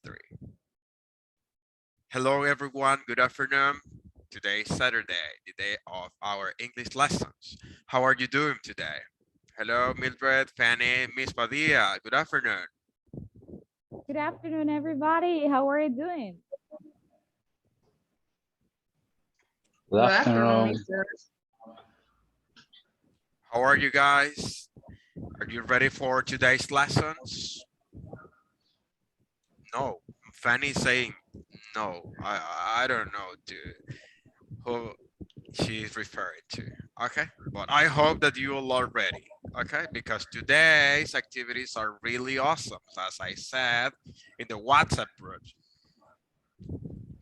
three. Hello, everyone. Good afternoon. Today is Saturday, the day of our English lessons. How are you doing today? Hello, Mildred, Fanny, Miss Padilla. Good afternoon. Good afternoon, everybody. How are you doing? Good Good afternoon, afternoon. Mr. How are you guys? Are you ready for today's lessons? No. Fanny saying no. I don't know who she's referring to. Okay, but I hope that you all are ready. Okay, because today's activities are really awesome, as I said in the WhatsApp group.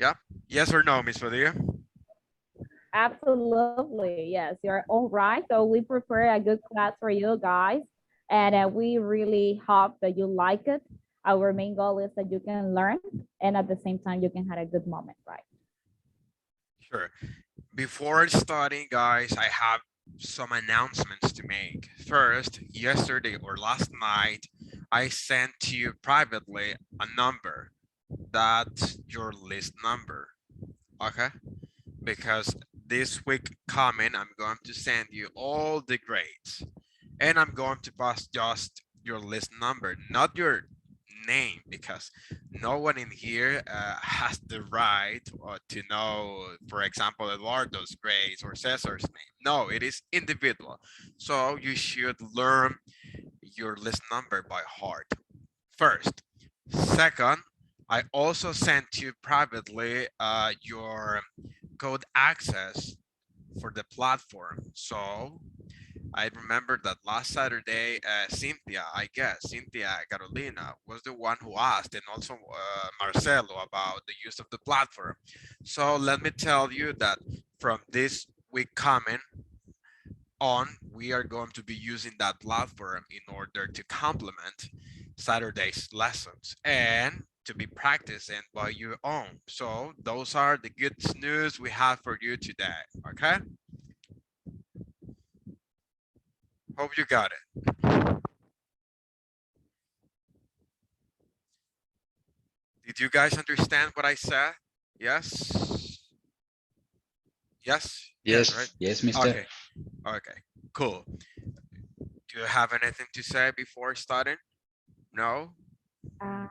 Yeah, yes or no, Miss Padilla? Absolutely. Yes, you're all right. So we prepare a good class for you guys. And we really hope that you like it. Our main goal is that you can learn and at the same time you can have a good moment, right? Sure. Before starting, guys, I have some announcements to make. First, yesterday or last night, I sent to you privately a number. That's your list number. Okay, because this week coming, I'm going to send you all the grades and I'm going to pass just your list number, not your name, because no one in here has the right to know, for example, Eduardo's grades or Cesar's name. No, it is individual. So you should learn your list number by heart first. Second, I also sent you privately your code access for the platform. So I remember that last Saturday, Cynthia, I guess, Cynthia Carolina was the one who asked, and also Marcelo about the use of the platform. So let me tell you that from this week coming on, we are going to be using that platform in order to complement Saturday's lessons and to be practicing by your own. So those are the good news we have for you today, okay? Hope you got it. Did you guys understand what I said? Yes? Yes? Yes, right? Yes, Mister. Okay, okay, cool. Do you have anything to say before starting? No? Uh,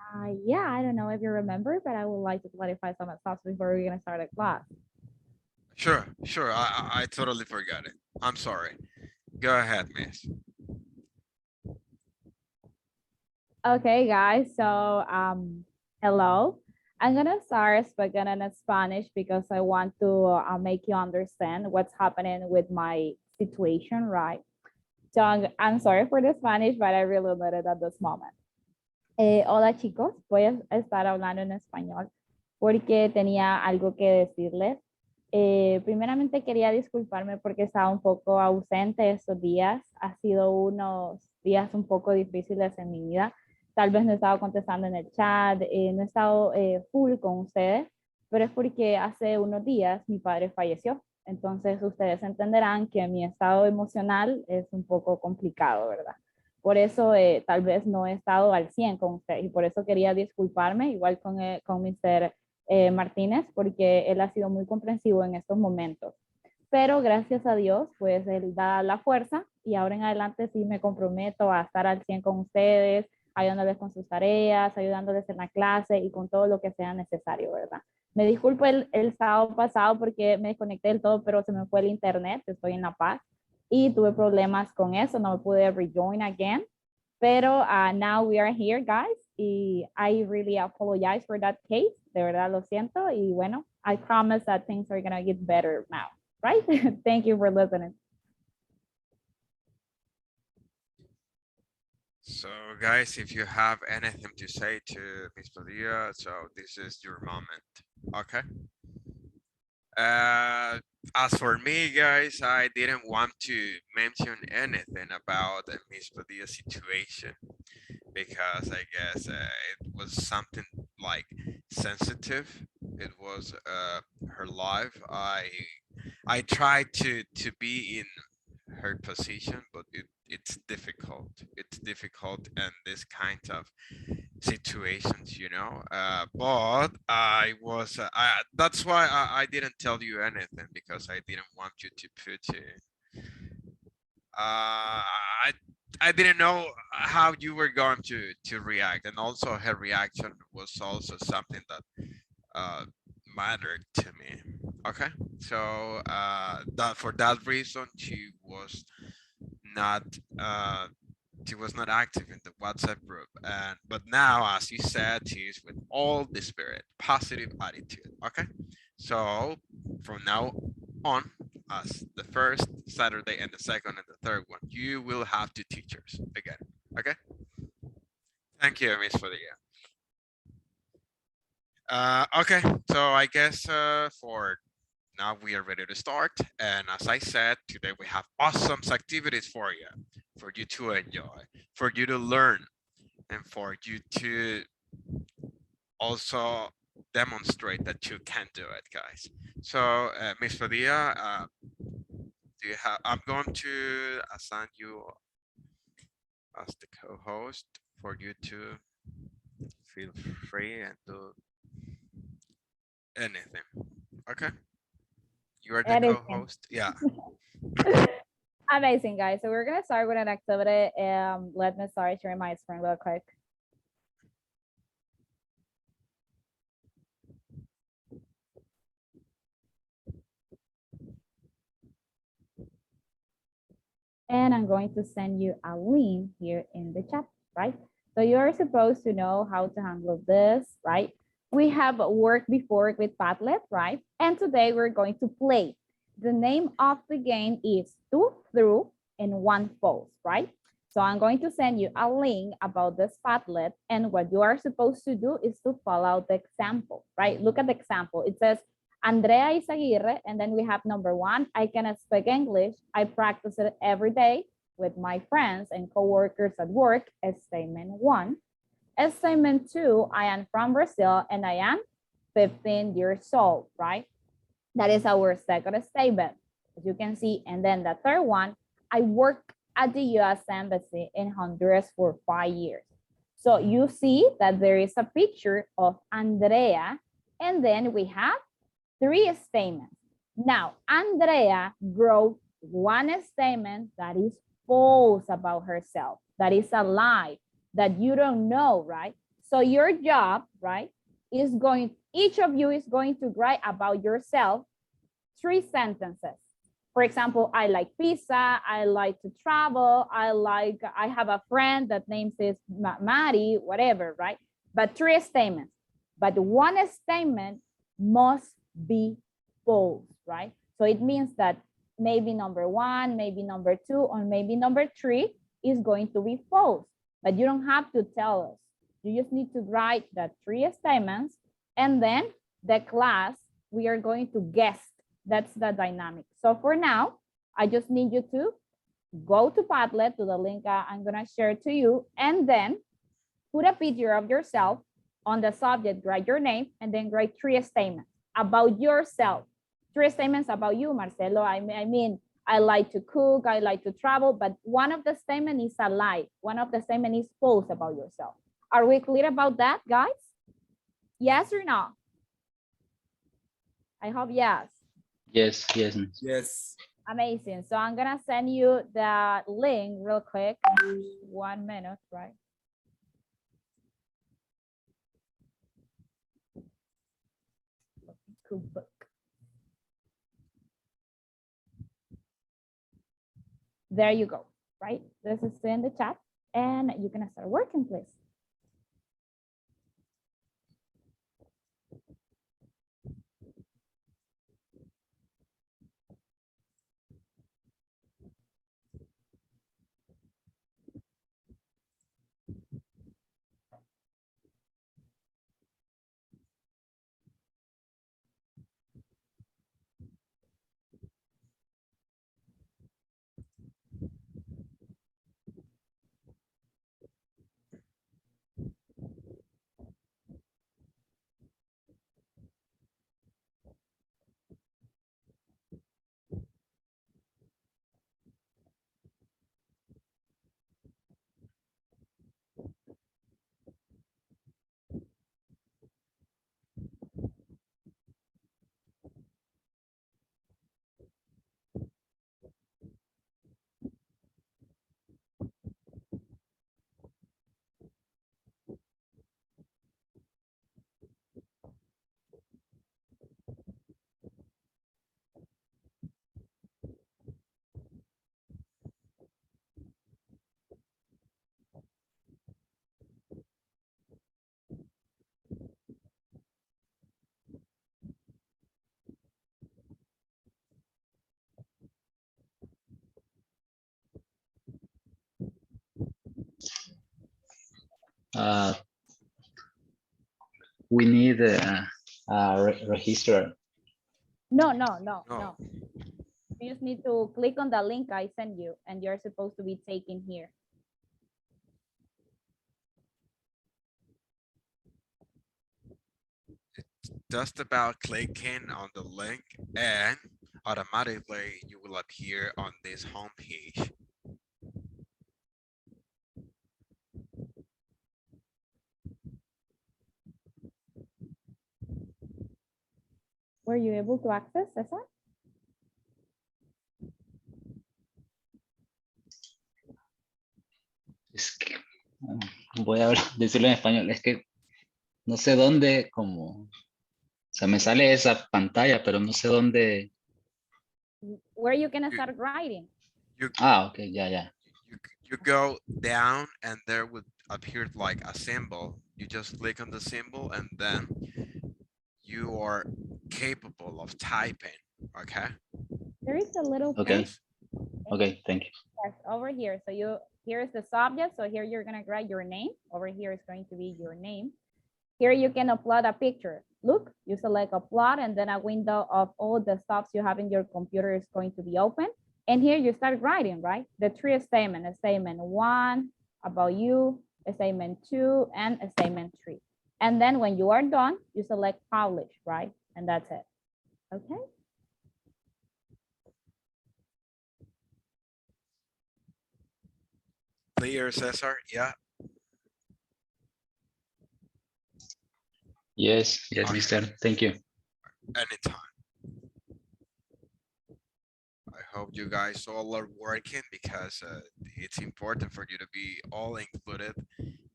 yeah, I don't know if you remember, but I would like to clarify some stuff before we're going to start the class. Sure, I totally forgot it. I'm sorry. Go ahead, miss. Okay, guys. So, hello. I'm gonna start speaking in Spanish because I want to make you understand what's happening with my situation, right? So I'm sorry for the Spanish, but I really need it at this moment. Hola chicos, voy a estar hablando en español porque tenía algo que decirles. Primeramente quería disculparme porque estaba un poco ausente estos días. Ha sido unos días un poco difíciles en mi vida. Tal vez no he estado contestando en el chat, no he estado full con ustedes, pero es porque hace unos días mi padre falleció. Entonces ustedes entenderán que mi estado emocional es un poco complicado, ¿verdad? Por eso tal vez no he estado al 100 con usted y por eso quería disculparme, igual con Mr. Martínez, porque él ha sido muy comprensivo en estos momentos. Pero gracias a Dios, pues él da la fuerza y ahora en adelante sí me comprometo a estar al 100 con ustedes, ayudándoles con sus tareas, ayudándoles en la clase y con todo lo que sea necesario, ¿verdad? Me disculpo el sábado pasado porque me desconecté del todo, pero se me fue el internet, estoy en La Paz y tuve problemas con eso, no me pude rejoin again. Pero now we are here, guys, y I really apologize for that case. De verdad lo siento. Y bueno, I promise that things are going to get better now, right? Thank you for listening. So guys, if you have anything to say to Miss Padilla, so this is your moment, okay? As for me, guys, I didn't want to mention anything about Miss Padilla's situation because I guess it was something like sensitive. It was her life. I tried to be in her position, but it's difficult. It's difficult in this kind of situations, but I was, that's why I didn't tell you anything, because I didn't want you to put I didn't know how you were going to react, and also her reaction was also something that mattered to me. Okay, so that for that reason not uh, she was not active in the WhatsApp group, and but now, as you said, she's with all the spirit, positive attitude. Okay, so from now on, as the first Saturday and the second and the third one, you will have two teachers again. Okay, thank you, Miss Fadia. Okay, so I guess for now we are ready to start. And as I said, today we have awesome activities for you to enjoy, for you to learn, and for you to also demonstrate that you can do it, guys. So, Miss Fadia, do you have? I'm going to assign you as the co-host for you to feel free and do anything. Okay, you are the Anything. co-host. Yeah. Amazing, guys. So we're gonna start with an activity. Let me start sharing my screen real quick. And I'm going to send you a link here in the chat, right? So you're supposed to know how to handle this, right? We have worked before with Padlet, right? And today we're going to play. The name of the game is Two Through in One Post, right? So I'm going to send you a link about this Padlet, and what you are supposed to do is to follow the example, right? Look at the example. It says, Andrea Isaguirre, and then we have number one, I can speak English. I practice it every day with my friends and coworkers at work, statement one. Statement two, I am from Brazil and I am 15 years old, right? That is our second statement, as you can see. And then the third one, I work at the US Embassy in Honduras for 5 years. So you see that there is a picture of Andrea, and then we have three statements. Now, Andrea wrote one statement that is false about herself, that is a lie, that you don't know, right? So your job, right, is going, each of you is going to write about yourself 3 sentences. For example, I like pizza, I like to travel, I have a friend that names is Mari, whatever, right? But 3 statements. But one statement must be false, right? So it means that maybe number one, maybe number two, or maybe number three is going to be false. But you don't have to tell us. You just need to write the 3 statements, and then the class, we are going to guess. That's the dynamic. So for now, I just need you to go to Padlet, to the link I'm gonna share to you, and then put a picture of yourself on the subject, write your name, and then write 3 statements about yourself. 3 statements about you, Marcelo. I mean, I like to cook, I like to travel, but one of the statements is a lie. One of the statements is false about yourself. Are we clear about that, guys? Yes or no? I hope yes. Yes, yes, miss. Yes. Amazing. So I'm gonna send you the link real quick. 1 minute, right? Cool book. There you go, right? This is in the chat, and you can start working, please. We need register. No. No. You just need to click on the link I sent you and you're supposed to be taken here. Just about clicking on the link and automatically you will appear on this homepage. Were you able to access, Cesar? Es que, voy a decirlo en español, es que no sé dónde, como, o sea, me sale esa pantalla, pero no sé dónde. Where you gonna start writing? Ok, ya. You go down and there would appear like a symbol. You just click on the symbol and then you are capable of typing. Okay. There is a little Okay. pen. Okay, thank you. Yes, over here. So here's the subject. So here you're gonna write your name. Over here is going to be your name. Here you can upload a picture. Look, you select upload and then a window of all the stuff you have in your computer is going to be open. And here you start writing, right? The three statements, statement 1 about you, statement 2, and statement 3. And then when you are done, you select publish, right? And that's it. Okay. Clear, Cesar? Yeah. Yes, Okay. mister. Thank you. Anytime. I hope you guys all are working because it's important for you to be all included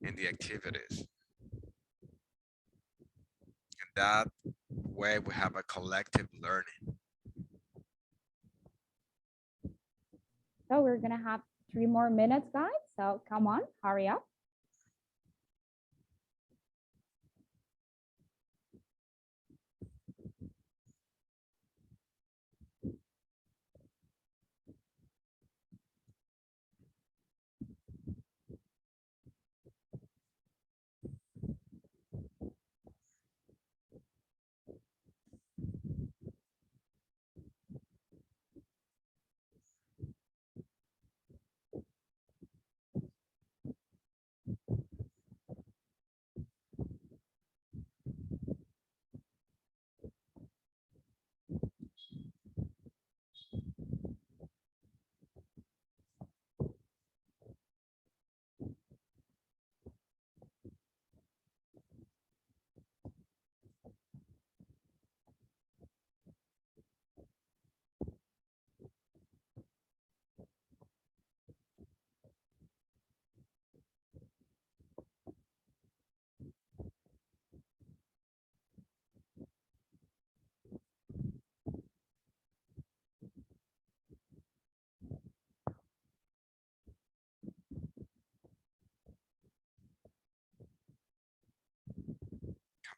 in the activities. And that way we have a collective learning. So we're gonna have 3 more minutes, guys. So come on, hurry up.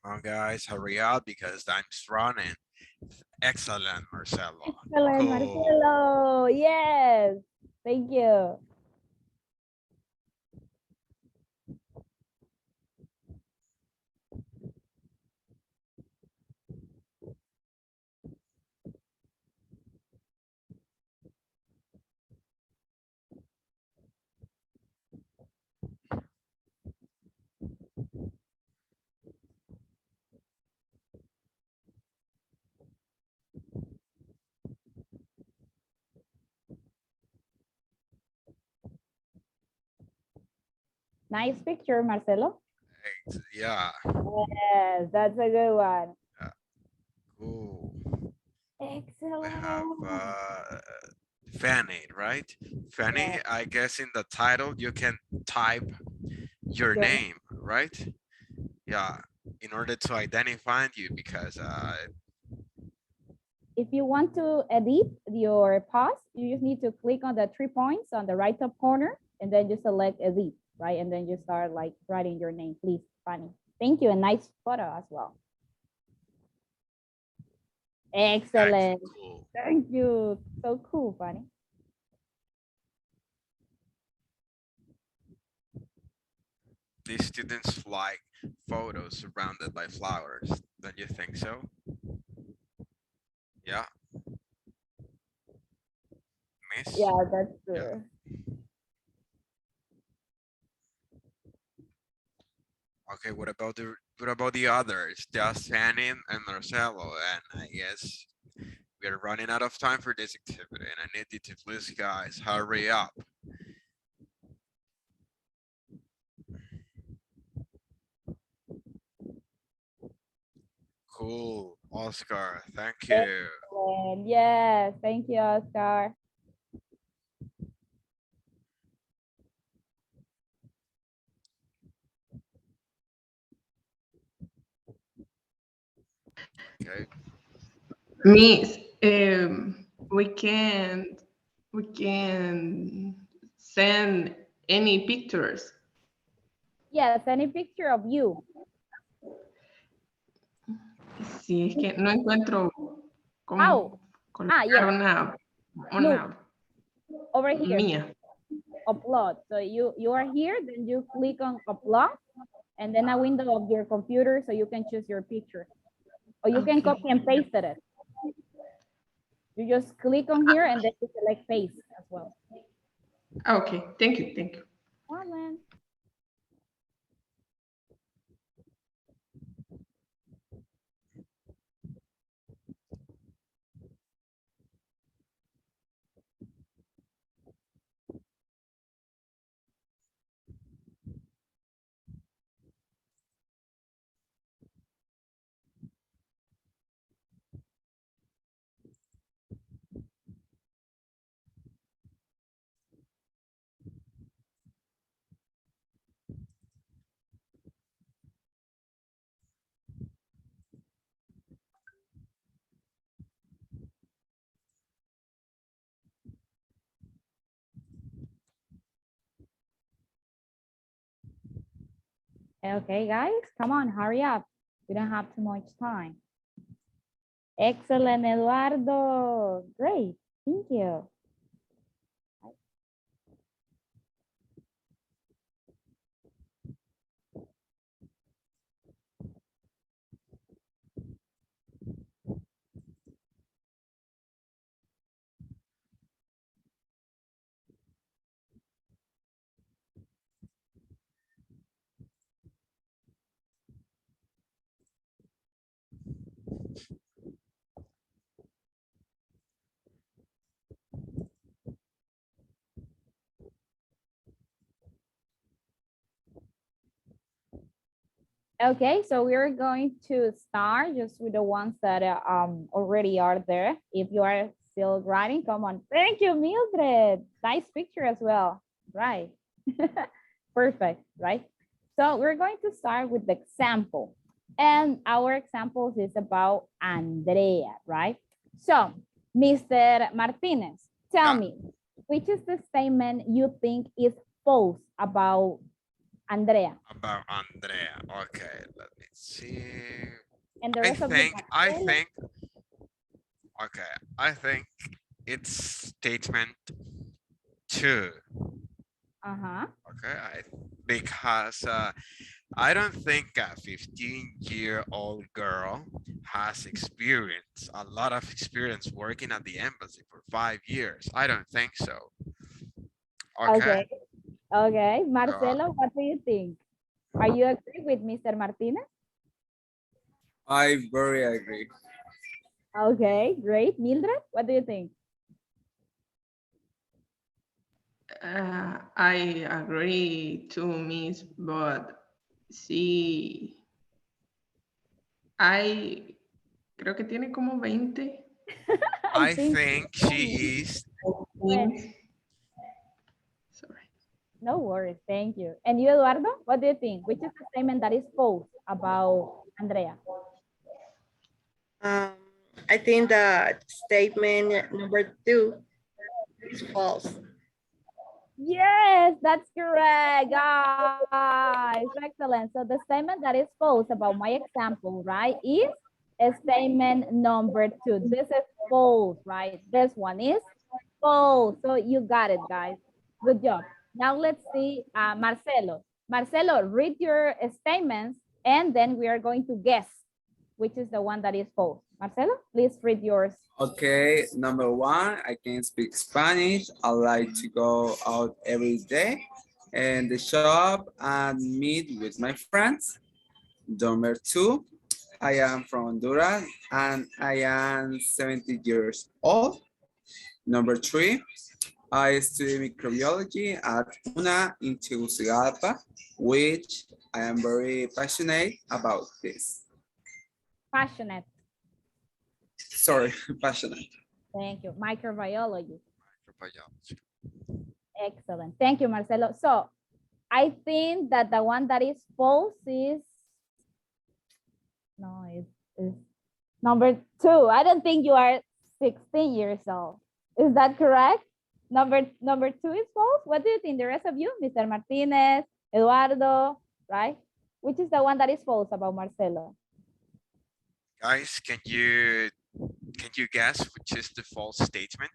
Come on, guys, hurry up because time's running. Excellent, Marcelo. Excellent, Cool. Marcelo. Yes, thank you. Nice picture, Marcelo. Yeah. Yes, that's a good one. Cool. We Excellent. have Fanny, right? Fanny, Yeah. I guess in the title you can type your Your- name, right? Yeah, in order to identify you because If you want to edit your post, you just need to click on the 3 points on the right top corner and then you select edit, right? And then you start like writing your name, please, Fanny. Thank you, a nice photo as well. Excellent. cool. Thank you. So cool, Fanny. these students like photos surrounded by flowers. Don't you think so? Yeah. Miss? Yeah, that's Yeah. true. Okay, what about the others? Just Fanny and Marcelo, and I guess we're running out of time for this activity, and I need you to please, guys, hurry up. Cool, Oscar, thank you. And yes, thank you, Oscar. Okay, Miss, we can send any pictures. Yes, any picture of you. Si es que no encuentro Oh, cómo colocar yes. una Over here, mía. upload. So you are here, then you click on upload, and then a window of your computer so you can choose your picture. Or you can Okay. copy and paste it. You just click on here and then you select paste as well. Okay, thank you, thank you. Moment. Okay, guys, come on, hurry up. We don't have too much time. Excellent, Eduardo. Great, thank you. Okay, so we're going to start just with the ones that already are there. If you are still writing, come on. Thank you, Mildred. Nice picture as well. Right. Perfect, right? So we're going to start with the example. And our examples is about Andrea, right? So, Mr. Martinez, tell Yeah. me, which is the statement you think is false about Andrea? about Andrea. Okay, let me see. And the I rest of think, you, okay, I think it's statement 2. uh-huh. Okay, because I don't think a 15-year-old girl has experience, a lot of experience working at the embassy for 5 years. I don't think so. Okay. Okay. Okay. Marcelo, what do you think? Are you agree with Mr. Martinez? I very agree. Okay, great. Mildred, what do you think? I agree too, Miss, but sí, creo que tiene como 20. I think think she is. Well, Sorry. no worries. Thank you. And you, Eduardo, what do you think? Which is the statement that is false about Andrea? I think that statement number 2 is false. Yes, that's correct, guys. Excellent. So the statement that is false about my example, right, is a statement number 2. This is false, right? This one is false. So you got it, guys. Good job. Now let's see, Marcelo. Marcelo, read your statements and then we are going to guess which is the one that is false. Marcelo, please read yours. Okay, number one, I can speak Spanish. I like to go out every day and the shop and meet with my friends. Number two, I am from Honduras and I am 70 years old. Number three, I study microbiology at UNA in Tegucigalpa, which I am very passionate about this. Passionate. Sorry, passionate. Thank you. Microbiology. Microbiology. Excellent. Thank you, Marcelo. So I think that the one that is false is, no, it's number 2. I don't think you are 16 years old. Is that correct? Number 2 is false. What do you think, the rest of you? Mr. Martinez, Eduardo, right? Which is the one that is false about Marcelo? Guys, can you guess which is the false statement?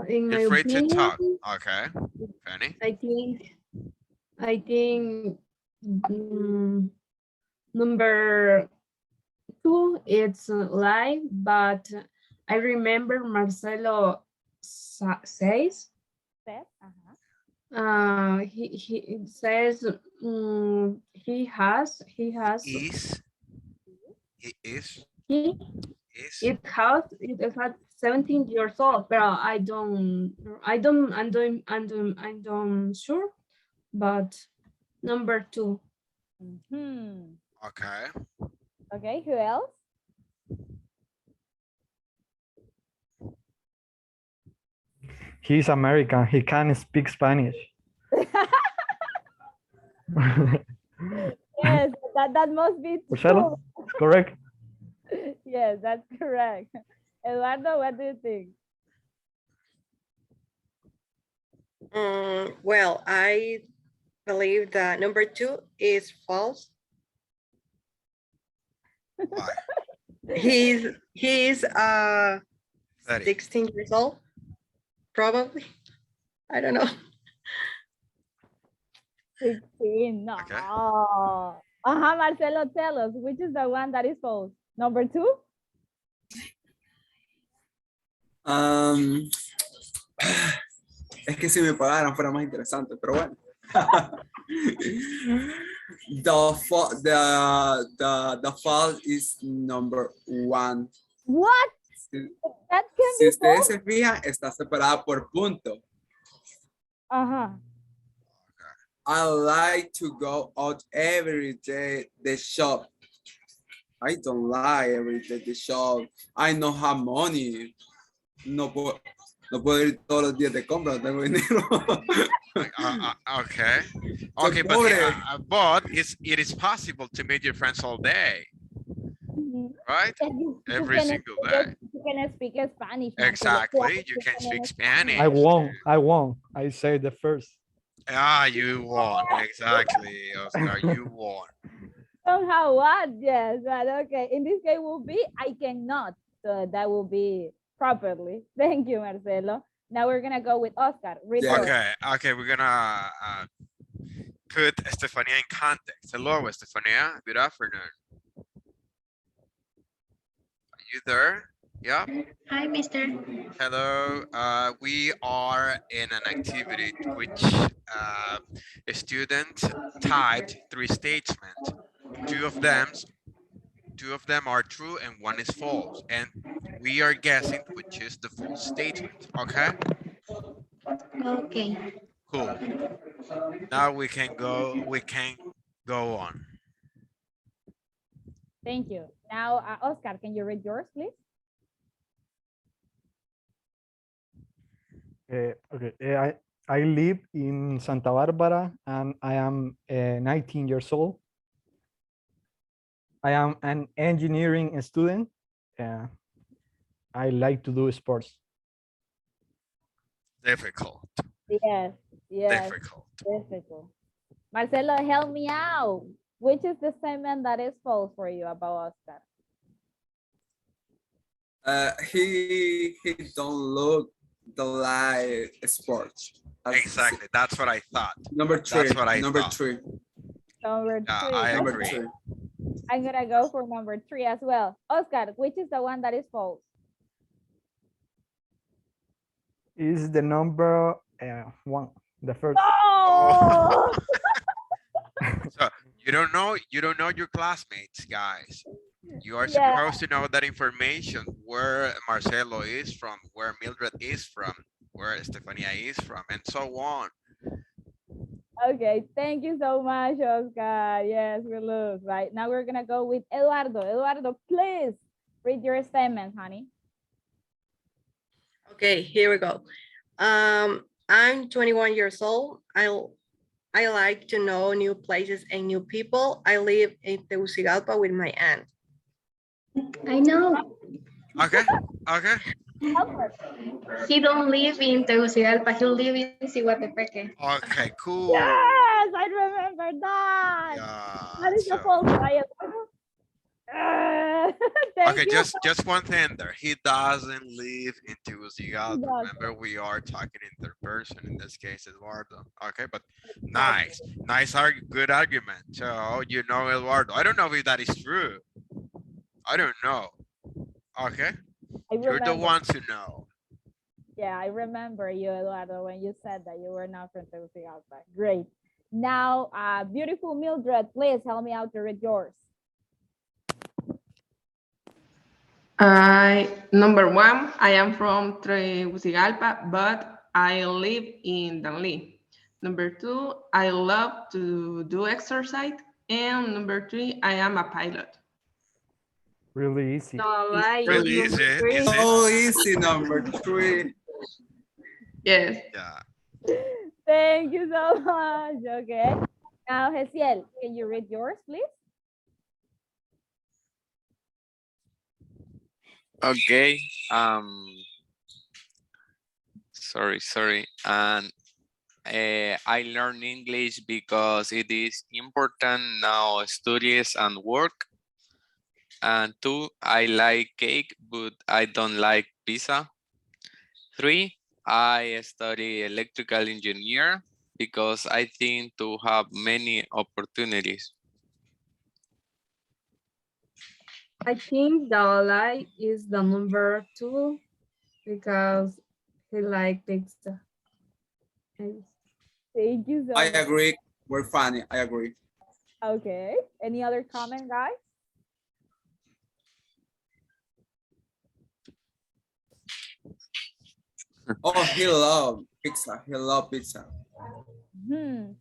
In my Feel free to talk. opinion, Okay, Fanny. I think number 2 it's lie, but I remember Marcelo says Says, he says he has He is. he it has 17 years old, but I'm sure, but number 2. mhm. Okay. Okay, who else? He's American. He can speak Spanish. Yes, that must be true. Marcelo, it's correct. Yes, that's correct. Eduardo, what do you think? Well, I believe that number 2 is false. Why? He's 30. 16 years old, probably. I don't know. 16, no. Okay. Marcelo, tell us, which is the one that is false? Number 2? Es que si me pagaran fuera más interesante, pero bueno. The fault is number 1. What? Si, That can si be ustedes false? se fijan, está separada por punto. I like to go out every day the shop. I don't like every day the shop. I don't have money. No puedo ir todos los días de compra, no tengo dinero. Okay. Soy Okay, pobre. but it is possible to meet your friends all day, Mhm. right? And you Every can single speak- day. You can speak Spanish. Marcelo. Exactly. You can speak Spanish. I won. I say the first. Ah, you won. Exactly, Oscar. You won. Somehow what? Yes, but okay. In this case will be I cannot. So that will be properly. Thank you, Marcelo. Now we're gonna go with Oscar. Read Yeah. yours. Okay, we're gonna put Estefania in context. Hello, Estefania. Good afternoon. Are you there? Yeah. Hi, mister. Hello. We are in an activity which a student typed 3 statements. Two of them are true and 1 is false. And we are guessing which is the false statement. Okay. Okay. Cool. Now we can go on. Thank you. Now, Oscar, can you read yours, please? Okay. I live in Santa Barbara and I am 19 years old. I am an engineering student. I like to do sports. Difficult. Yes, Difficult. difficult. Marcelo, help me out. Which is the statement that is false for you about Oscar? He don't look the like sports. as Exactly. That's what I thought. Number three. That's what I number thought. three. Number Yeah, three. I Number agree. three. I'm gonna go for number 3 as well. Oscar, which is the one that is false? Is the number one, the first. Oh! So you don't know your classmates, guys. You are Yeah. supposed to know that information, where Marcelo is from, where Mildred is from, where Estefania is from, and so on. Okay, thank you so much, Oscar. Yes, we lose. Right now we're gonna go with Eduardo. Eduardo, please read your statement, honey. Okay, here we go. I'm 21 years old. I like to know new places and new people. I live in Tegucigalpa with my aunt. I know. Okay, okay. He don't live in Tegucigalpa. He live in Cihuatepeque. Okay, cool. Yes, I remember that. Yeah. That is the so- false, right? Thank Okay, you. just one thing there. He doesn't live in Tegucigalpa. doesn't. Remember, we are talking in third person, in this case, Eduardo. Okay, but nice, good argument. So, you know, Eduardo, I don't know if that is true. I don't know. Okay, I you're the remember. one to know. Yeah, I remember you, Eduardo, when you said that you were not from Tegucigalpa. Great. Now, beautiful Mildred, please help me out to read yours. Number 1, I am from Tegucigalpa, but I live in Danlí. Number 2, I love to do exercise. And number 3, I am a pilot. Really easy. No, like Really number easy, three. easy. Oh, easy. Number three. Yes. Yeah. Thank you so much. Okay. Now, Hesiel, can you read yours, please? Okay. Sorry. And I learn English because it is important now, studies and work. And 2, I like cake, but I don't like pizza. 3, I study electrical engineer because I think to have many opportunities. I think the lie is the number 2 because he like pizza. Thank you so I much. agree. We're funny. I agree. Okay. Any other comment, guys? Oh, he loved pizza. He loved pizza.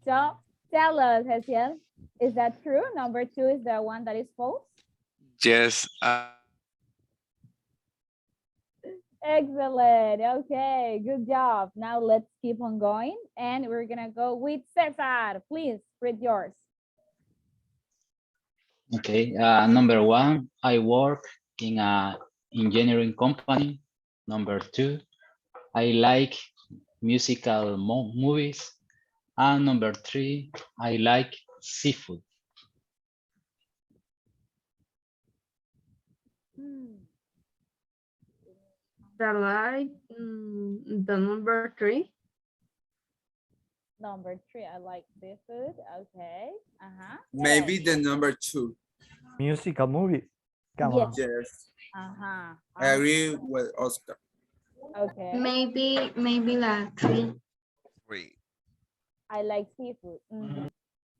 So tell us, Hesiel, is that true? Number 2 is the one that is false? Yes. Excellent. Okay, good job. Now let's keep on going. And we're going to go with Cesar. Please read yours. Okay, number 1, I work in a engineering company. Number 2, I like musical movies. And number 3, I like seafood. The lie, the number 3. Number 3, I like seafood. Okay. Maybe the number 2. Musical movie. Come Yes. on. Yes. Uh-huh. I agree with Oscar. Okay. Maybe la 3. 3. I like seafood.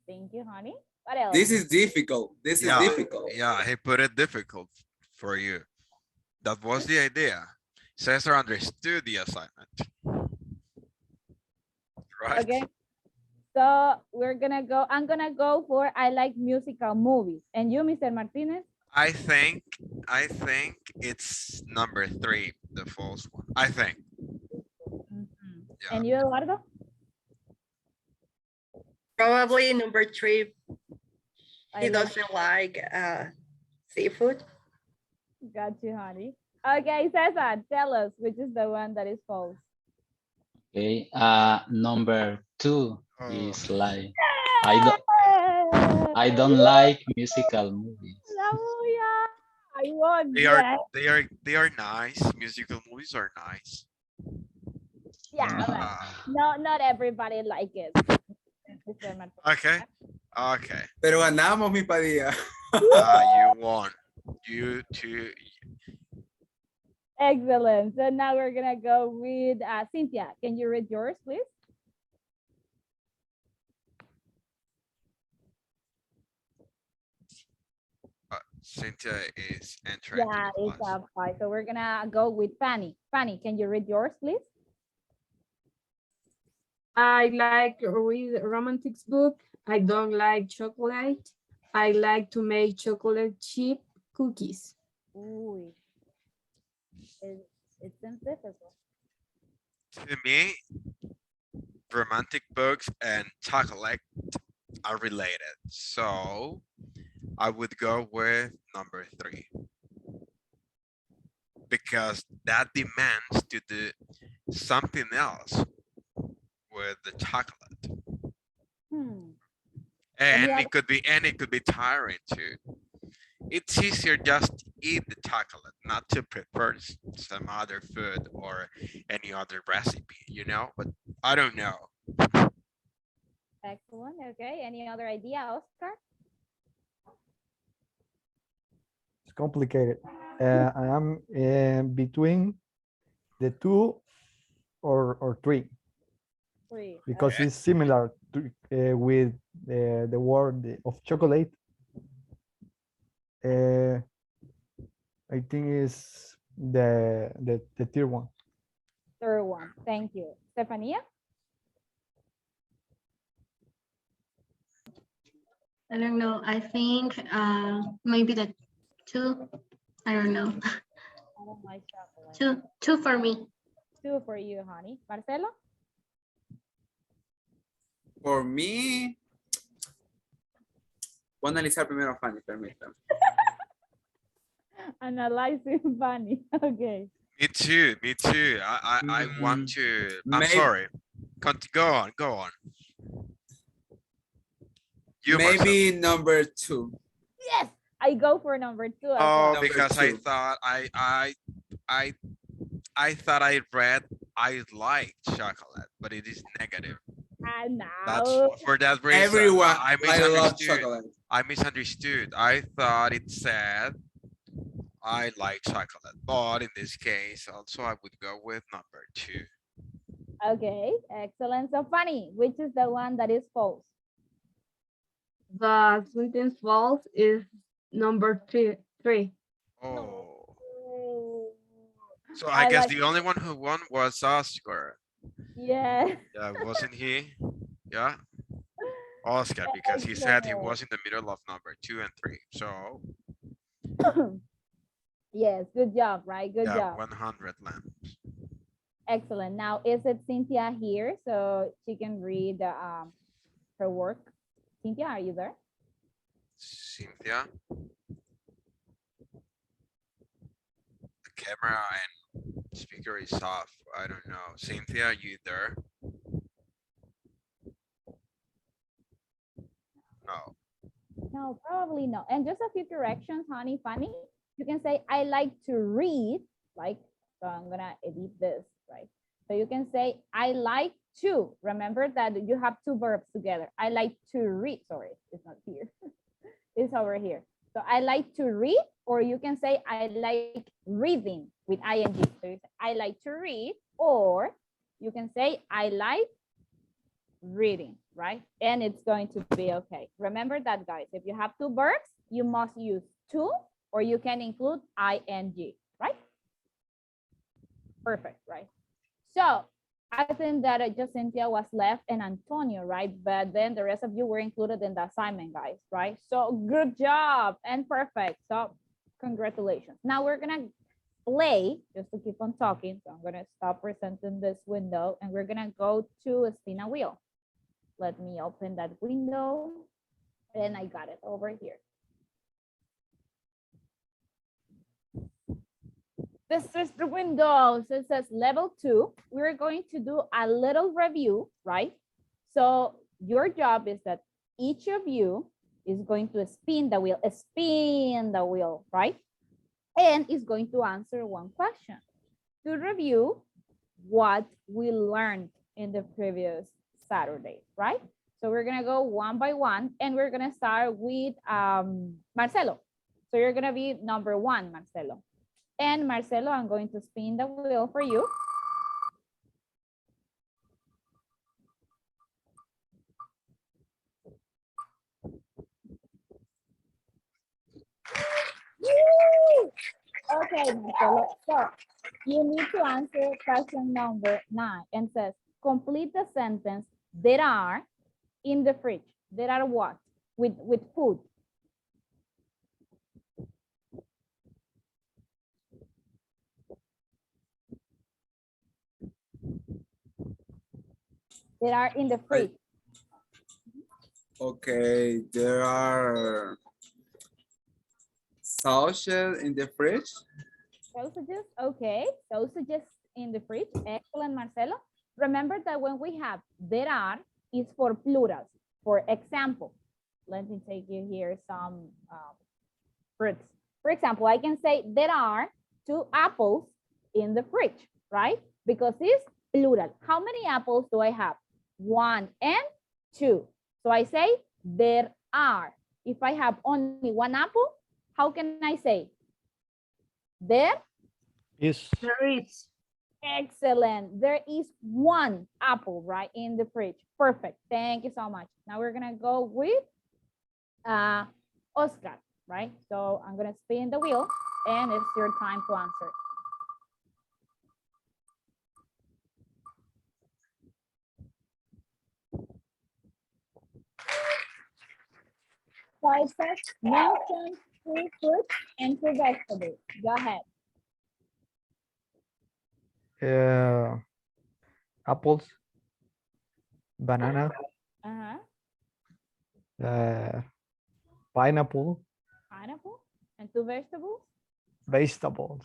Thank you, honey. What else? This is difficult. This is Yeah. difficult. Yeah, he put it difficult for you. That was the idea. Cesar understood the assignment. Right? Okay. So we're gonna go. I'm gonna go for I like musical movies. And you, Mr. Martinez? I think it's number 3, the false one. I think. Yeah. And you, Eduardo? Probably number 3, I he like- doesn't like seafood. Got you, honey. Okay, Cesar, tell us which is the one that is false. Okay, number 2 is like I don't like musical movies. Hallelujah. I won. They are nice. Musical movies are nice. Yeah, but no, not everybody like it. Okay. Okay. Pero ganamos, mi Padilla. You won. You two. Excellent. So now we're gonna go with Cynthia. Can you read yours, please? Cynthia is entering. Yeah, the it's class. fine. So we're gonna go with Fanny. Fanny, can you read yours, please? I like read romantic book. I don't like chocolate. I like to make chocolate chip cookies. Ooh, it's difficult. To me, romantic books and chocolate are related. So I would go with number 3. Because that demands to do something else with the chocolate. Hmm. And other- it could be tiring too. It's easier just to eat the chocolate, not to prepare some other food or any other recipe, you know, but I don't know. Excellent. Okay. Any other idea, Oscar? It's complicated. I am between the 2 or 3 Three. because it's similar to, with the word of chocolate. I think is the tier 1. Third one. Thank you. Stefania? I don't know. I think maybe the 2. I don't know. I don't like chocolate. 2 for me. 2 for you, honey. Marcelo? For me, voy a analizar primero a Fanny, permítame. Analyzing Fanny. Okay. Me too, me too. I want to, I'm Maybe- sorry. Go on. You, Marcel. Maybe number 2. Yes, I go for number 2 as Oh, well. Number because I 2. thought I thought I read I like chocolate, but it is negative. And That's now, for that reason. Everyone, I I love misunderstood. chocolate. I misunderstood. I thought it said I like chocolate, but in this case, also I would go with number 2. okay, excellent. So Fanny, which is the one that is false? The sentence false is number 3. Oh, so I I guess like- the only one who won was Oscar. Yeah. Yeah, wasn't he? Yeah. Oscar, because he said he Excellent. was in the middle of number 2 and 3. So Yes, good job, right? Good yeah, job. 100 lamps. Excellent. Now, is it Cynthia here so she can read her work? Cynthia, are you there? Cynthia. The camera and speaker is off. I don't know. Cynthia, are you there? No. No, probably no. And just a few corrections, honey, Fanny. You can say, I like to read, like, so I'm gonna edit this, right? So you can say, I like to. Remember that you have 2 verbs together. I like to read. Sorry, it's not here. It's over here. So I like to read, or you can say, I like reading with ing. So you say, I like to read, or you can say, I like reading, right? And it's going to be okay. Remember that, guys. If you have 2 verbs, you must use to, or you can include ing, right? Perfect, right? So I think that just Cynthia was left and Antonio, right? But then the rest of you were included in the assignment, guys, right? So good job and perfect. So congratulations. Now we're gonna play just to keep on talking. So I'm gonna stop presenting this window and we're gonna go to spin a wheel. Let me open that window and I got it over here. This is the window. So it says level 2. We're going to do a little review, right? So your job is that each of you is going to spin the wheel, right? And is going to answer one question. To review, what we learned in the previous Saturday, right? So we're gonna go one by one and we're gonna start with Marcelo. So you're gonna be number 1, Marcelo. And Marcelo, I'm going to spin the wheel for you. Woo! Okay, Marcelo. So you need to answer question number 9 and says, complete the sentence, there are in the fridge. There are what? With food. There are in the fridge. Okay, there are sausages in the fridge. Sausages, okay. Sausages in the fridge. Excellent, Marcelo. Remember that when we have there are, is for plurals. For example, let me take you here some fruits. For example, I can say there are 2 apples in the fridge, right? Because it's plural. How many apples do I have? 1 and 2. So I say there are. If I have only 1 apple, how can I say? There Is There is. excellent. There is 1 apple, right, in the fridge. Perfect. Thank you so much. Now we're gonna go with Oscar, right? So I'm gonna spin the wheel and it's your time to answer. So it says mention 3 fruits and 2 vegetables. Go ahead. apples, banana, Uh-huh. pineapple, Pineapple and 2 vegetables. vegetables.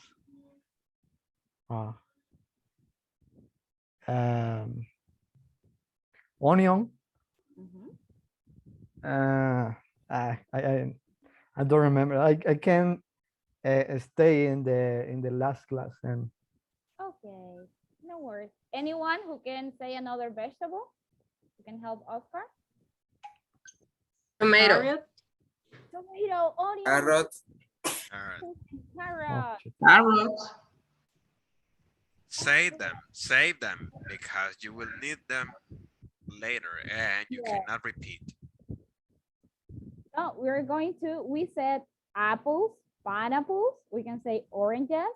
Onion. Mhm. I don't remember. I can stay in the last class and Okay, no worries. Anyone who can say another vegetable? You can help Oscar. Tomato. Carrot. Tomato, onion, Carrot. Alright. carrot. Carrot. Save them because you will need them later and you Yeah. cannot repeat. No, we're going to, we said apples, pineapples, we can say oranges.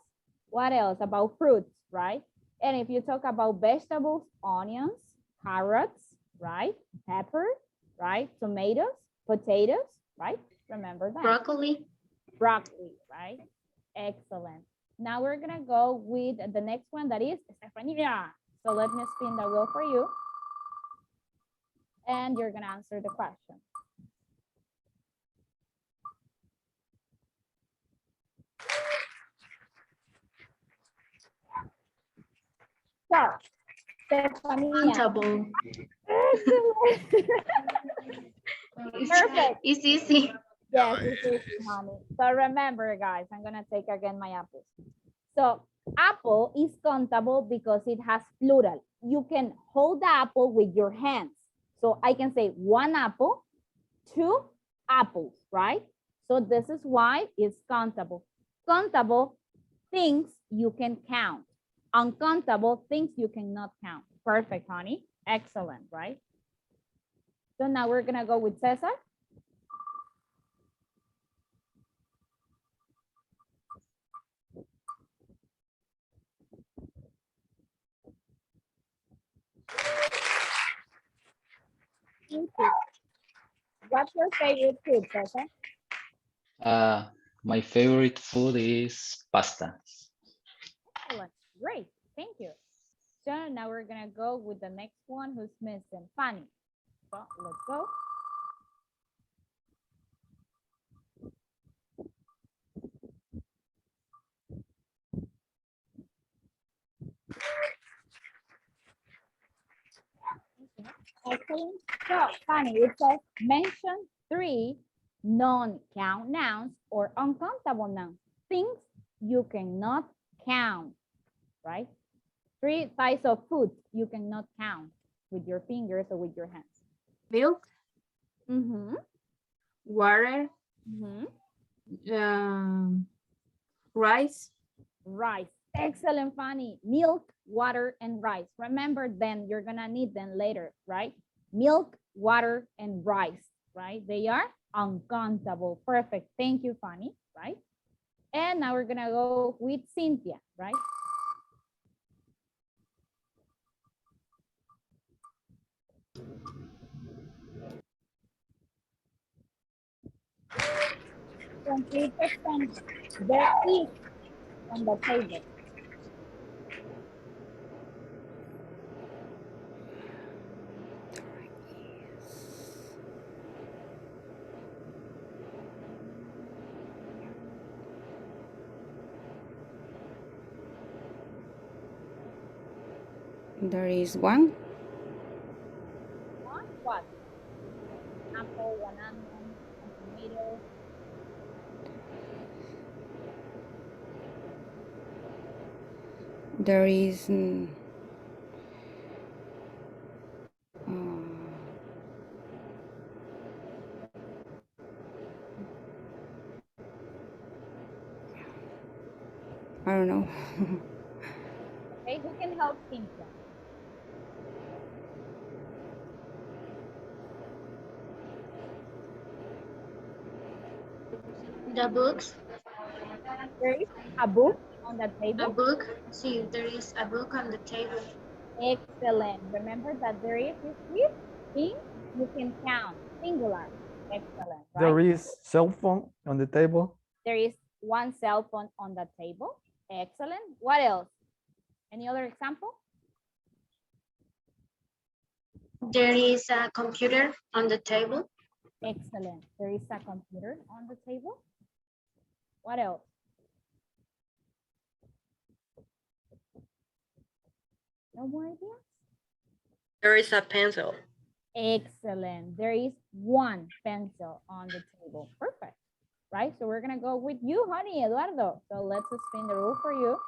What else? About fruits, right? And if you talk about vegetables, onions, carrots, right? Pepper, right? Tomatoes, potatoes, right? Remember that. Broccoli. Broccoli, right? Excellent. Now we're gonna go with the next one that is Estefania. So let me spin the wheel for you. And you're gonna answer the question. So, Estefania. Countable. Perfect. It's easy. Yes, Yeah, it's it easy, is. honey. So remember, guys, I'm gonna take again my apples. So apple is countable because it has plural. You can hold the apple with your hands. So I can say 1 apple, 2 apples, right? So this is why it's countable. Countable things you can count. Uncountable things you cannot count. Perfect, honey. Excellent, right? So now we're gonna go with Cesar. What's your favorite food, Cesar? My favorite food is pasta. Excellent. Great. Thank you. So now we're gonna go with the next one who's missing, Fanny. So let's go. Excellent. So Fanny, it says mention 3 non-count nouns or uncountable nouns, things you cannot count, right? 3 types of food you cannot count with your fingers or with your hands. Milk, Mm-hmm. water, Mm-hmm. Rice, Rice. Excellent, Fanny. Milk, water, and rice. Remember then, you're gonna need them later, right? Milk, water, and rice, right? They are uncountable. Perfect. Thank you, Fanny, right? And now we're gonna go with Cynthia, right? Complete the sentence. There is on the table. There is one. What? Apple, one onion, one tomato. There is I don't know. Okay, who can help Cynthia? The books, There is a book on the a table. book. See, there is a book on the table. Excellent. Remember that there is this thing you can count. Singular. Excellent. Right? There is cell phone on the table. There is one cell phone on the table. Excellent. What else? Any other example? There is a computer on the table. Excellent. There is a computer on the table. What else? No more ideas? There is a pencil. Excellent. There is one pencil on the table. Perfect. Right? So we're going to go with you, honey, Eduardo. So let's spin the rule for you.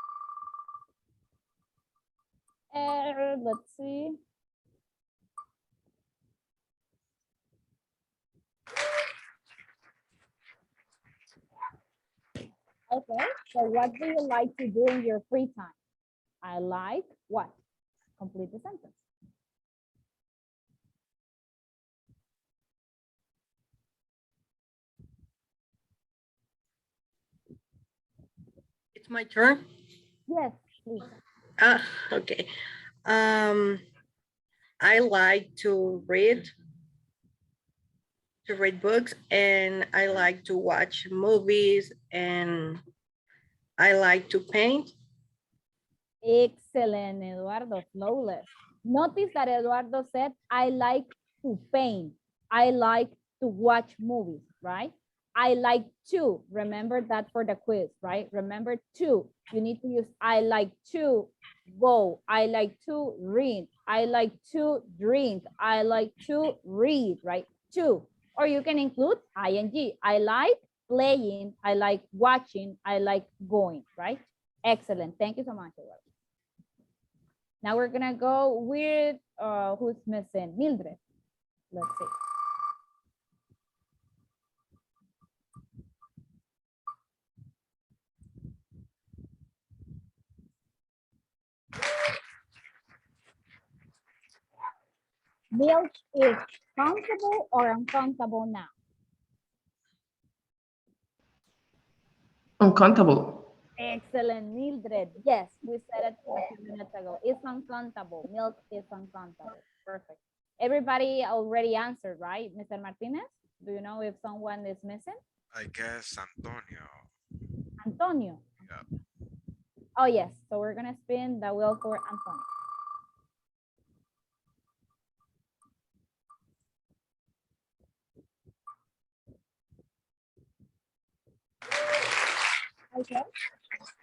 Let's see. Okay, so what do you like to do in your free time? I like what? Complete the sentence. It's my turn. Yes, please. Okay. I like to read books, and I like to watch movies, and I like to paint. Excellent, Eduardo, flawless. Notice that Eduardo said, I like to paint. I like to watch movies, right? I like to, remember that for the quiz, right? Remember to, you need to use I like to go. I like to read. I like to drink. I like to read, right? To, or you can include ing. I like playing. I like watching. I like going, right? Excellent. Thank you so much, Eduardo. Now we're gonna go with who's missing? Mildred. Let's see. Milk is countable or uncountable now? Uncountable. Excellent, Mildred. Yes, we said it a few minutes ago. It's uncountable. Milk is uncountable. Perfect. Everybody already answered, right? Mr. Martinez, do you know if someone is missing? I guess Antonio. Antonio. Yeah. Oh, yes. So we're going to spin the wheel for Antonio. Okay.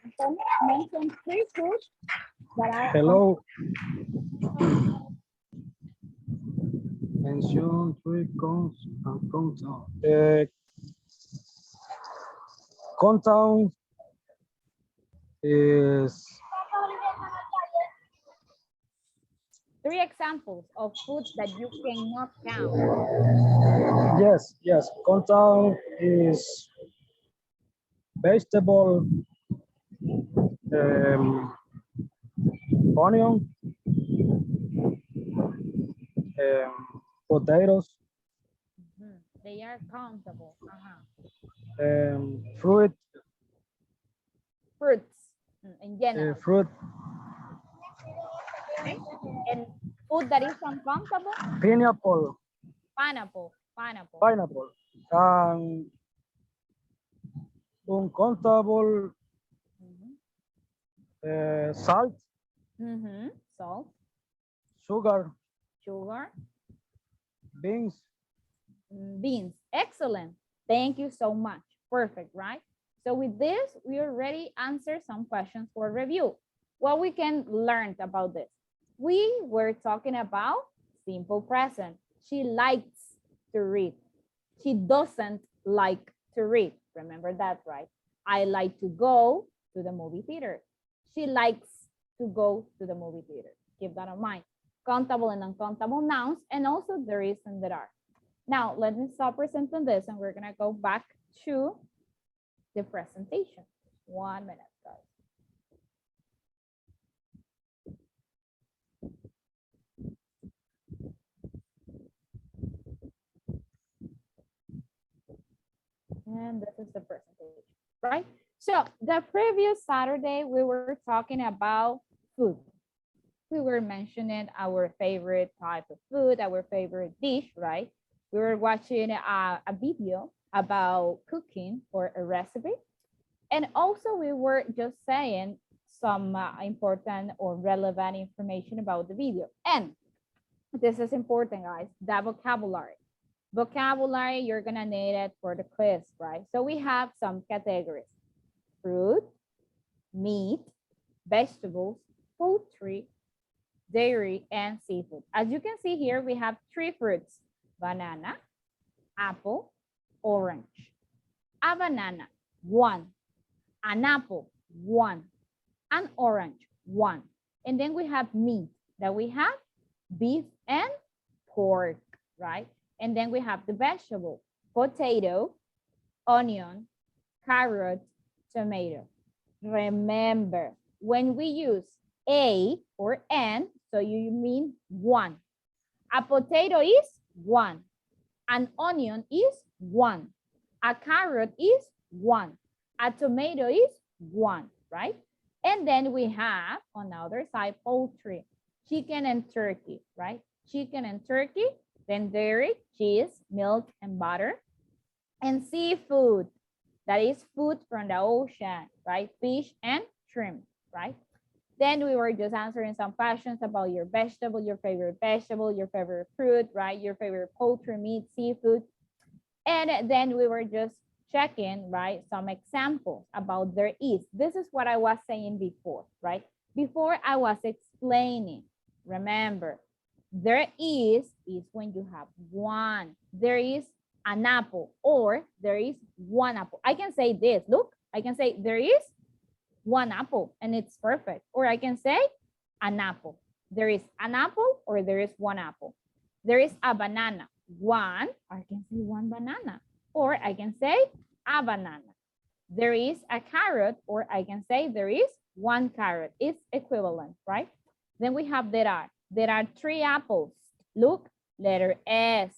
Antonio mentioned 3 foods that are Hello. Mention 3 cons and compound. Compound is 3 examples of food that you cannot count. Yes. Countdown is vegetable, onion, potatoes, Mhm. They are countable. fruit, Fruits in general. fruit, Okay? And food that is uncountable, pineapple, pineapple. and uncountable salt, Salt, sugar, sugar, beans. beans. Excellent. Thank you so much. Perfect, right? So with this, we already answered some questions for review. What we can learn about this? We were talking about simple present. She likes to read. She doesn't like to read. Remember that, right? I like to go to the movie theater. She likes to go to the movie theater. Keep that in mind. Countable and uncountable nouns, and also there is and there are. Now, let me stop presenting this and we're gonna go back to the presentation. 1 minute, guys. And this is the presentation, right? So the previous Saturday, we were talking about food. We were mentioning our favorite type of food, our favorite dish, right? We were watching a video about cooking or a recipe. And also we were just saying some important or relevant information about the video. And this is important, guys, the vocabulary. Vocabulary, you're gonna need it for the quiz, right? So we have some categories: fruit, meat, vegetables, poultry, dairy, and seafood. As you can see here, we have 3 fruits: banana, apple, orange. A banana, 1. An apple, 1. An orange, 1. And then we have meat, that we have beef and pork, right? And then we have the vegetable: potato, onion, carrot, tomato. Remember, when we use a or an, so you mean 1. A potato is 1. An onion is 1. A carrot is 1. A tomato is 1, right? And then we have on the other side poultry: chicken and turkey, right? Chicken and turkey, then dairy, cheese, milk, and butter. And seafood, that is food from the ocean, right? Fish and shrimp, right? Then we were just answering some questions about your vegetable, your favorite fruit, right? Your favorite poultry, meat, seafood. And then we were just checking, right, some examples about there is. This is what I was saying before, right? Before I was explaining, remember, there is when you have 1. There is an apple, or there is 1 apple. I can say this, look, I can say there is 1 apple and it's perfect. Or I can say an apple. There is an apple or there is 1 apple. There is a banana, 1, I can say 1 banana. Or I can say a banana. There is a carrot, or I can say there is 1 carrot. It's equivalent, right? Then we have there are. There are 3 apples. Look, letter S.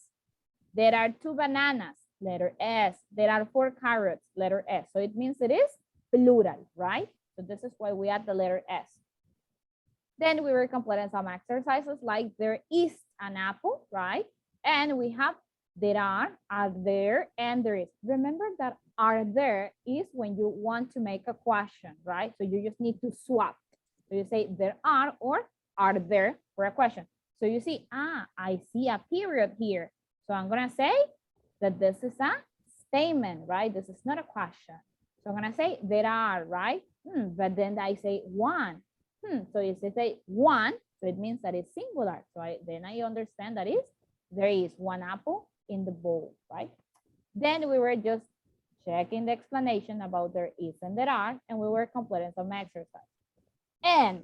There are 2 bananas, letter S. There are 4 carrots, letter S. So it means it is plural, right? So this is why we add the letter S. Then we were completing some exercises like there is an apple, right? And we have there are there, and there is. Remember that are there is when you want to make a question, right? So you just need to swap. So you say there are or are there for a question. So you see, I see a period here. So I'm gonna say that this is a statement, right? This is not a question. So I'm gonna say there are, right? But then I say 1. So if I say 1, so it means that it's singular. So then I understand that is there is 1 apple in the bowl, right? Then we were just checking the explanation about there is and there are, and we were completing some exercise. And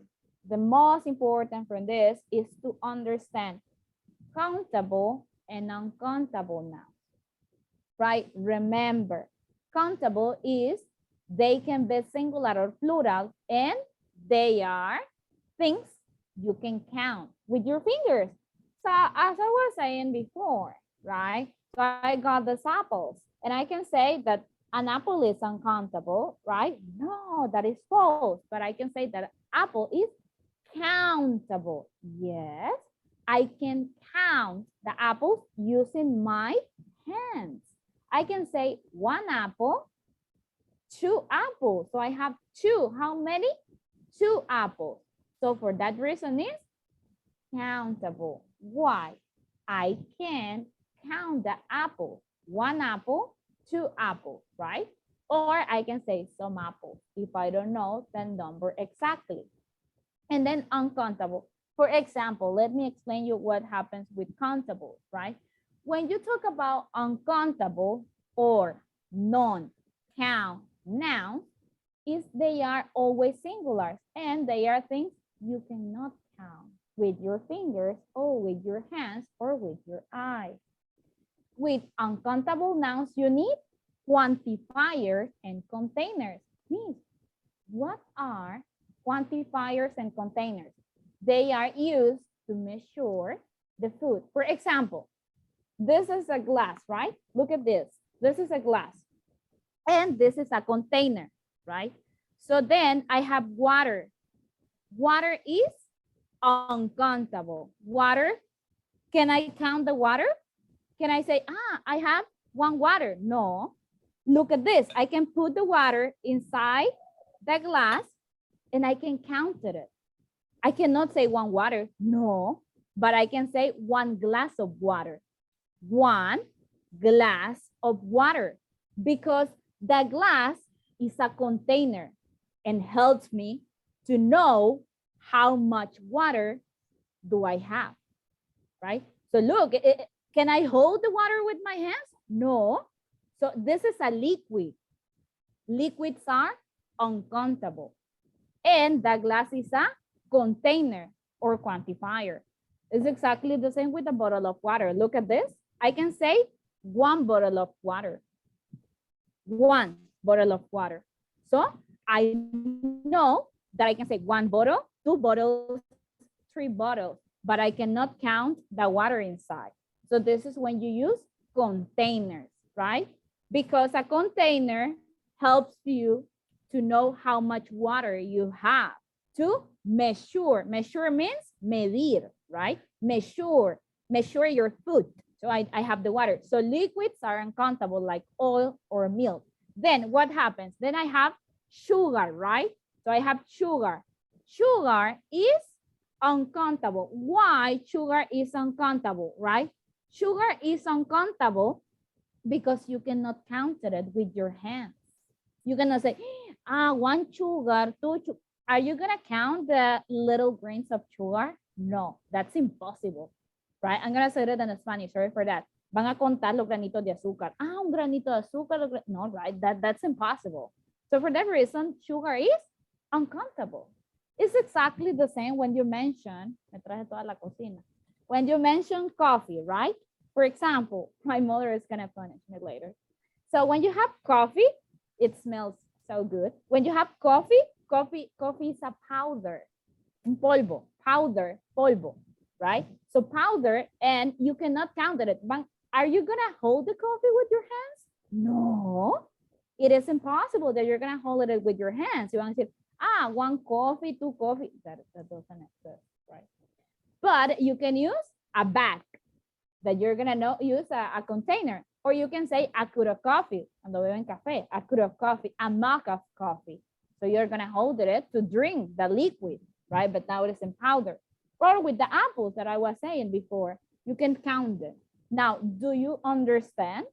the most important from this is to understand countable and uncountable nouns, right? Remember, countable is they can be singular or plural, and they are things you can count with your fingers. So as I was saying before, right? So I got these apples, and I can say that an apple is uncountable, right? No, that is false. But I can say that apple is countable. Yes, I can count the apples using my hands. I can say one apple, two apples. So I have two. How many? Two apples. So for that reason is countable. Why? I can count the apples. One apple, two apples, right? Or I can say some apples if I don't know the number exactly. And then uncountable. For example, let me explain you what happens with countable, right? When you talk about uncountable or non-count nouns, is they are always singulars and they are things you cannot count with your fingers or with your hands or with your eyes. With uncountable nouns, you need quantifiers and containers. Means, what are quantifiers and containers? They are used to measure the food. For example, this is a glass, right? Look at this. This is a glass. And this is a container, right? So then I have water. Water is uncountable. Water, can I count the water? Can I say, I have one water? No. Look at this. I can put the water inside the glass and I can count it. I cannot say one water. No, but I can say one glass of water. One glass of water, because the glass is a container and helps me to know how much water do I have, right? So look, can I hold the water with my hands? No. So this is a liquid. Liquids are uncountable. And the glass is a container or quantifier. It's exactly the same with a bottle of water. Look at this. I can say one bottle of water. One bottle of water. So I know that I can say one bottle, two bottles, three bottles, but I cannot count the water inside. So this is when you use containers, right? Because a container helps you to know how much water you have, to measure. Measure means medir, right? Measure your food. So I have the water. So liquids are uncountable like oil or milk. Then what happens? Then I have sugar, right? So I have sugar. Sugar is uncountable. Why sugar is uncountable, right? Sugar is uncountable because you cannot count it with your hands. You cannot say, one sugar, two sugar. Are you gonna count the little grains of sugar? No, that's impossible, right? I'm gonna say it in Spanish, sorry for that. Van a contar los granitos de azúcar. Un granito de azúcar. No, right, that's impossible. So for that reason, sugar is uncountable. It's exactly the same when you mention, me traje toda la cocina. When you mention coffee, right? For example, my mother is gonna punish me later. So when you have coffee, it smells so good. When you have coffee is a powder, un polvo, powder, polvo, right? So powder, and you cannot count it. Are you gonna hold the coffee with your hands? No, it is impossible that you're gonna hold it with your hands. You want to say, one coffee, two coffee. That doesn't exist, right? But you can use a bag that you're gonna use a container, or you can say a cup of coffee, cuando beben café, a cup of coffee, a mug of coffee. So you're gonna hold it to drink the liquid, right? But now it is in powder. Or with the apples that I was saying before, you can count them. Now, do you understand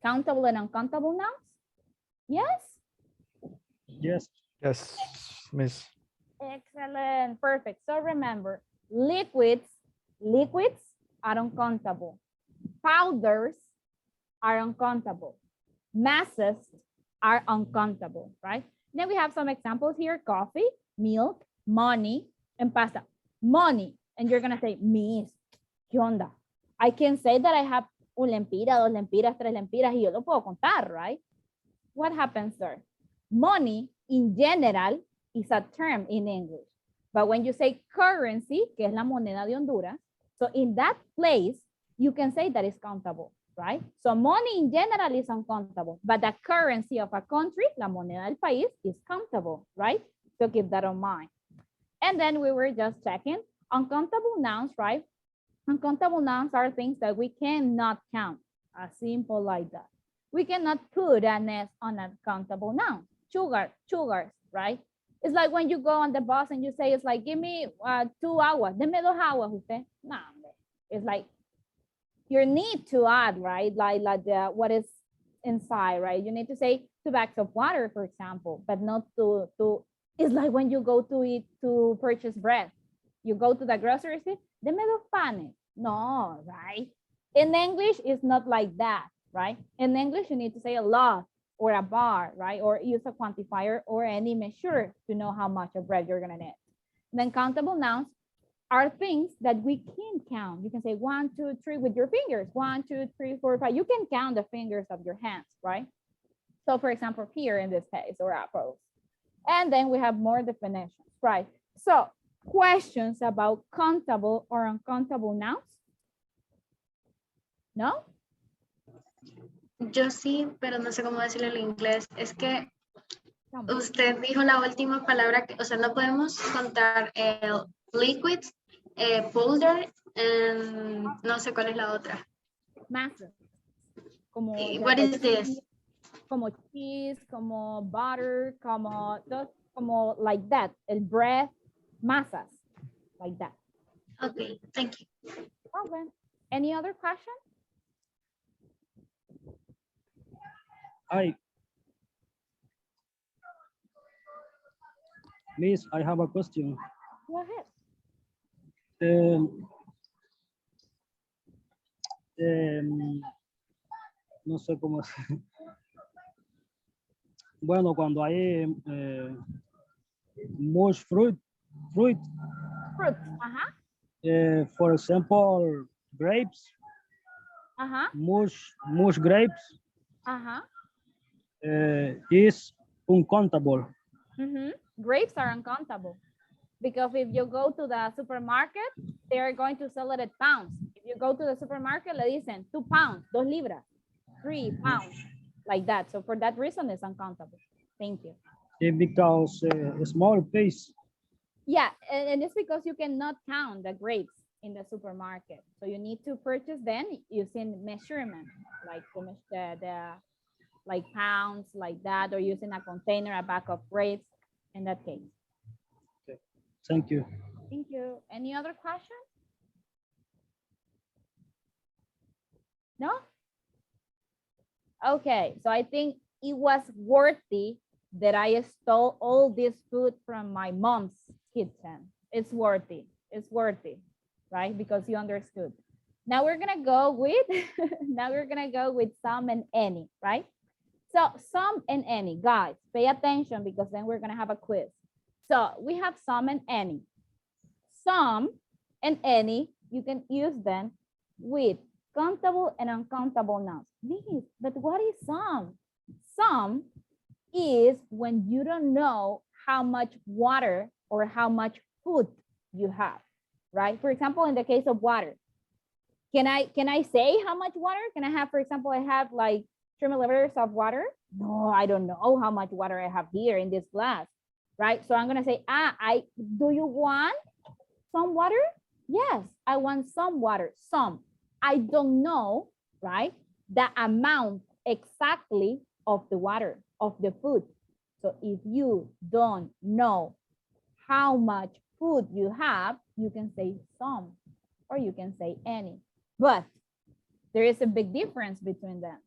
countable and uncountable nouns? Yes? Yes. Yes, Miss. Excellent, perfect. So remember, liquids are uncountable. Powders are uncountable. Masses are uncountable, right? Then we have some examples here: coffee, milk, money, and pasta, money, and you're gonna say, Miss, ¿qué onda? I can say that I have un lempira, dos lempiras, tres lempiras, y yo lo puedo contar, right? What happens there? Money, in general, is a term in English. But when you say currency, que es la moneda de Honduras, so in that place, you can say that it's countable, right? So money in general is uncountable, but the currency of a country, la moneda del país, is countable, right? So keep that in mind. And then we were just checking uncountable nouns, right? Uncountable nouns are things that we cannot count, as simple like that. We cannot put an S on a countable noun. Sugars, right? It's like when you go on the bus and you say, it's like, give me 2 hours, deme 2 hours, usted. No, it's like, you need to add, right? Like what is inside, right? You need to say 2 bags of water, for example, but not to, it's like when you go to eat, to purchase bread. You go to the grocery store, deme 2 panes. No, right? In English, it's not like that, right? In English, you need to say a lot or a bar, right? Or use a quantifier or any measure to know how much of bread you're gonna need. Then countable nouns are things that we can count. You can say 1, 2, 3 with your fingers. 1, 2, 3, 4, 5. You can count the fingers of your hands, right? So for example, here in this case, or apples. And then we have more definitions, right? So questions about countable or uncountable nouns? No? Yo sí, pero no sé cómo decirlo en inglés. Es que usted dijo la última palabra, o sea, no podemos contar el liquids, powder, no sé cuál es la otra. Masa. Como What is this? Como cheese, como butter, como like that. El bread, masas, like that. Okay, thank you. Okay. Any other question? Hi. Miss, I have a question. Go ahead. No sé cómo. Bueno, cuando hay much fruit. Fruit. Uh-huh. For example, grapes. Uh-huh. Much grapes. Uh-huh. Is uncountable. Mm-hmm. Grapes are uncountable because if you go to the supermarket, they are going to sell it at pounds. If you go to the supermarket, le dicen 2 pounds, 2 libras, 3 pounds, like that. So for that reason, it's uncountable. Thank you. Because a small piece. Yeah, and it's because you cannot count the grapes in the supermarket. So you need to purchase them using measurement, like the like pounds, like that, or using a container, a bag of grapes in that case. Okay. Thank you. Thank you. Any other question? No? Okay, so I think it was worthy that I stole all this food from my mom's kitchen. It's worthy, right? Because you understood. Now we're gonna go with, some and any, right? So some and any, guys, pay attention because then we're gonna have a quiz. So we have some and any. Some and any, you can use them with countable and uncountable nouns. But what is some? Some is when you don't know how much water or how much food you have, right? For example, in the case of water, can I say how much water? Can I have, for example, I have like 3 milliliters of water? No, I don't know how much water I have here in this glass, right? So I'm gonna say, do you want some water? Yes, I want some water, some. I don't know, right? The amount exactly of the water, of the food. So if you don't know how much food you have, you can say some, or you can say any. But there is a big difference between them.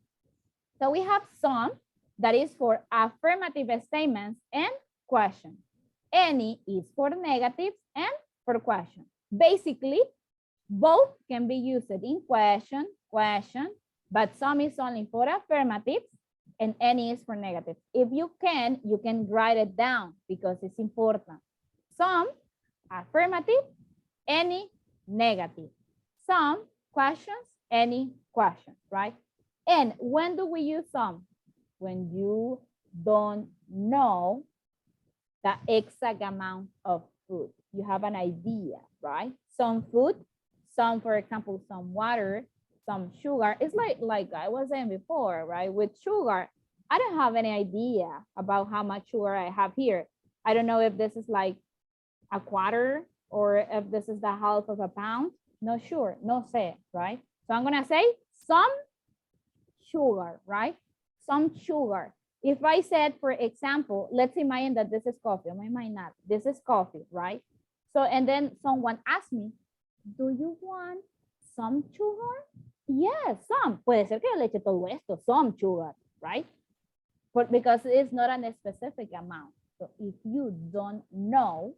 So we have some that is for affirmative statements and questions. Any is for negatives and for questions. Basically, both can be used in question, but some is only for affirmatives and any is for negatives. If you can write it down because it's important. Some affirmative, any negative. Some questions, any questions, right? And when do we use some? When you don't know the exact amount of food. You have an idea, right? Some food, some, for example, some water, some sugar. It's like I was saying before, right? With sugar, I don't have any idea about how much sugar I have here. I don't know if this is like a quarter or if this is the half of a pound. Not sure, no sé, right? So I'm gonna say some sugar, right? Some sugar. If I said, for example, let's imagine that this is coffee. I might not. This is coffee, right? So, and then someone asked me, do you want some sugar? Yes, some. Puede ser que yo le eche todo esto, some sugar, right? But because it's not a specific amount. So if you don't know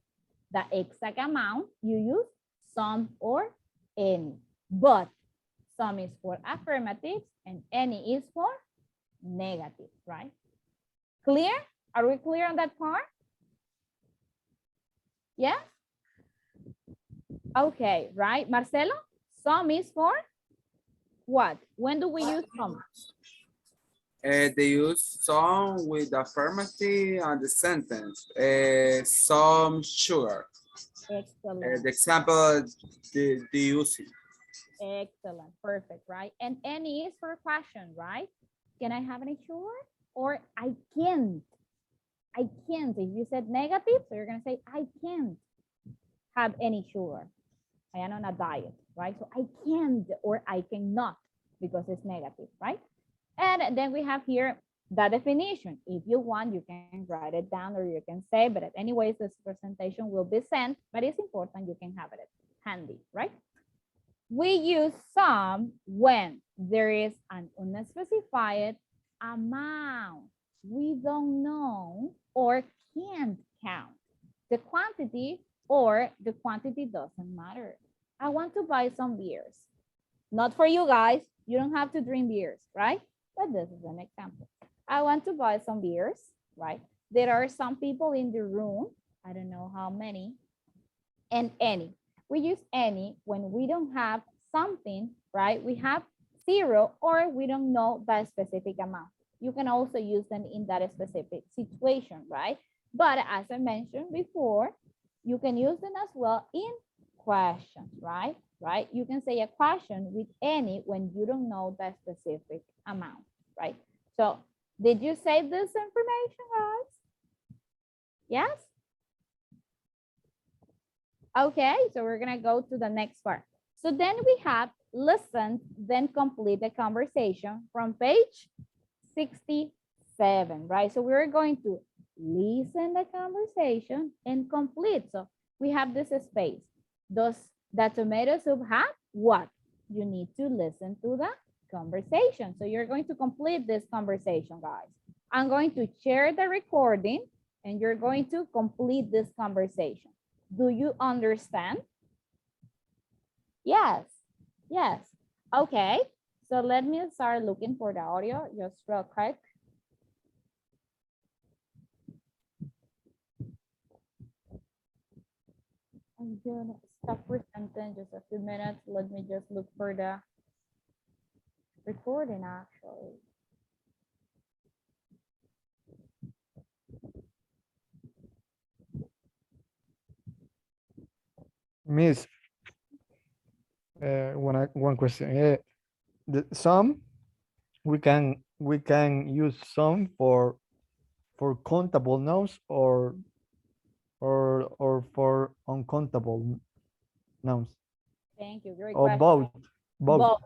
the exact amount, you use some or any. But some is for affirmative and any is for negative, right? Clear? Are we clear on that part? Yeah? Okay, right. Marcelo, some is for what? When do we use some? They use some with affirmative and the sentence. Some sugar. Excellent. The example, the using. Excellent, perfect, right? And any is for question, right? Can I have any sugar? Or I can't. I can't. If you said negative, so you're gonna say, I can't have any sugar. I am on a diet, right? So I can't or I cannot because it's negative, right? And then we have here the definition. If you want, you can write it down or you can say, but anyways, this presentation will be sent, but it's important you can have it handy, right? We use some when there is an unspecified amount we don't know or can't count. The quantity or the quantity doesn't matter. I want to buy some beers. Not for you guys. You don't have to drink beers, right? But this is an example. I want to buy some beers, right? There are some people in the room. I don't know how many. And any. We use any when we don't have something, right? We have zero or we don't know that specific amount. You can also use them in that specific situation, right? But as I mentioned before, you can use them as well in questions, right? Right? You can say a question with any when you don't know the specific amount, right? So did you save this information, guys? Yes? Okay, so we're gonna go to the next part. So then we have listen, then complete the conversation from page 67, right? So we're going to listen the conversation and complete. So we have this space. Does the tomato soup have what? You need to listen to the conversation. So you're going to complete this conversation, guys. I'm going to share the recording and you're going to complete this conversation. Do you understand? Yes, yes. Okay, so let me start looking for the audio just real quick. I'm gonna stop presenting just a few minutes. Let me just look for the recording actually. Miss, one question. Some we can use some for countable nouns or for uncountable nouns. Thank you. Great Or question. both.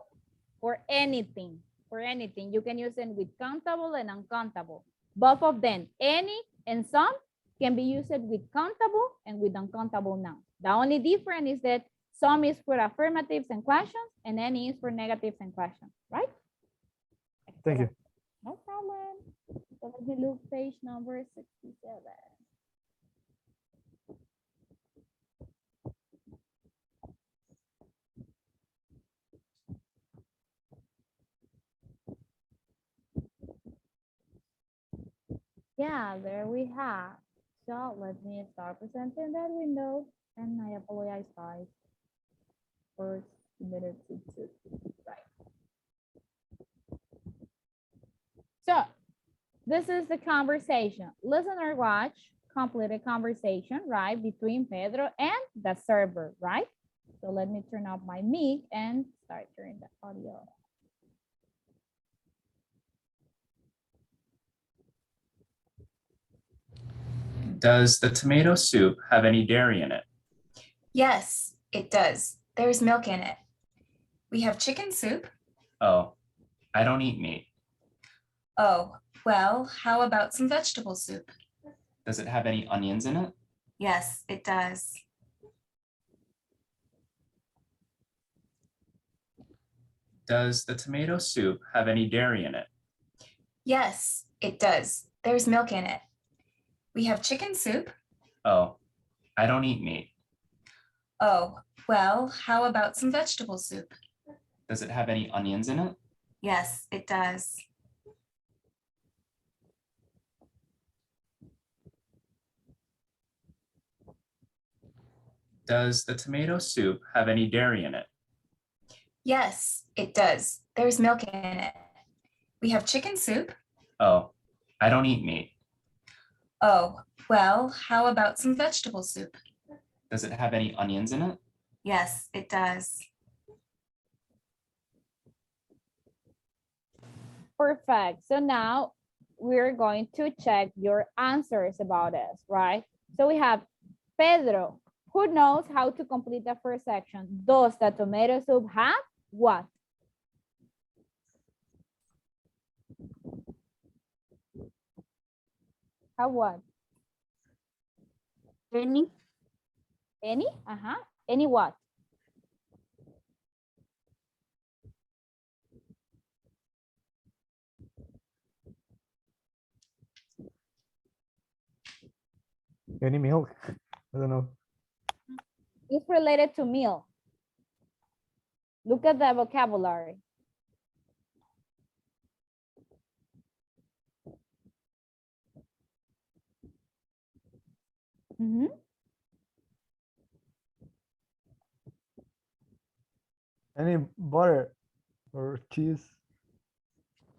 For anything. For anything. You can use them with countable and uncountable. Both of them. Any and some can be used with countable and with uncountable nouns. The only difference is that some is for affirmatives and questions and any is for negatives and questions, right? Thank you. No problem. So let me look page number 67. Yeah, there we have. So let me start presenting that window, and I apologize, guys. First minute to right. So this is the conversation. Listen or watch, complete a conversation, right, between Pedro and the server, right? So let me turn off my mic and start turning the audio. Does the tomato soup have any dairy in it? Yes, it does. There's milk in it. We have chicken soup. Oh, I don't eat meat. Oh, well, how about some vegetable soup? Does it have any onions in it? Yes, it does. Does the tomato soup have any dairy in it? Yes, it does. There's milk in it. We have chicken soup. Oh, I don't eat meat. Oh, well, how about some vegetable soup? Does it have any onions in it? Yes, it does. Does the tomato soup have any dairy in it? Yes, it does. There's milk in it. We have chicken soup. Oh, I don't eat meat. Oh, well, how about some vegetable soup? Does it have any onions in it? Yes, it does. Perfect. So now we're going to check your answers about this, right? So we have Pedro, who knows how to complete the first section. Does the tomato soup have what? Have what? Any? Any? Any what? Any milk? I don't know. It's related to meal. Look at the vocabulary. Any butter or cheese?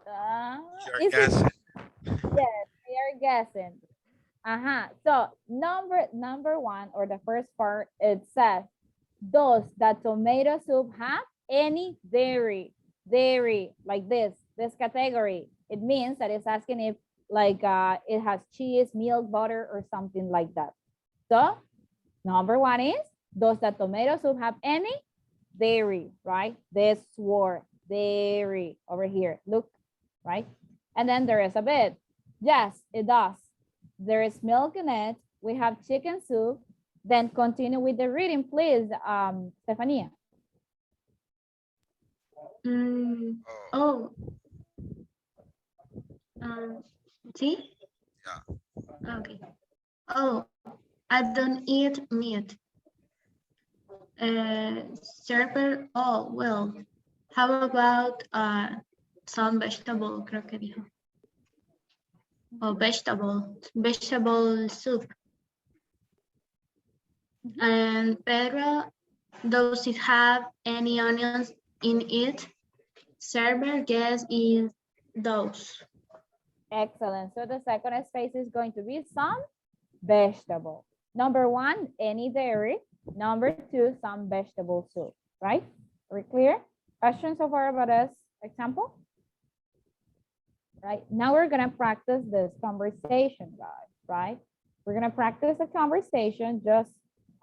You're guessing. Yes, we are guessing. So number one, or the first part, it says, does the tomato soup have any dairy? Dairy, like this category. It means that it's asking if like it has cheese, milk, butter, or something like that. So number one is, does the tomato soup have any dairy, right? This word, dairy, over here, look, right? And then there is a bit. Yes, it does. There is milk in it. We have chicken soup. Then continue with the reading, please, Stefania. See? Yeah. Okay. Oh, I don't eat meat. Server, oh, well, how about some vegetable, creo que dijo. Oh, vegetable soup. And Pedro, does it have any onions in it? Server, guess is those. Excellent. So the second space is going to be some vegetable. Number one, any dairy. Number two, some vegetable soup, right? Are we clear? Questions so far about this example? Right, now we're gonna practice this conversation, guys, right? We're gonna practice a conversation just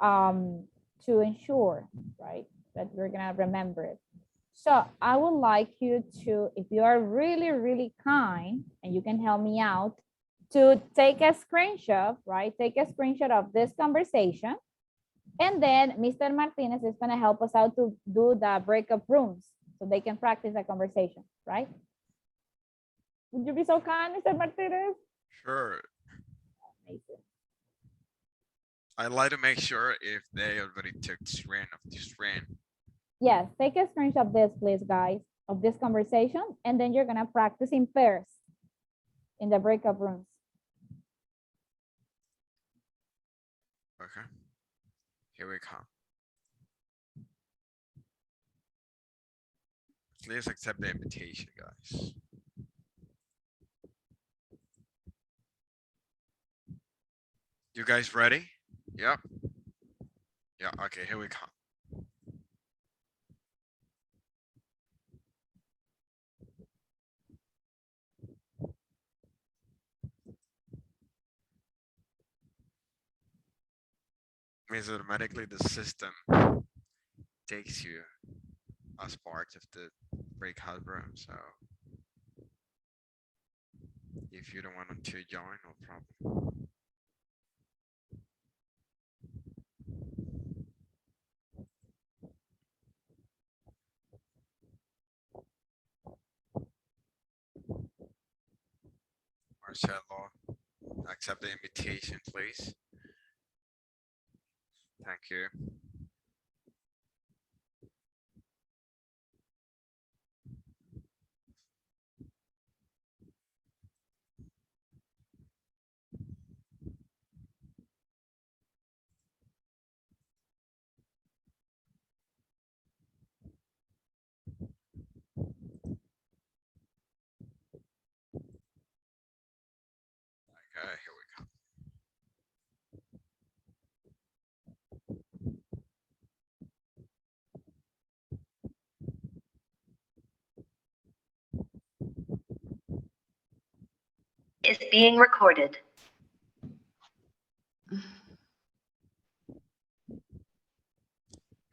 to ensure, right, that we're gonna remember it. So I would like you to, if you are really, really kind, and you can help me out, to take a screenshot, right? Take a screenshot of this conversation. And then Mr. Martinez is gonna help us out to do the breakup rooms so they can practice the conversation, right? Would you be so kind, Mr. Martinez? Sure. Amazing. I like to make sure if they already took the screen of the screen. Yes, take a screenshot of this, please, guys, of this conversation, and then you're gonna practice in pairs in the breakup rooms. Okay. Here we come. Please accept the invitation, guys. You guys ready? Yep. Yeah, okay, here we come. Means automatically the system takes you as part of the breakout room. So if you don't want to join, no problem. Marcelo, accept the invitation, please. Thank you. Okay, here we go. Is being recorded.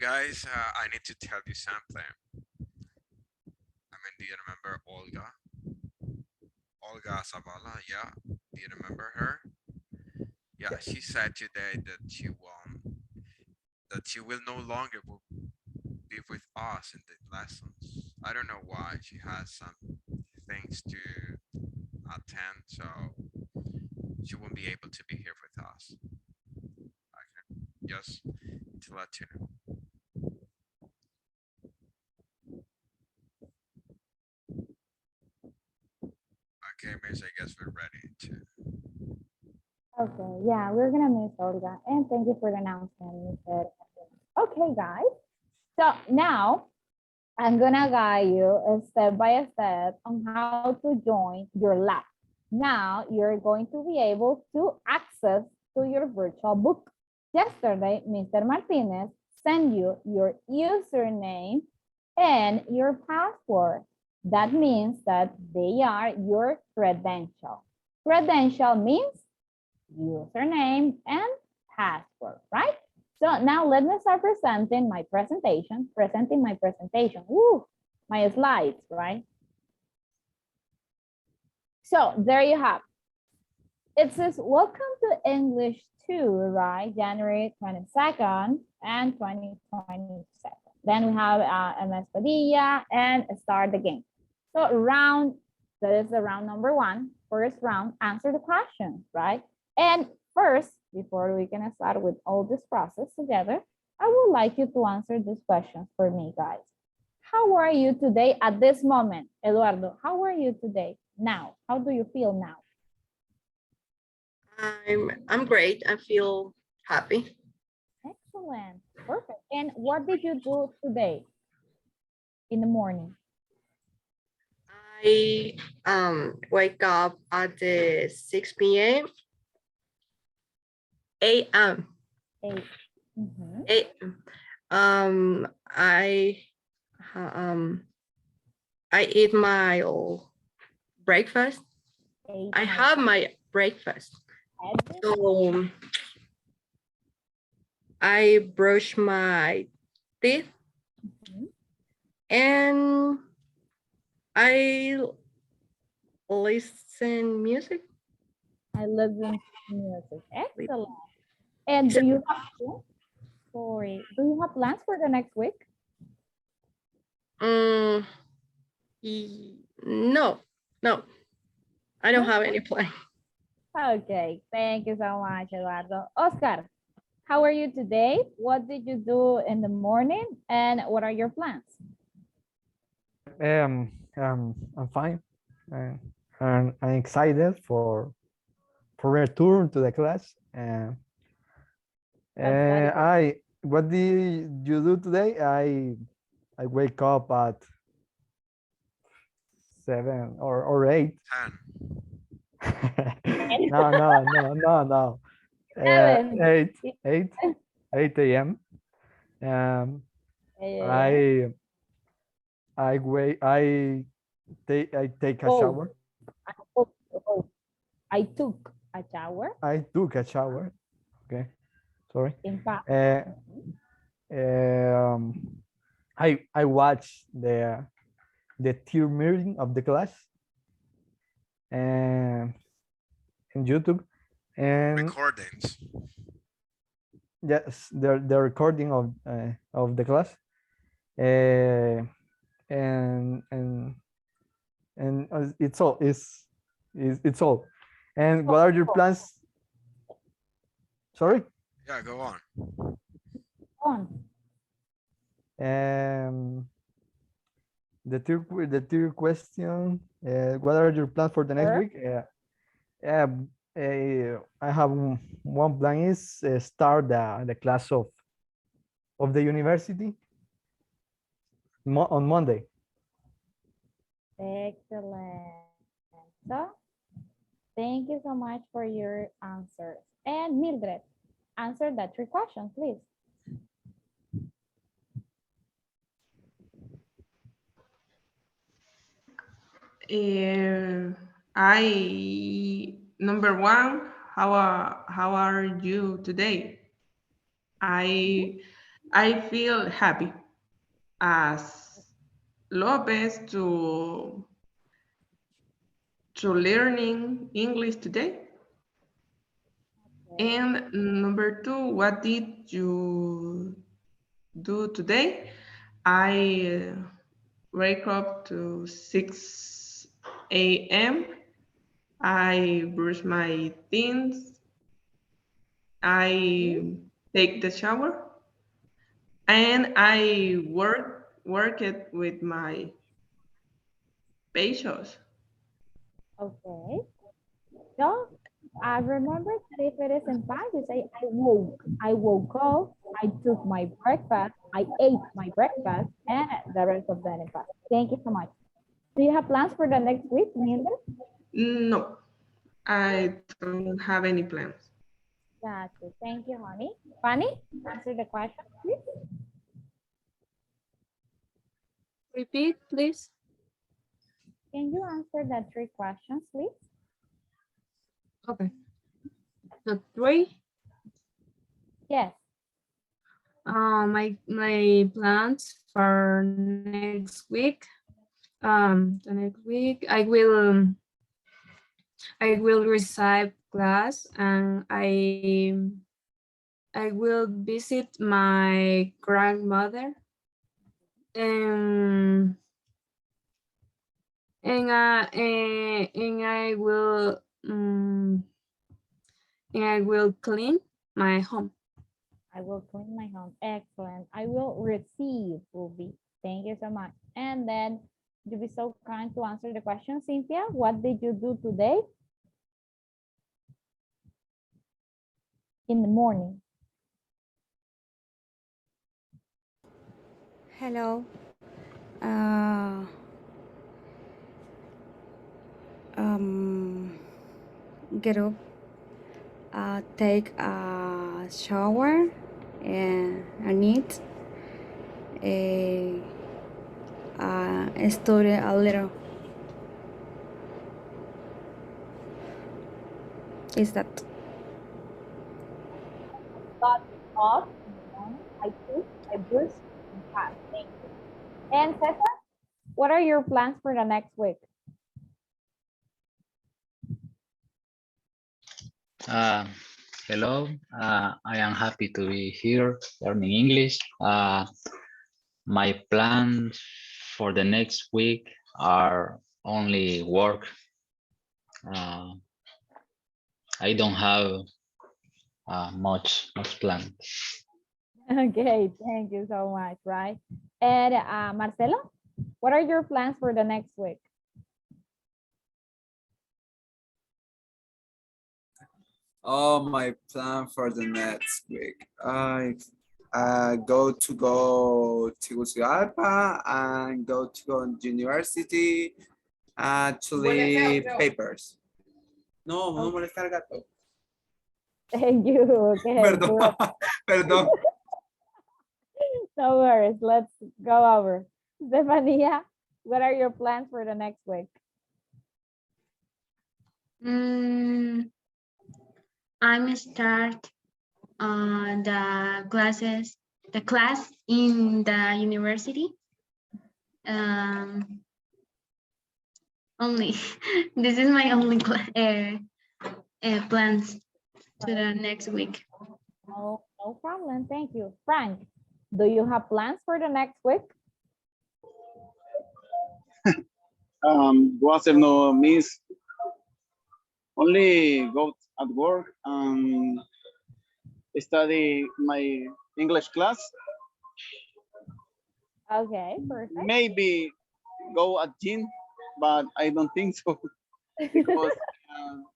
Guys, I need to tell you something. I mean, do you remember Olga? Olga Zavala, yeah. Do you remember her? Yeah, she said today that she will no longer be with us in the lessons. I don't know why. She has some things to attend, so she won't be able to be here with us. Okay, just to let you know. Okay, Miss, I guess we're ready to. Okay, yeah, we're gonna miss Olga, and thank you for the announcement, Mr. Okay, guys. So now I'm gonna guide you step by step on how to join your lab. Now you're going to be able to access to your virtual book. Yesterday, Mr. Martinez sent you your username and your password. That means that they are your credential. Credential means username and password, right? So now let me start presenting my presentation. Woo, my slides, right? So there you have. It says, welcome to English 2, right? January 22nd and 2027. Then we have MS Padilla and start the game. So that is the round number 1. First round, answer the questions, right? And first, before we can start with all this process together, I would like you to answer these questions for me, guys. How are you today at this moment? Eduardo, how are you today? Now, how do you feel now? I'm great. I feel happy. Excellent. Perfect. And what did you do today in the morning? I wake up at the 6 p.m. a.m. 8. Mm-hmm. 8. I eat my breakfast. I have my breakfast. So I brush my teeth. Mm-hmm. And I listen music. I listen to music. Excellent. And do you have plans? Sorry, do you have plans for the next week? No. I don't have any plan. Okay, thank you so much, Eduardo. Oscar, how are you today? What did you do in the morning and what are your plans? I'm fine. And I'm excited for return to the class. What did you do today? I wake up at 7 or 8. 10. No. 8 a.m. I take a shower. I took a shower. I took a shower. Okay, sorry. In fact, I watched the team meeting of the class and in YouTube and Recordings. yes, the recording of the class and it's all it's all. And what are your plans? Sorry. Yeah, go on. The third question. What are your plans for the next week? I have one plan is start the class of the university on Monday. excellent. So, thank you so much for your answers. And Mildred, answer that 3 questions, please. Number 1, how are you today? I feel happy as Lopez to learning English today. And number 2, what did you do today? I wake up to 6 a.m. I brush my teeth. I take the shower, and I work it with my patients. Okay. So, remember that if it is in past, you say I woke up, I took my breakfast, I ate my breakfast, and the rest of that in past. Thank you so much. Do you have plans for the next week, Mildred? No, I don't have any plans. Gotcha. Thank you, honey. Fanny, answer the question, please. Repeat, please. Can you answer the 3 questions, please? Okay. The 3? Yes. My plans for next week. The next week I will receive class and I will visit my grandmother and I will clean my home. I will clean my home. Excellent. I will receive will be. Thank you so much. And then you be so kind to answer the question, Cynthia. What did you do today? In the morning. Hello. Get up, take a shower, and eat. Study a little. Is that? Got off in the morning. I took, I brush, and pass. Thank you. And Cesar, what are your plans for the next week? Hello, I am happy to be here learning English. My plans for the next week are only work. I don't have much plans. Okay, thank you so much, right? And Marcelo, what are your plans for the next week? Oh, my plan for the next week. I go to Tegucigalpa and go to university to leave papers. No, no molestar al gato. Thank you. Okay. Perdón, perdón. No worries. Let's go over. Stefania, what are your plans for the next week? I'm start the class in the university. Only this is my only plans to the next week. No problem. Thank you. Frank, do you have plans for the next week? Good afternoon, Miss. Only go at work and study my English class. Okay, perfect. Maybe go at gym, but I don't think so because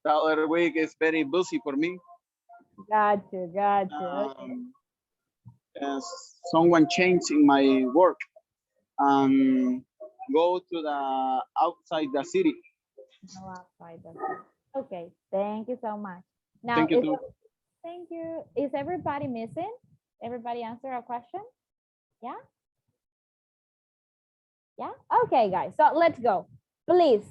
the other week is very busy for me. Gotcha. Okay. Someone changed in my work and go to the outside the city. No outside the city. Okay, thank you so much. Now, Thank you too. thank you. Is everybody missing? Everybody answer a question? Yeah? Yeah? Okay, guys. So let's go. Please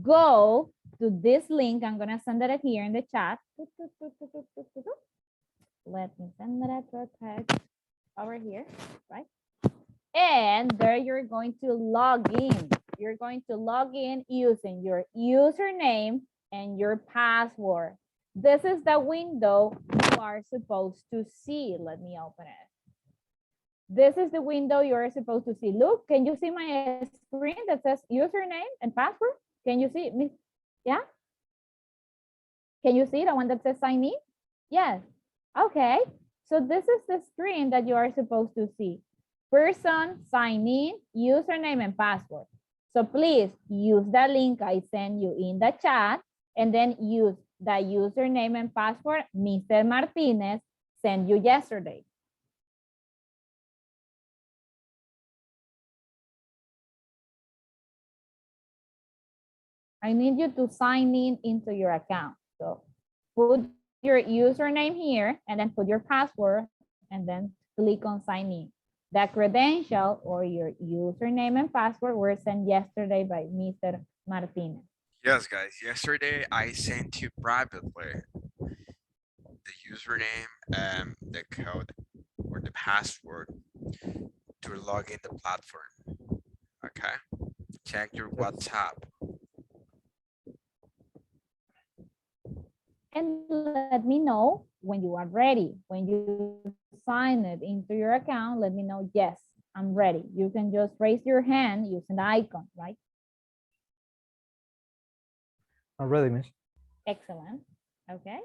go to this link. I'm going to send it here in the chat. Let me send it to a text over here, right? And there you're going to log in. You're going to log in using your username and your password. This is the window you are supposed to see. Let me open it. This is the window you're supposed to see. Look, can you see my screen that says username and password? Can you see me? Yeah? Can you see the one that says sign in? Yes. Okay. So this is the screen that you are supposed to see. Person, sign in, username and password. So please use the link I sent you in the chat and then use the username and password Mr. Martinez sent you yesterday. I need you to sign in into your account. So put your username here and then put your password and then click on sign in. The credential or your username and password were sent yesterday by Mr. Martinez. Yes, guys. Yesterday I sent you privately the username and the code or the password to log in the platform. Okay. Check your WhatsApp. And let me know when you are ready. When you sign it into your account, let me know, yes, I'm ready. You can just raise your hand using the icon, right? I'm ready, Miss. Excellent. Okay.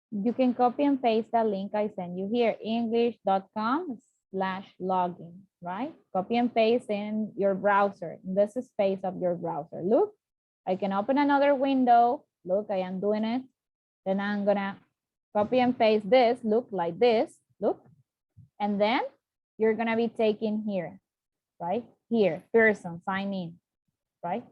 You can copy and paste the link I send you here, english.com/login, right? Copy and paste in your browser, in this space of your browser. Look, I can open another window. Look, I am doing it. Then I'm gonna copy and paste this, look like this, look. And then you're gonna be taking here, right? Here, person, sign in, right?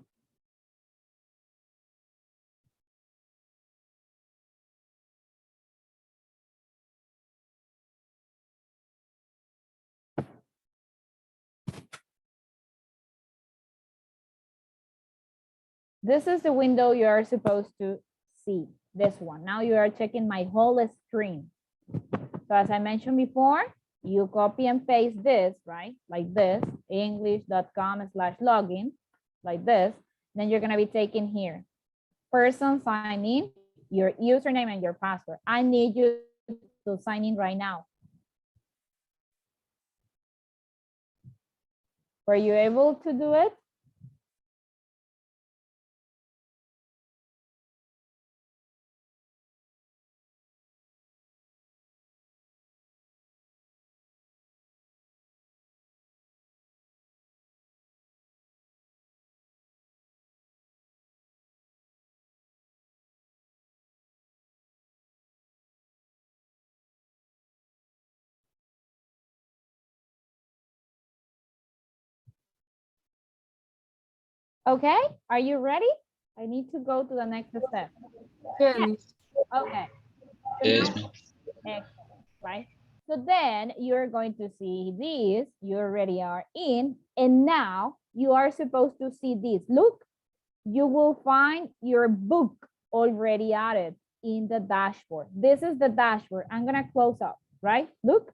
This is the window you are supposed to see, this one. Now you are checking my whole screen. So as I mentioned before, you copy and paste this, right? Like this, english.com/login, like this. Then you're gonna be taking here, person, sign in, your username and your password. I need you to sign in right now. Were you able to do it? Okay, are you ready? I need to go to the next step. Yes. Okay. So Yes, now- ma'am. excellent, right? So then you're going to see this, you already are in, and now you are supposed to see this. Look, you will find your book already added in the dashboard. This is the dashboard. I'm gonna close up, right? Look,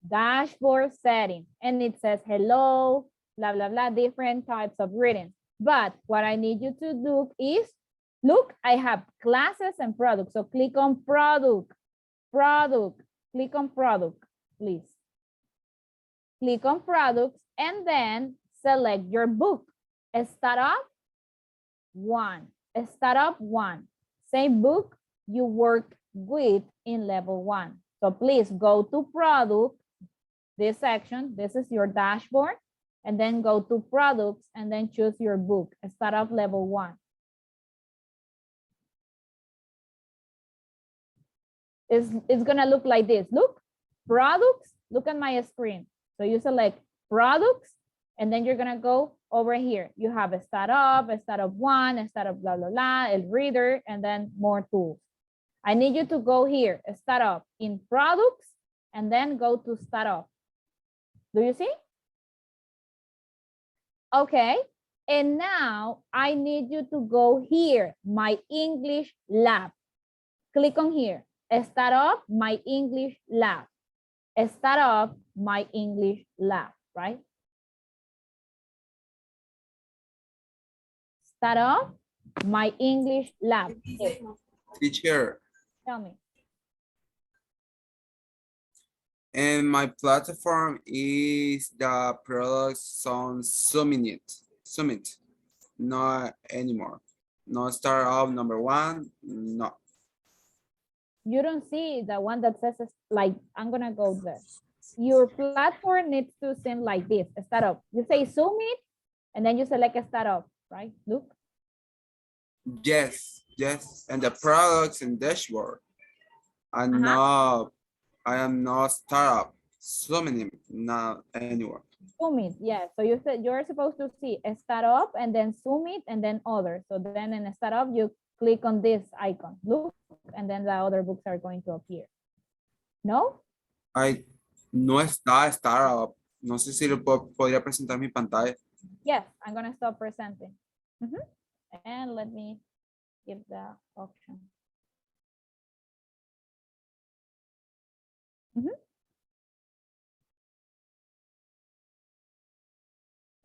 dashboard setting, and it says hello, blah, blah, blah, different types of readings. But what I need you to do is, look, I have classes and products. So click on product, click on product, please. Click on products and then select your book. Start up one, start up one. Same book you work with in level 1. So please go to product, this section, this is your dashboard, and then go to products and then choose your book. Start up level 1. It's gonna look like this. Look, products, look at my screen. So you select products, and then you're gonna go over here. You have a startup 1, a startup blah, blah, blah, a reader, and then more tools. I need you to go here, startup in products, and then go to startup. Do you see? Okay, and now I need you to go here, my English lab. Click on here, start up my English lab. Start up my English lab, right? Start up my English lab. Teacher, Tell me. and my platform is the product Summit, not anymore. No startup number 1, no. You don't see the one that says like, I'm gonna go there. Your platform needs to seem like this, startup. You say Summit, and then you select a startup, right? Look. Yes, and the products and dashboard. I am not startup, Summit, not anywhere. Summit, yeah. So you said you're supposed to see a startup and then Summit and then other. So then in a startup, you click on this icon, look, and then the other books are going to appear. No? No está startup. No sé si podría presentar mi pantalla. Yes, I'm gonna stop presenting. And let me give the option.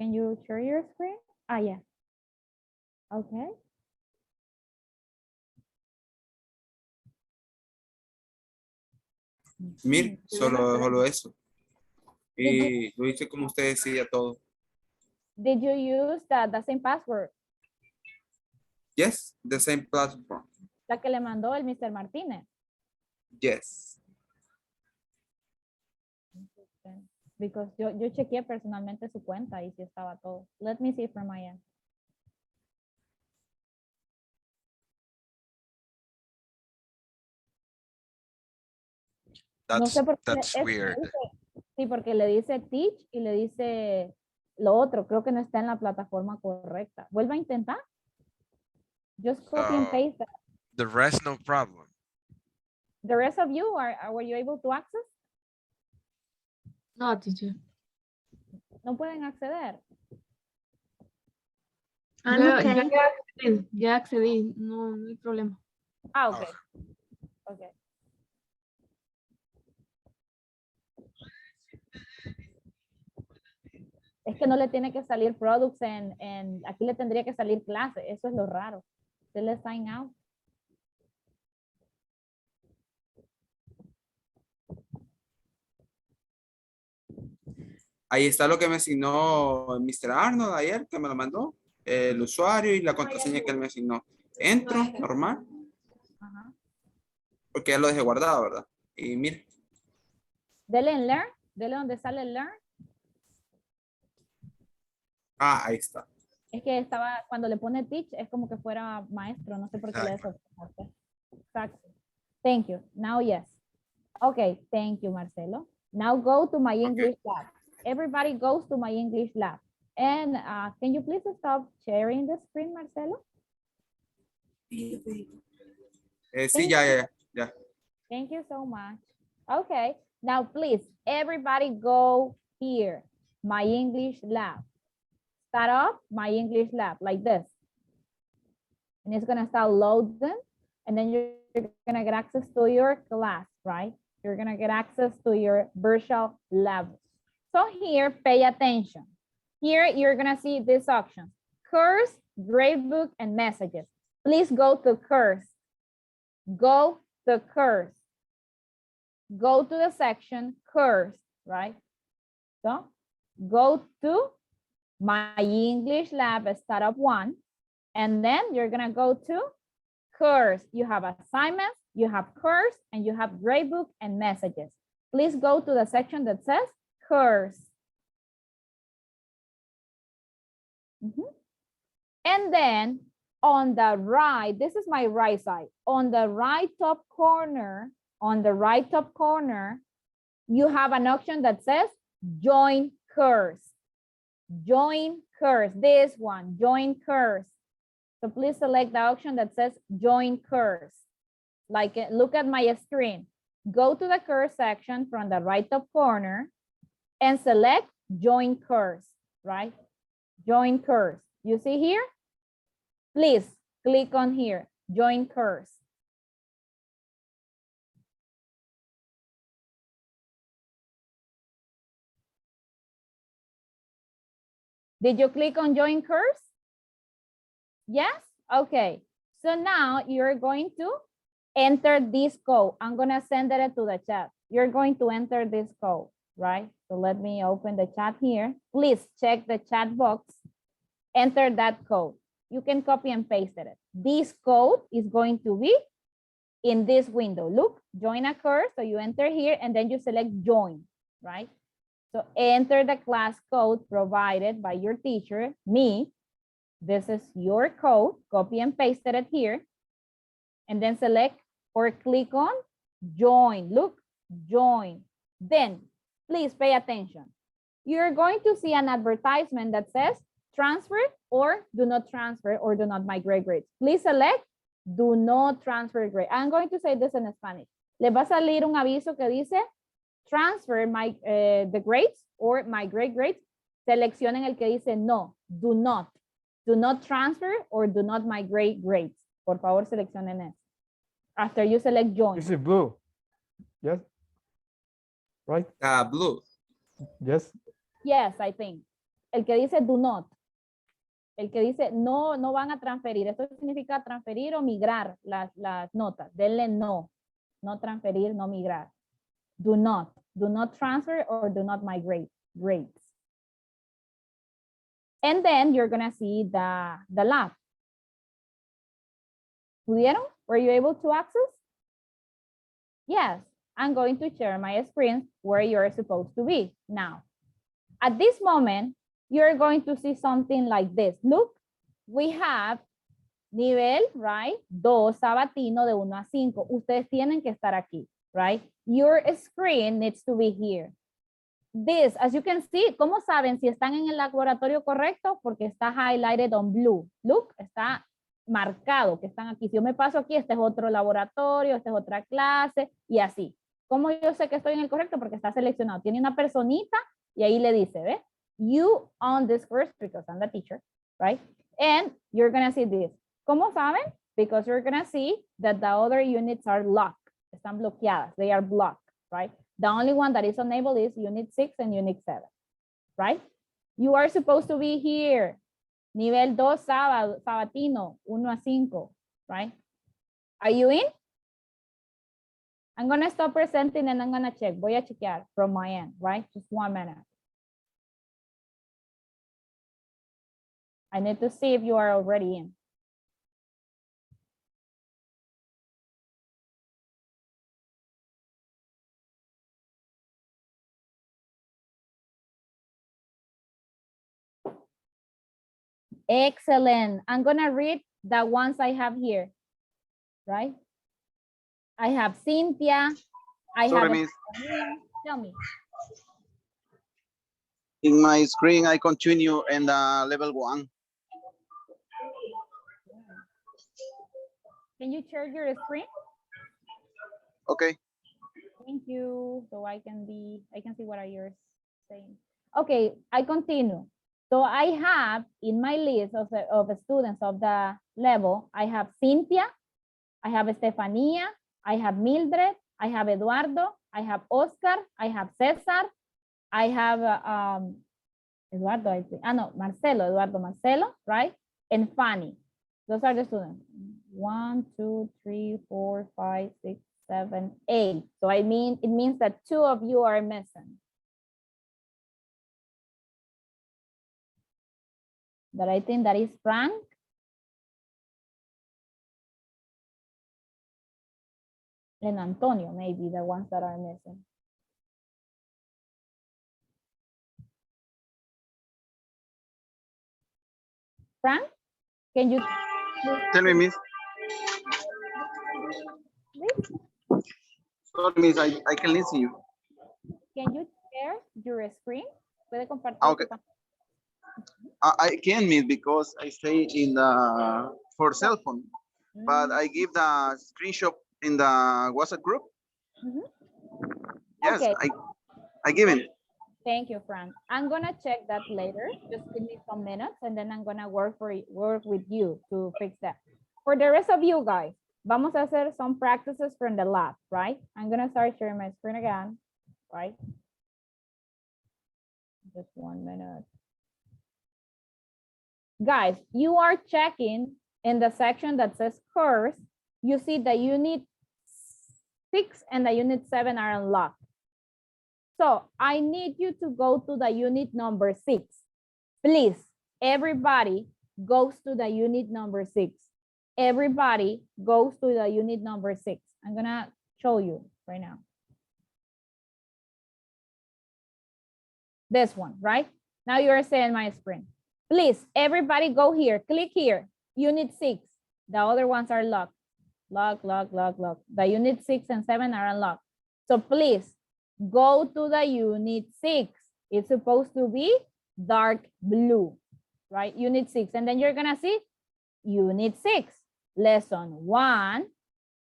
Can you share your screen? Ah, yeah. Okay. Mire, solo eso. Y lo hice como usted decía todo. Did you use the same password? Yes, the same platform. La que le mandó el Mr. Martínez. Yes. Because yo chequeé personalmente su cuenta y sí estaba todo. Let me see from my end. No sé por qué That's weird. Sí, porque le dice teach y le dice lo otro. Creo que no está en la plataforma correcta. Vuelva a intentar. Just copy and paste that. The rest, no problem. The rest of you, were you able to access? No, teacher. No pueden acceder. Ya accedí, no hay problema. Ah, ok. Ok. Es que no le tiene que salir products aquí le tendría que salir clase, eso es lo raro. Se le sign out. Ahí está lo que me asignó Mr. Arnold ayer, que me lo mandó. El usuario y la contraseña que él me asignó. Entro, normal. Ajá. Porque ya lo dejé guardado, ¿verdad? Y mire. Dele en learn. Dele donde sale el learn. Ah, ahí está. Es que estaba, cuando le pone teach, es como que fuera maestro. No sé por qué le Exacto. hace. Exacto. Thank you. Now, yes. Okay, thank you, Marcelo. Now go to my English lab. Everybody goes to my English lab. And can you please stop sharing the screen, Marcelo? Sí, ya. Thank you so much. Okay, now please, everybody go here, my English lab. Start up my English lab like this. And it's gonna start loading, and then you're gonna get access to your class, right? You're gonna get access to your virtual lab. So here, pay attention. Here, you're gonna see these options: course, gradebook, and messages. Please go to course. Go to course. Go to the section course, right? So go to my English lab startup 1, and then you're gonna go to course. You have assignments, you have course, and you have gradebook and messages. Please go to the section that says course. And then on the right, this is my right side. On the right top corner, you have an option that says join course. Join course, this one, join course. So please select the option that says join course. Like, look at my screen. Go to the course section from the right top corner and select join course, right? Join course. You see here? Please click on here, join course. Did you click on join course? Yes? Okay. So now you're going to enter this code. I'm going to send it to the chat. You're going to enter this code, right? So let me open the chat here. Please check the chat box. Enter that code. You can copy and paste it. This code is going to be in this window. Look, join a course. So you enter here and then you select join, right? So enter the class code provided by your teacher, me. This is your code, copy and paste it here. And then select or click on join. Look, join. Then please pay attention. You're going to see an advertisement that says transfer or do not transfer or do not migrate grades. Please select do not transfer grade. I'm going to say this in Spanish. Le va a salir un aviso que dice transfer the grades or migrate grades. Seleccionen el que dice no, do not transfer or do not migrate grades. Por favor, seleccionen eso. After you select join. This is blue. Yes. Right? Blue. Yes. Yes, I think. El que dice do not. El que dice no van a transferir. Esto significa transferir o migrar las notas. Denle no. No transferir, no migrar. Do not transfer or do not migrate grades. And then you're gonna see the lab. ¿Pudieron? Were you able to access? Yes, I'm going to share my screen where you're supposed to be. Now, at this moment, you're going to see something like this. Look, we have nivel, right? 2, Sabatino de 1 a 5. Ustedes tienen que estar aquí, right? Your screen needs to be here. This, as you can see, ¿cómo saben si están en el laboratorio correcto? Porque está highlighted on blue. Look, está marcado que están aquí. Si yo me paso aquí, este es otro laboratorio, esta es otra clase y así. ¿Cómo yo sé que estoy en el correcto? Porque está seleccionado. Tiene una personita y ahí le dice, ¿ve? You on this course because I'm the teacher, right? And you're going to see this. ¿Cómo saben? Because you're going to see that the other units are locked. Están bloqueadas. They are blocked, right? The only one that is enabled is Unit 6 and Unit 7, right? You are supposed to be here. Nivel 2, Sabatino, 1 a 5, right? Are you in? I'm going to stop presenting and I'm going to check. Voy a chequear from my end, right? Just 1 minute. I need to see if you are already in. Excellent. I'm gonna read the ones I have here, right? I have Cynthia. I Sorry, have miss. Estefanía. Tell me. In my screen, I continue in the level 1. Can you share your screen? Okay. Thank you. So I can see what are you saying. Okay, I continue. So I have in my list of students of the level, I have Cynthia, I have Estefanía, I have Mildred, I have Eduardo, I have Oscar, I have Cesar, I have Eduardo, I think. No, Marcelo, Eduardo, Marcelo, right? And Fanny. Those are the students. 1, 2, 3, 4, 5, 6, 7, 8. So it means that 2 of you are missing. That I think that is Frank. And Antonio, maybe the ones that are missing. Frank, can you Tell me, miss. Sorry, miss, I can listen you. Can you share your screen? ¿Puede compartir? Okay. I can, miss, because I stay in the for cell phone, but I give the screenshot in the WhatsApp group. Yes, Okay. I give it. Thank you, Frank. I'm gonna check that later. Just give me some minutes and then I'm gonna work with you to fix that. For the rest of you guys, vamos a hacer some practices from the lab, right? I'm gonna start sharing my screen again, right? Just 1 minute. Guys, you are checking in the section that says course. You see the unit 6 and the unit 7 are unlocked. So I need you to go to the unit number 6. Please, everybody goes to the unit number 6. Everybody goes to the unit number 6. I'm gonna show you right now. This one, right? Now you're seeing my screen. Please, everybody go here, click here, unit 6. The other ones are locked. Lock. The unit 6 and 7 are unlocked. So please, go to the unit 6. It's supposed to be dark blue, right? Unit 6. And then you're gonna see unit 6, lesson 1,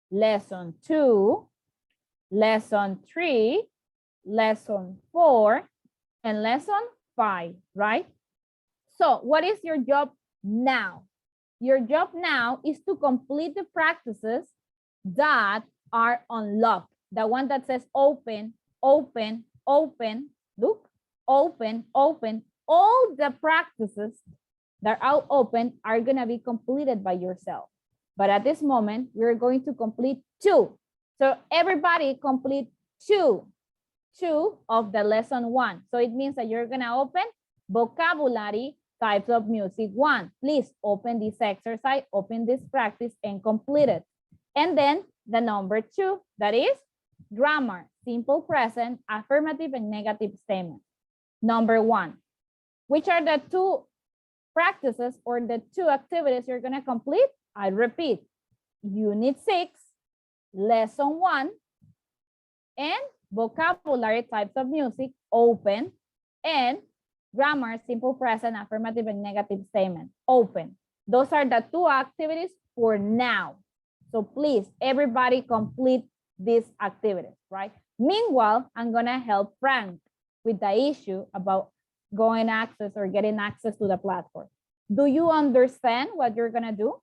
lesson 2, lesson 3, lesson 4, and lesson 5, right? So what is your job now? Your job now is to complete the practices that are unlocked. The one that says open, open, open, look, open, open. All the practices that are open are gonna be completed by yourself. But at this moment, we're going to complete 2. So everybody complete 2 of the lesson 1. So it means that you're gonna open vocabulary types of music 1. Please open this exercise, open this practice and complete it. And then the number 2, that is grammar, simple present, affirmative and negative statements. Number 1, which are the 2 practices or the 2 activities you're gonna complete? I repeat, unit 6, lesson 1, and vocabulary types of music, open, and grammar, simple present, affirmative and negative statement, open. Those are the 2 activities for now. So please, everybody complete these activities, right? Meanwhile, I'm gonna help Frank with the issue about going access or getting access to the platform. Do you understand what you're gonna do?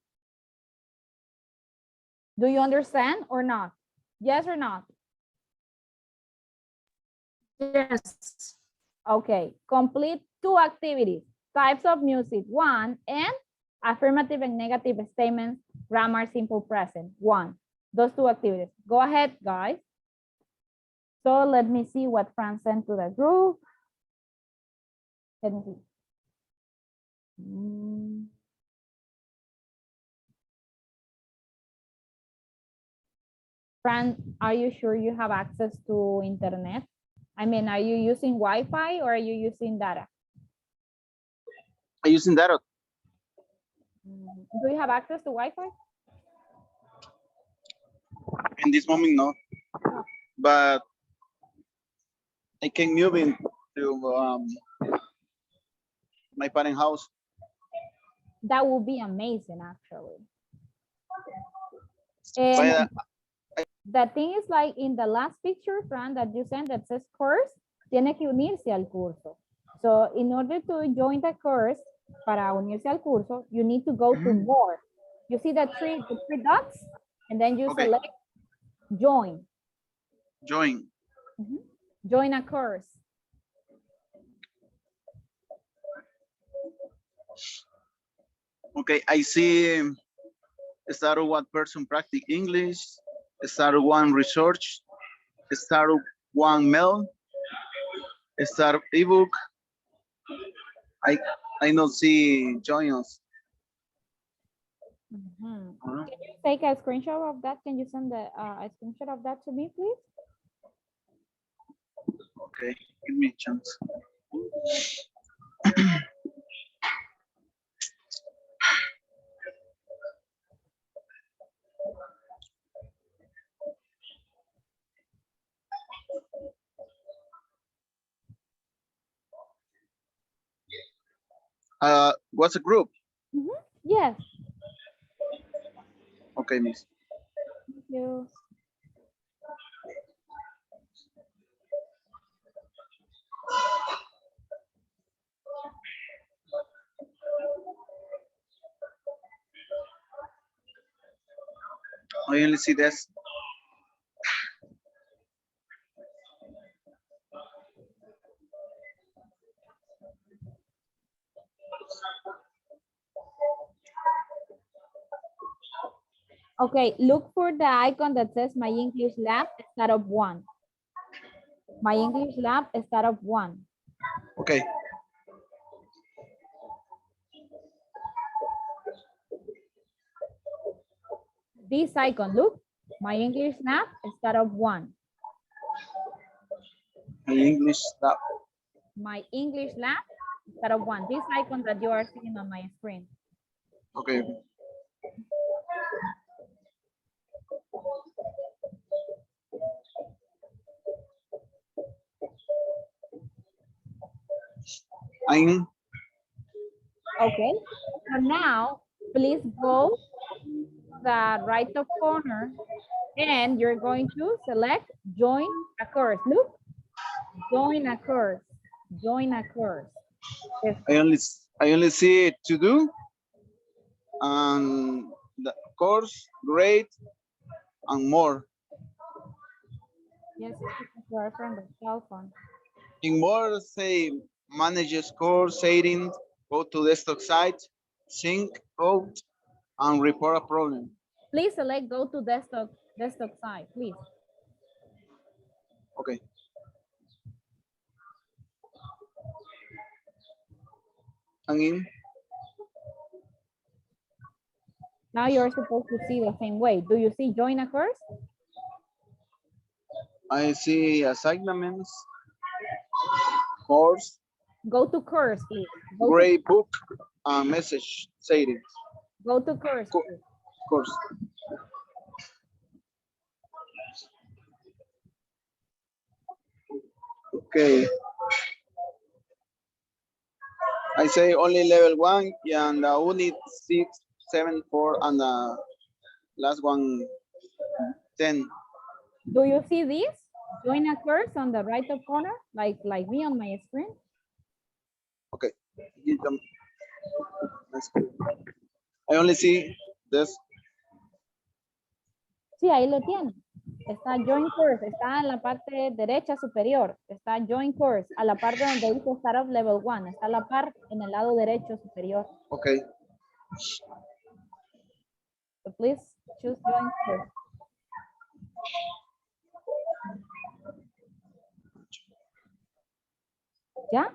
Do you understand or not? Yes or not? Yes. Okay, complete 2 activities, types of music 1 and affirmative and negative statements, grammar, simple present 1. Those 2 activities. Go ahead, guys. So let me see what Fran sent to the group. Let me see. Mm. Fran, are you sure you have access to internet? I mean, are you using Wi-Fi or are you using data? I'm using that. Do you have access to Wi-Fi? In this moment, no. But I can move into my parent house. That would be amazing, actually. But, And the thing is, like in the last picture, Fran, that you sent that says course, tiene que unirse al curso. So in order to join the course, para unirse al curso, you need to go to more. You see the three dots, and then you Okay. select join. Join. Join a course. Okay, I see start one person practice English, start one research, start one mail, start ebook. I not see join us. Can you take a screenshot of that? Can you send a screenshot of that to me, please? Okay, give me a chance. What's a group? Yes. Okay, miss. Thank you. I only see this. Okay, look for the icon that says My English Lab, start of 1. My English Lab, start of 1. Okay. This icon, look. My English Lab, start of 1. My English lab. My English Lab, start of 1. This icon that you are seeing on my screen. Okay. I'm Okay, so now please go to the right top corner and you're going to select join a course. Look, join a course, join a course. I only see to do and the course, grade, and more. Yes, you are from the cell phone. In more, say manages course settings, go to desktop site, sync out, and report a problem. Please select go to desktop site, please. Okay. And in, Now you're supposed to see the same way. Do you see join a course? I see assignments, course, Go to course, please. Go grade book, and message settings. Go to course, please. Course. Okay. I say only level 1 and unit 6, 7, 4, and the last one 10. Do you see this? Join a course on the right top corner, like me on my screen. Okay. I only see this. Sí, ahí lo tiene. Está Join Course, está en la parte derecha superior. Está Join Course, a la parte donde dice Start of Level 1. Está a la par en el lado derecho superior. Okay. So please choose Join Course. ¿Ya?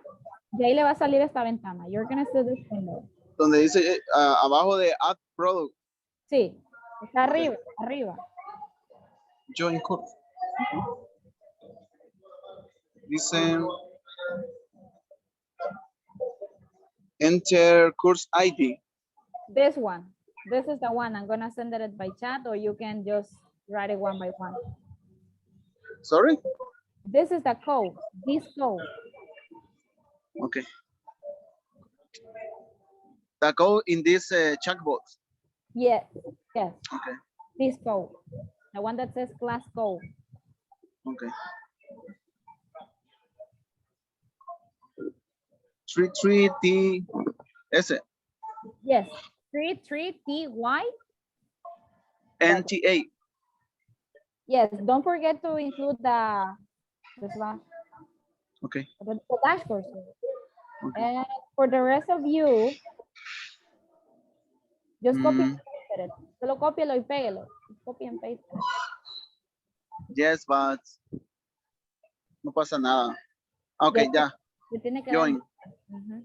De ahí le va a salir esta ventana. You're gonna see this window. Donde dice abajo de add product, Sí, está arriba, arriba. join course. Dice enter course ID. This one. This is the one. I'm gonna send it by chat or you can just write it one by one. Sorry? This is the code. This code. Okay. The code in this chat box. Yes, yes. Okay. This code. The one that says class code. Okay. 33TS Yes. 33TY. NTA. Yes, don't forget to include the slash. Okay. The dash cursor. And for the rest of you, just copy and paste it. Solo cópialo y pégalo. Copy and paste it. Yes, but no pasa nada. Okay, ya. Se tiene que Join. Ujú.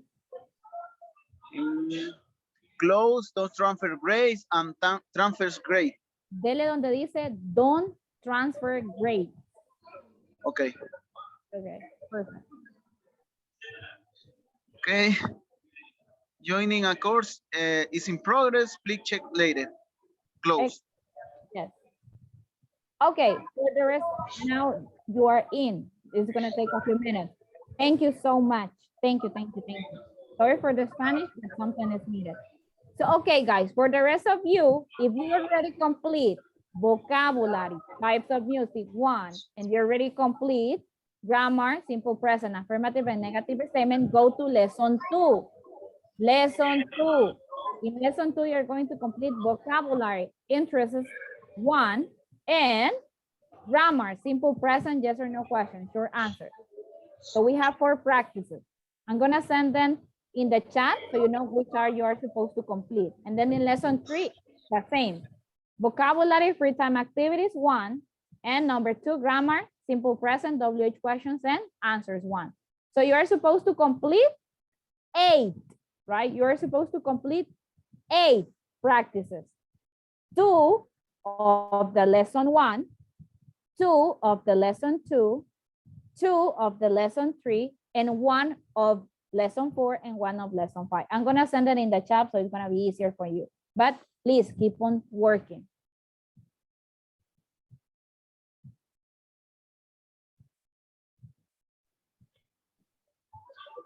Close those transfer grades and transfers grade. Dele donde dice don't transfer grade. Okay. Okay, perfect. Okay. Joining a course is in progress. Please check later. Close. Yes. Okay, for the rest, now you are in. It's gonna take a few minutes. Thank you so much. Thank you, thank you, thank you. Sorry for the Spanish, but something is needed. So, okay, guys, for the rest of you, if you already complete vocabulary, types of music, 1, and you're already complete grammar, simple present, affirmative, and negative statement, go to lesson 2. Lesson 2. In lesson 2, you're going to complete vocabulary, interests, 1, and grammar, simple present, yes or no question, short answer. So we have 4 practices. I'm gonna send them in the chat so you know which are you are supposed to complete. And then in lesson 3, the same. Vocabulary, free time activities, 1. And number 2, grammar, simple present, WH questions, and answers, 1. So you are supposed to complete 8, right? You are supposed to complete 8 practices. 2 of the lesson 1, 2 of the lesson 2, 2 of the lesson 3, and 1 of lesson 4 and 1 of lesson 5. I'm gonna send it in the chat so it's gonna be easier for you. But please keep on working.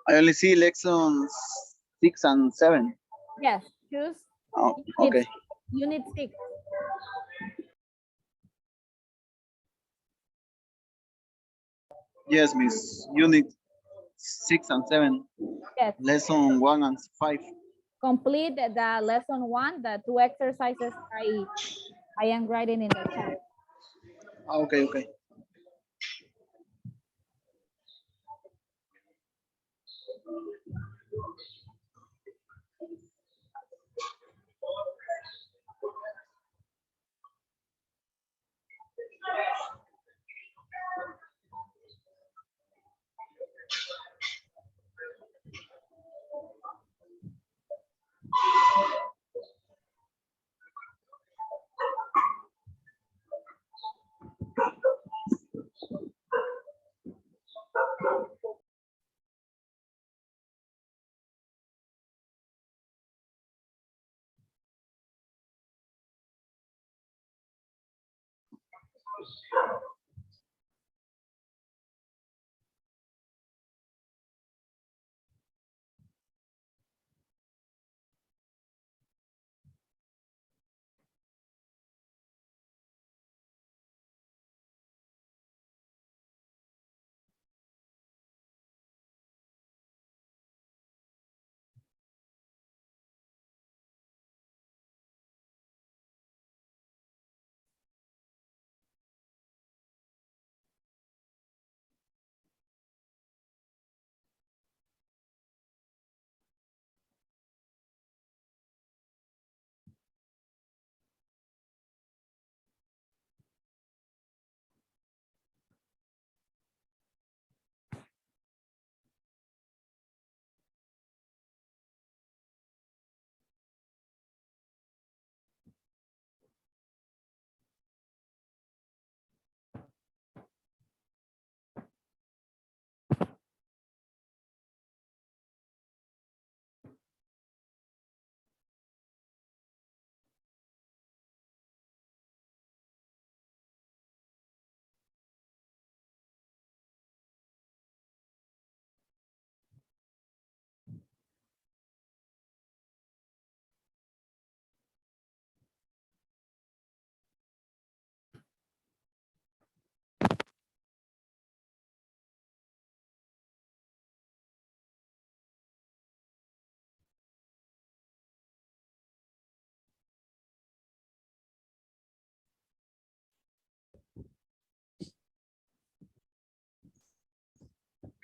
I only see lessons 6 and 7. Yes, choose Oh, okay. unit 6. Yes, Miss. Unit 6 and 7. Yes. Lesson 1 and 5. Complete the lesson 1, the 2 exercises I am writing in the chat. Okay, okay.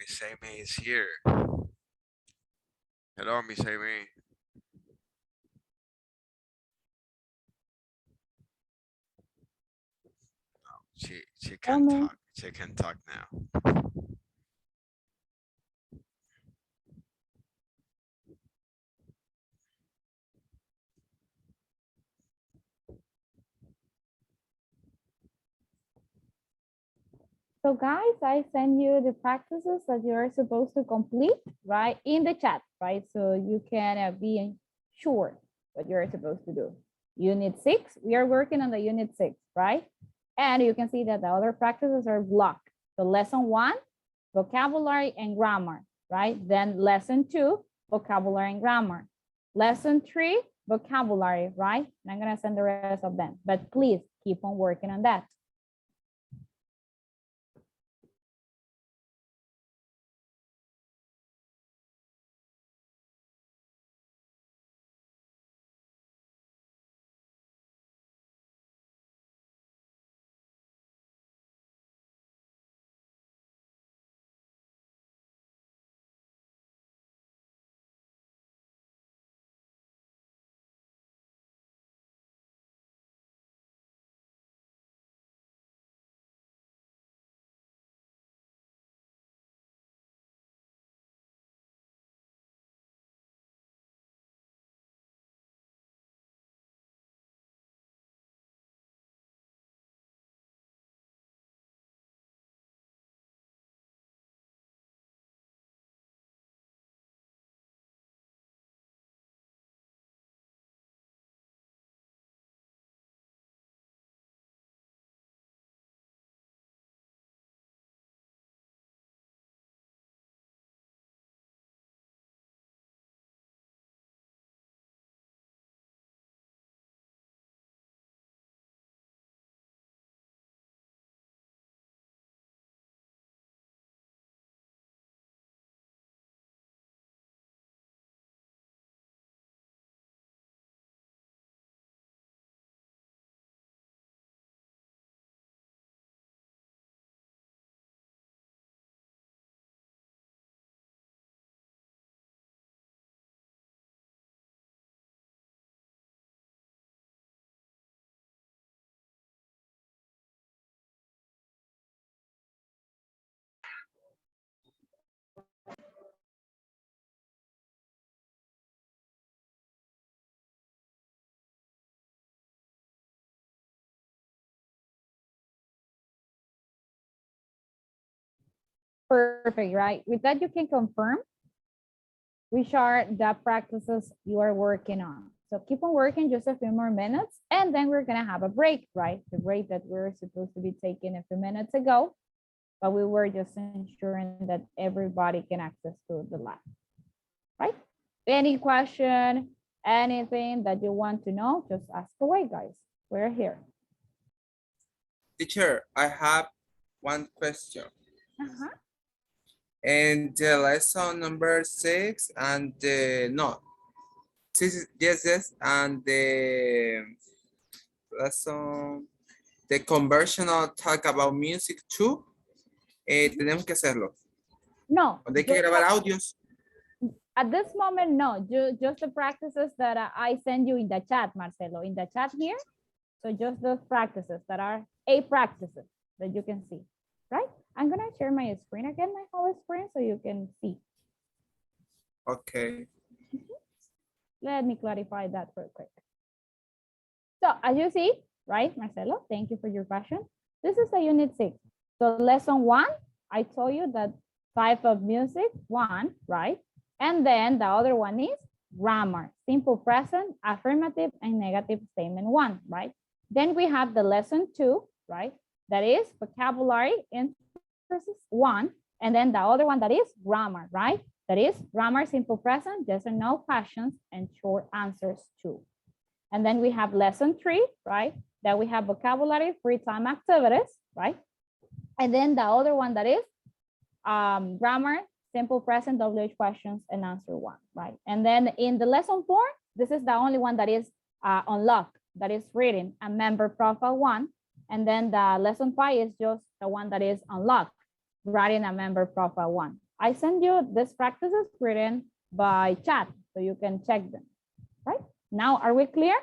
Miss Amy is here. Hello, Miss Amy. She can Amy. talk. She can talk now. So guys, I send you the practices that you're supposed to complete, right, in the chat, right? So you can be sure what you're supposed to do. Unit 6, we are working on the unit 6, right? And you can see that the other practices are blocked. So lesson 1, vocabulary and grammar, right? Then lesson 2, vocabulary and grammar. Lesson 3, vocabulary, right? And I'm gonna send the rest of them, but please keep on working on that. Perfect, right? With that, you can confirm which are the practices you are working on. So keep on working just a few more minutes, and then we're gonna have a break, right? The break that we were supposed to be taking a few minutes ago, but we were just ensuring that everybody can access to the lab, right? Any question, anything that you want to know, just ask away, guys. We're here. Teacher, I have one question. Uh-huh. And the lesson number 6 and the no. Yes, and the lesson, the conversational talk about music too. Tenemos que hacerlo. No. Donde hay que grabar audios. At this moment, no, just the practices that I send you in the chat, Marcelo, in the chat here. So just those practices that are A practices that you can see, right? I'm gonna share my screen again, my whole screen, so you can see. Okay. Let me clarify that real quick. So as you see, right, Marcelo, thank you for your question. This is the unit 6. So lesson 1, I told you that type of music, 1, right? And then the other one is grammar, simple present, affirmative, and negative statement 1, right? Then we have the lesson 2, right? That is vocabulary, emphasis 1, and then the other one that is grammar, right? That is grammar, simple present, yes or no questions, and short answers 2. And then we have lesson 3, right? That we have vocabulary, free time activities, right? And then the other one that is grammar, simple present, WH questions, and answer 1, right? And then in the lesson 4, this is the only one that is unlocked, that is reading a member profile 1. And then the lesson 5 is just the one that is unlocked, writing a member profile 1. I send you this practices written by chat so you can check them, right? Now, are we clear?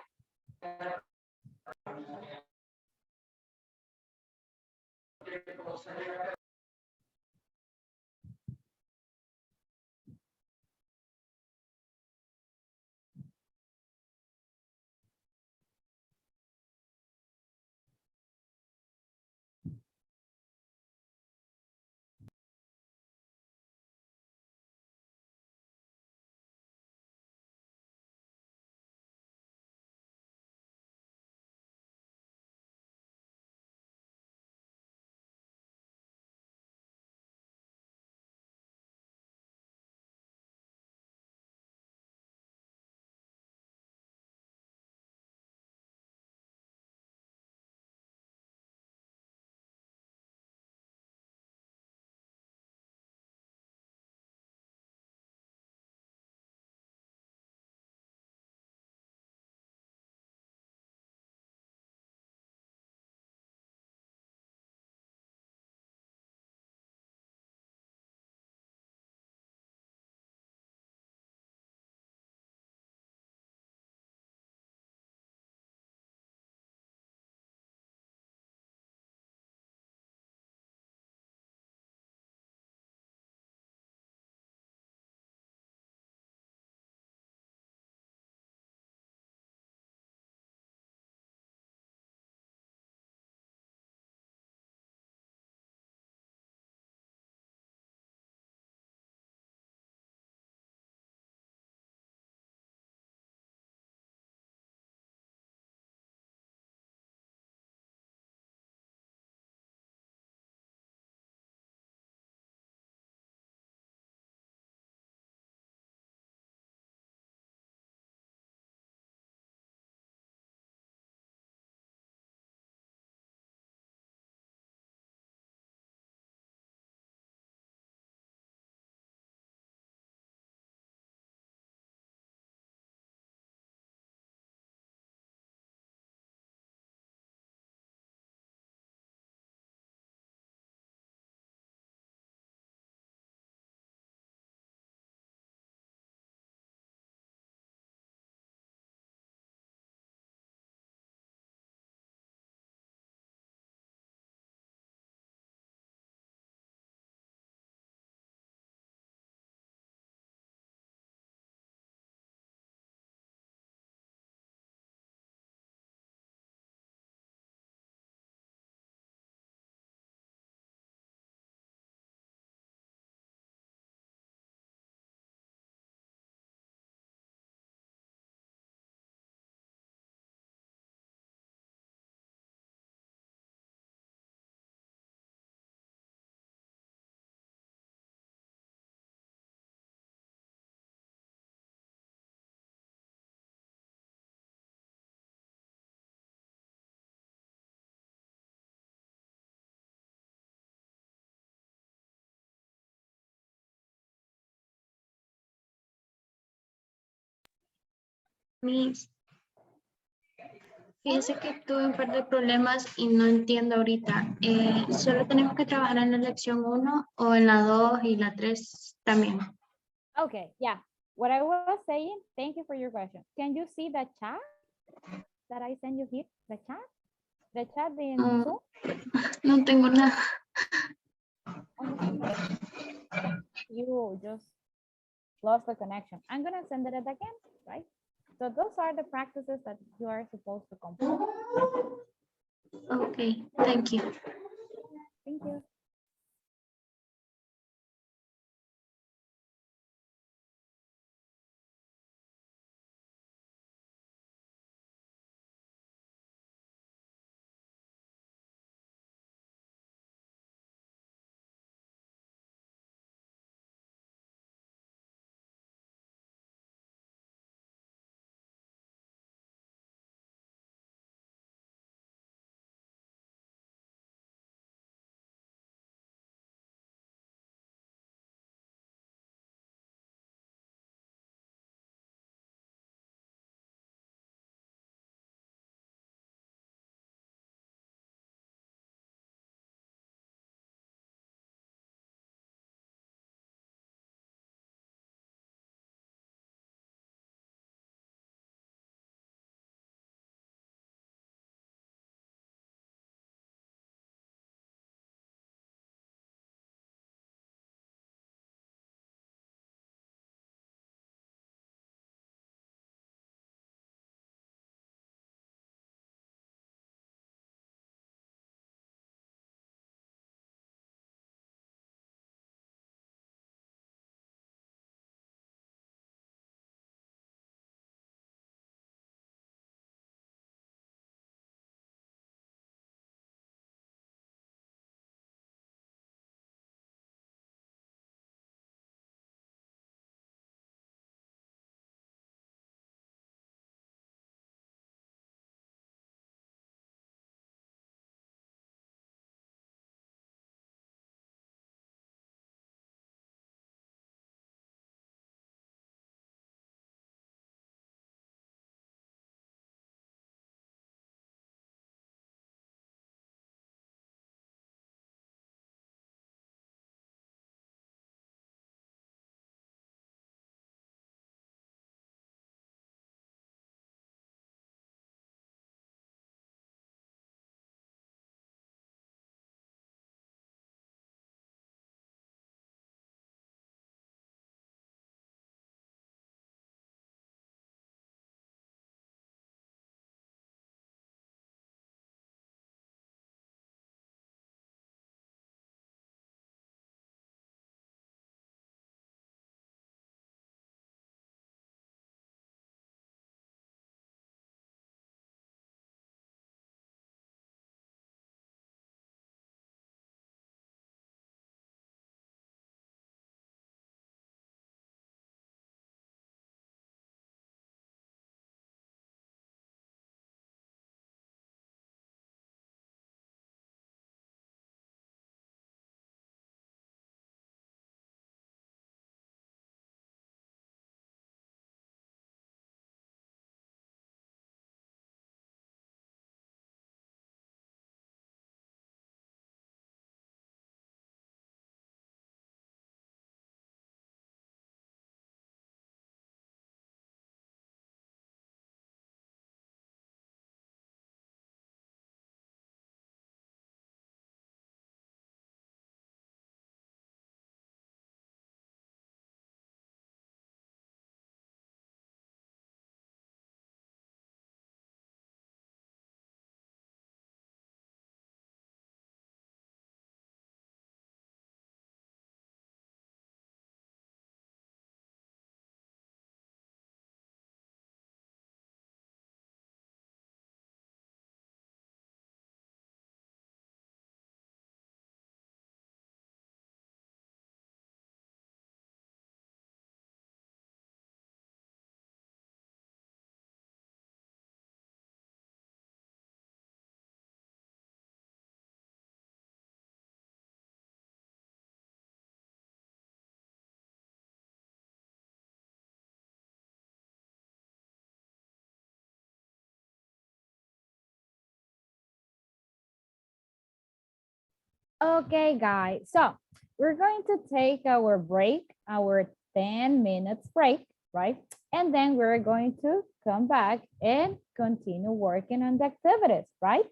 Miss, fíjese que tuve un par de problemas y no entiendo ahorita. ¿Solo tenemos que trabajar en la lección uno o en la 2 y la 3 también? Okay, yeah. What I was saying, thank you for your question. Can you see the chat that I send you here? The chat? The chat in Zoom? No tengo nada. You just lost the connection. I'm gonna send it again, right? So those are the practices that you are supposed to complete. Okay, thank you. Thank you. Okay, guys. So we're going to take our break, our 10 minutes break, right? And then we're going to come back and continue working on the activities, right?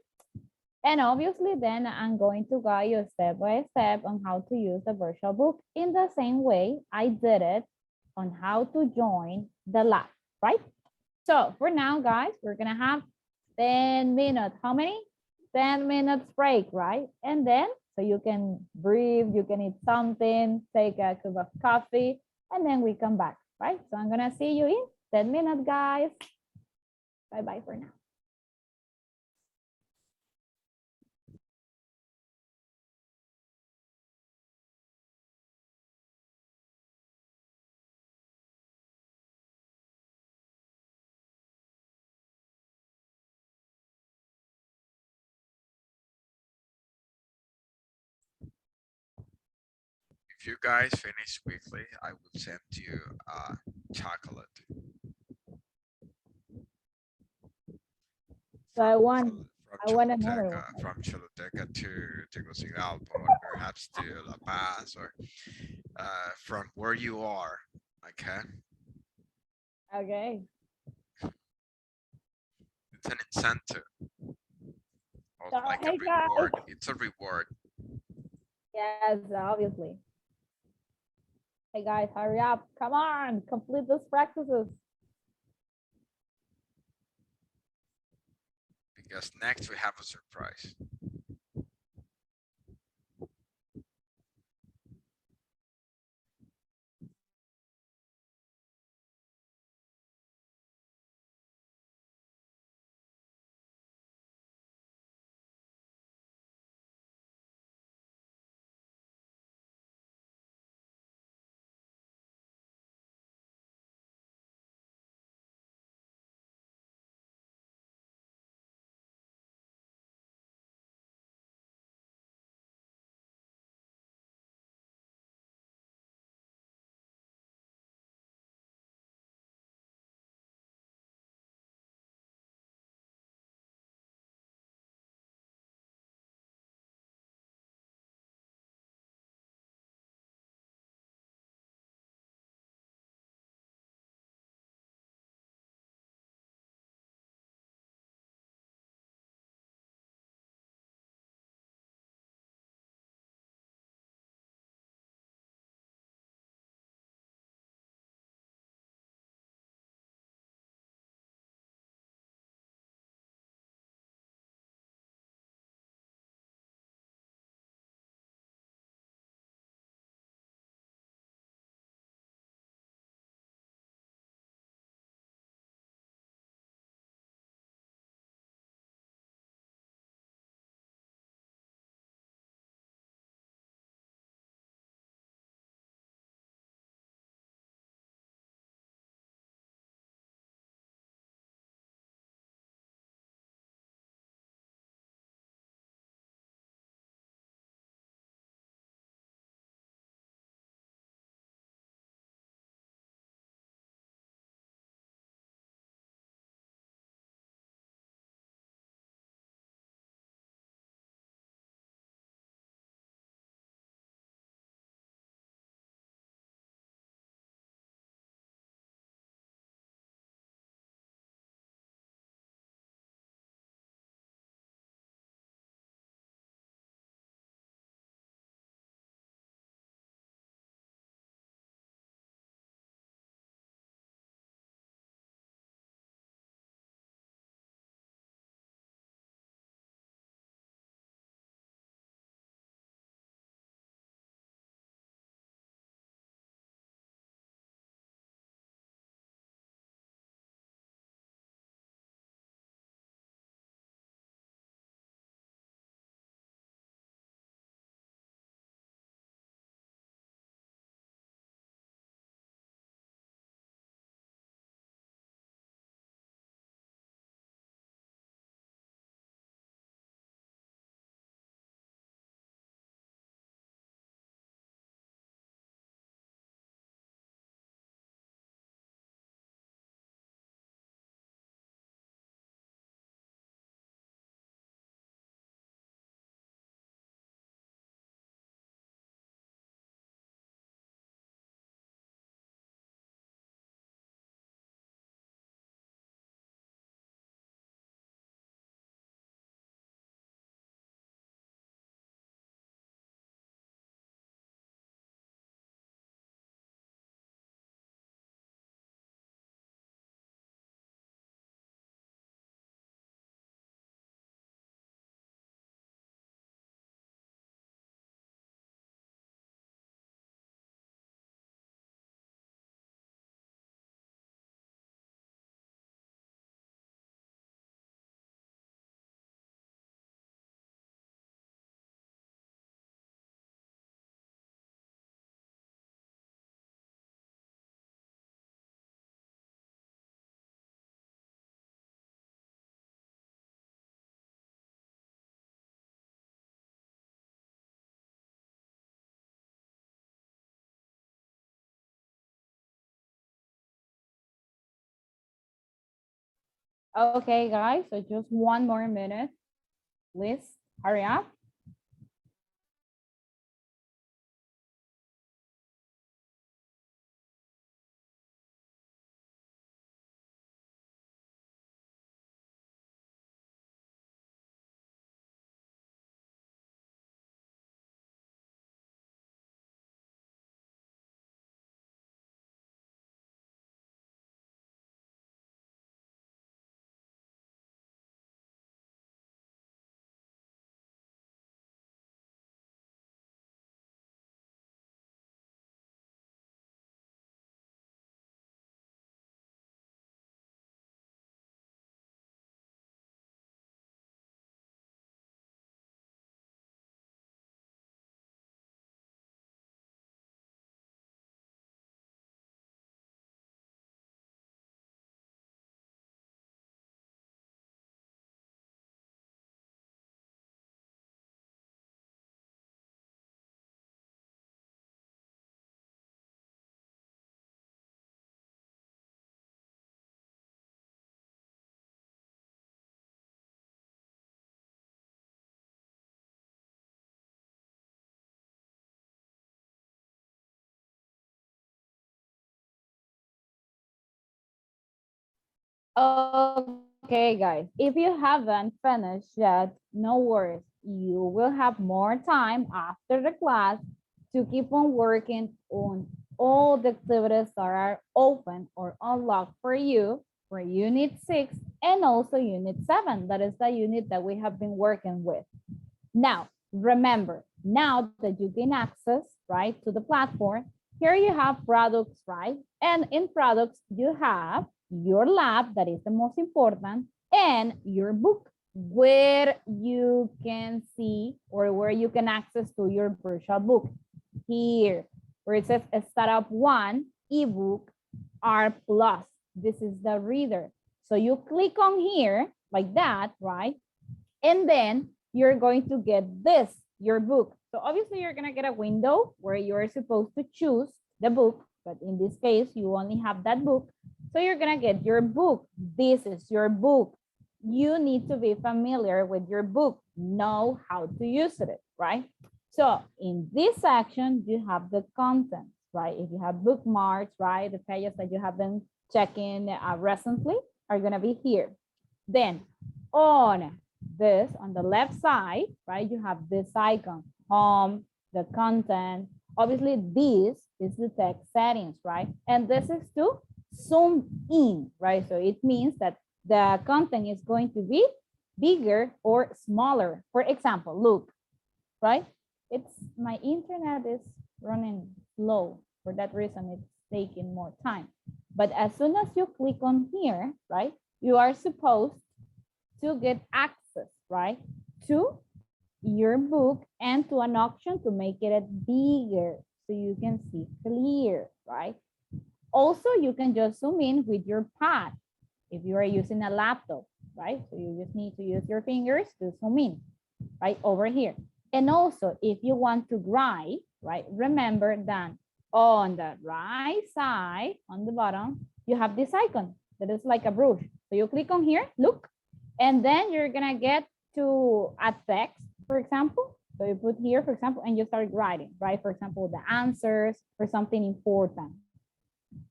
And obviously then I'm going to guide you step by step on how to use the virtual book in the same way I did it on how to join the lab, right? So for now, guys, we're gonna have 10 minutes. How many? 10 minutes break, right? And then, so you can breathe, you can eat something, take a cup of coffee, and then we come back, right? So I'm gonna see you in 10 minutes, guys. Bye-bye for now. If you guys finish quickly, I will send you chocolate So I want from another Choluteca, one. from Choluteca to Tegucigalpa, or perhaps to La Paz, or from where you are. Okay, Okay. it's an incentive, or So, like a hey, guys. reward. It's a reward. Yes, obviously. Hey guys, hurry up. Come on, complete those practices. Because next we have a surprise. Okay, guys, so just one more minute. Please hurry up. Okay, guys, if you haven't finished yet, no worries. You will have more time after the class to keep on working on all the activities that are open or unlocked for you for Unit 6 and also Unit 7. That is the unit that we have been working with. Now, remember, now that you gain access, right, to the platform, here you have products, right? And in products, you have your lab, that is the most important, and your book, where you can see or where you can access to your virtual book. Here, where it says Startup One, ebook, R+. This is the reader. So you click on here like that, right? And then you're going to get this, your book. So obviously you're gonna get a window where you're supposed to choose the book, but in this case, you only have that book. So you're gonna get your book. This is your book. You need to be familiar with your book, know how to use it, right? So in this section, you have the content, right? If you have bookmarks, right? The pages that you have been checking recently are gonna be here. Then on this, on the left side, right, you have this icon, home, the content. Obviously, this is the text settings, right? And this is to zoom in, right? So it means that the content is going to be bigger or smaller. For example, look, right? My internet is running slow. For that reason, it's taking more time. But as soon as you click on here, right, you are supposed to get access, right, to your book and to an option to make it bigger so you can see clear, right? Also, you can just zoom in with your pad if you are using a laptop, right? So you just need to use your fingers to zoom in, right, over here. And also, if you want to write, right, remember that on the right side, on the bottom, you have this icon that is like a brush. So you click on here, look, and then you're gonna get to a text, for example. So you put here, for example, and you start writing, right? For example, the answers for something important.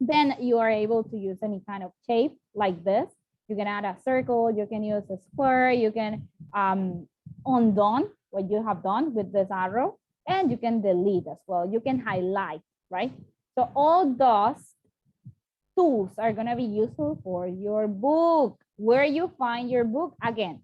Then you are able to use any kind of shape like this. You can add a circle, you can use a square, you can undo what you have done with this arrow, and you can delete as well. You can highlight, right? So all those tools are gonna be useful for your book. Where you find your book, again,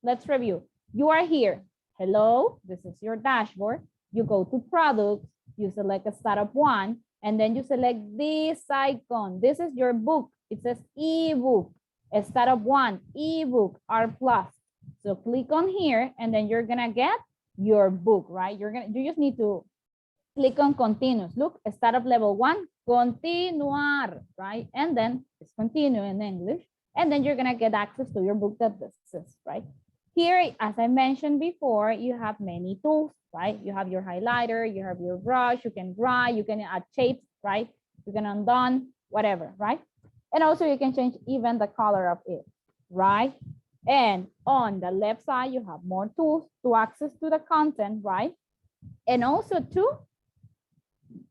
let's review. You are here, hello, this is your dashboard. You go to products, you select a Startup One, and then you select this icon. This is your book. It says ebook, a Startup One, ebook, R+. So click on here, and then you're gonna get your book, right? You just need to click on continuous. Look, Startup Level 1, continuar, right? And then it's continue in English. And then you're gonna get access to your book that this is, right? Here, as I mentioned before, you have many tools, right? You have your highlighter, you have your brush, you can write, you can add shapes, right? You can undo, whatever, right? And also you can change even the color of it. right? And on the left side, you have more tools to access to the content, right? And also to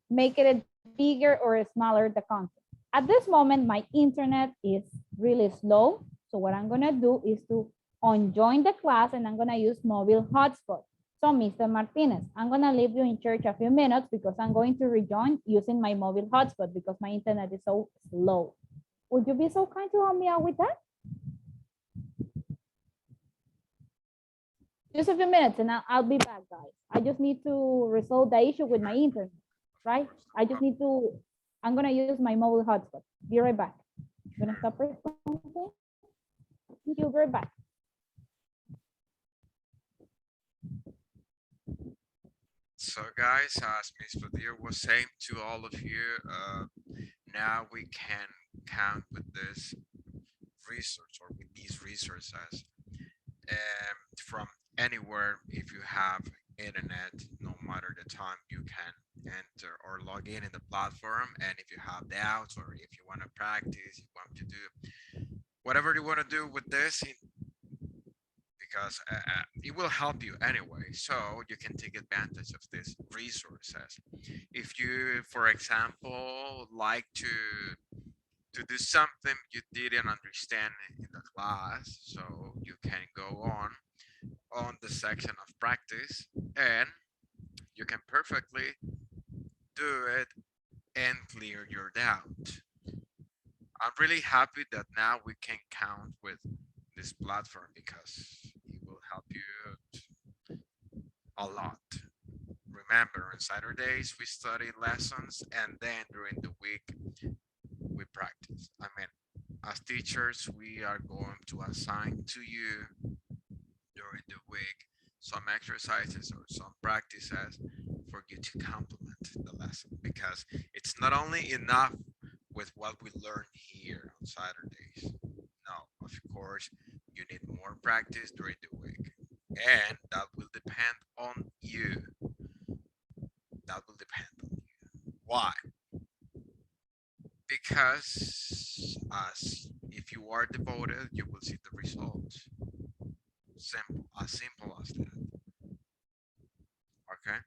make it bigger or smaller the content. At this moment, my internet is really slow. So what I'm gonna do is to unjoin the class and I'm gonna use mobile hotspot. So Mr. Martinez, I'm gonna leave you in church a few minutes because I'm going to rejoin using my mobile hotspot because my internet is so slow. Would you be so kind to help me out with that? Just a few minutes and I'll be back, guys. I just need to resolve the issue with my internet, right? I just need to, I'm gonna use my mobile hotspot. Be right back. I'm gonna stop responding. Thank you, be right back. So guys, as Ms. Padilla was saying to all of you, now we can count with this resource or with these resources from anywhere. If you have internet, no matter the time, you can enter or log in the platform. And if you have doubts or if you want to practice, you want to do whatever you want to do with this, because it will help you anyway. So you can take advantage of these resources. If you, for example, like to do something you didn't understand in the class, so you can go on the section of practice and you can perfectly do it and clear your doubt. I'm really happy that now we can count with this platform because it will help you a lot. Remember, on Saturdays we study lessons and then during the week we practice. I mean, as teachers, we are going to assign to you during the week some exercises or some practices for you to complement the lesson, because it's not only enough with what we learn here on Saturdays. No, of course, you need more practice during the week, and that will depend on you. That will depend on you. Why? Because if you are devoted, you will see the results. Simple as that. Okay,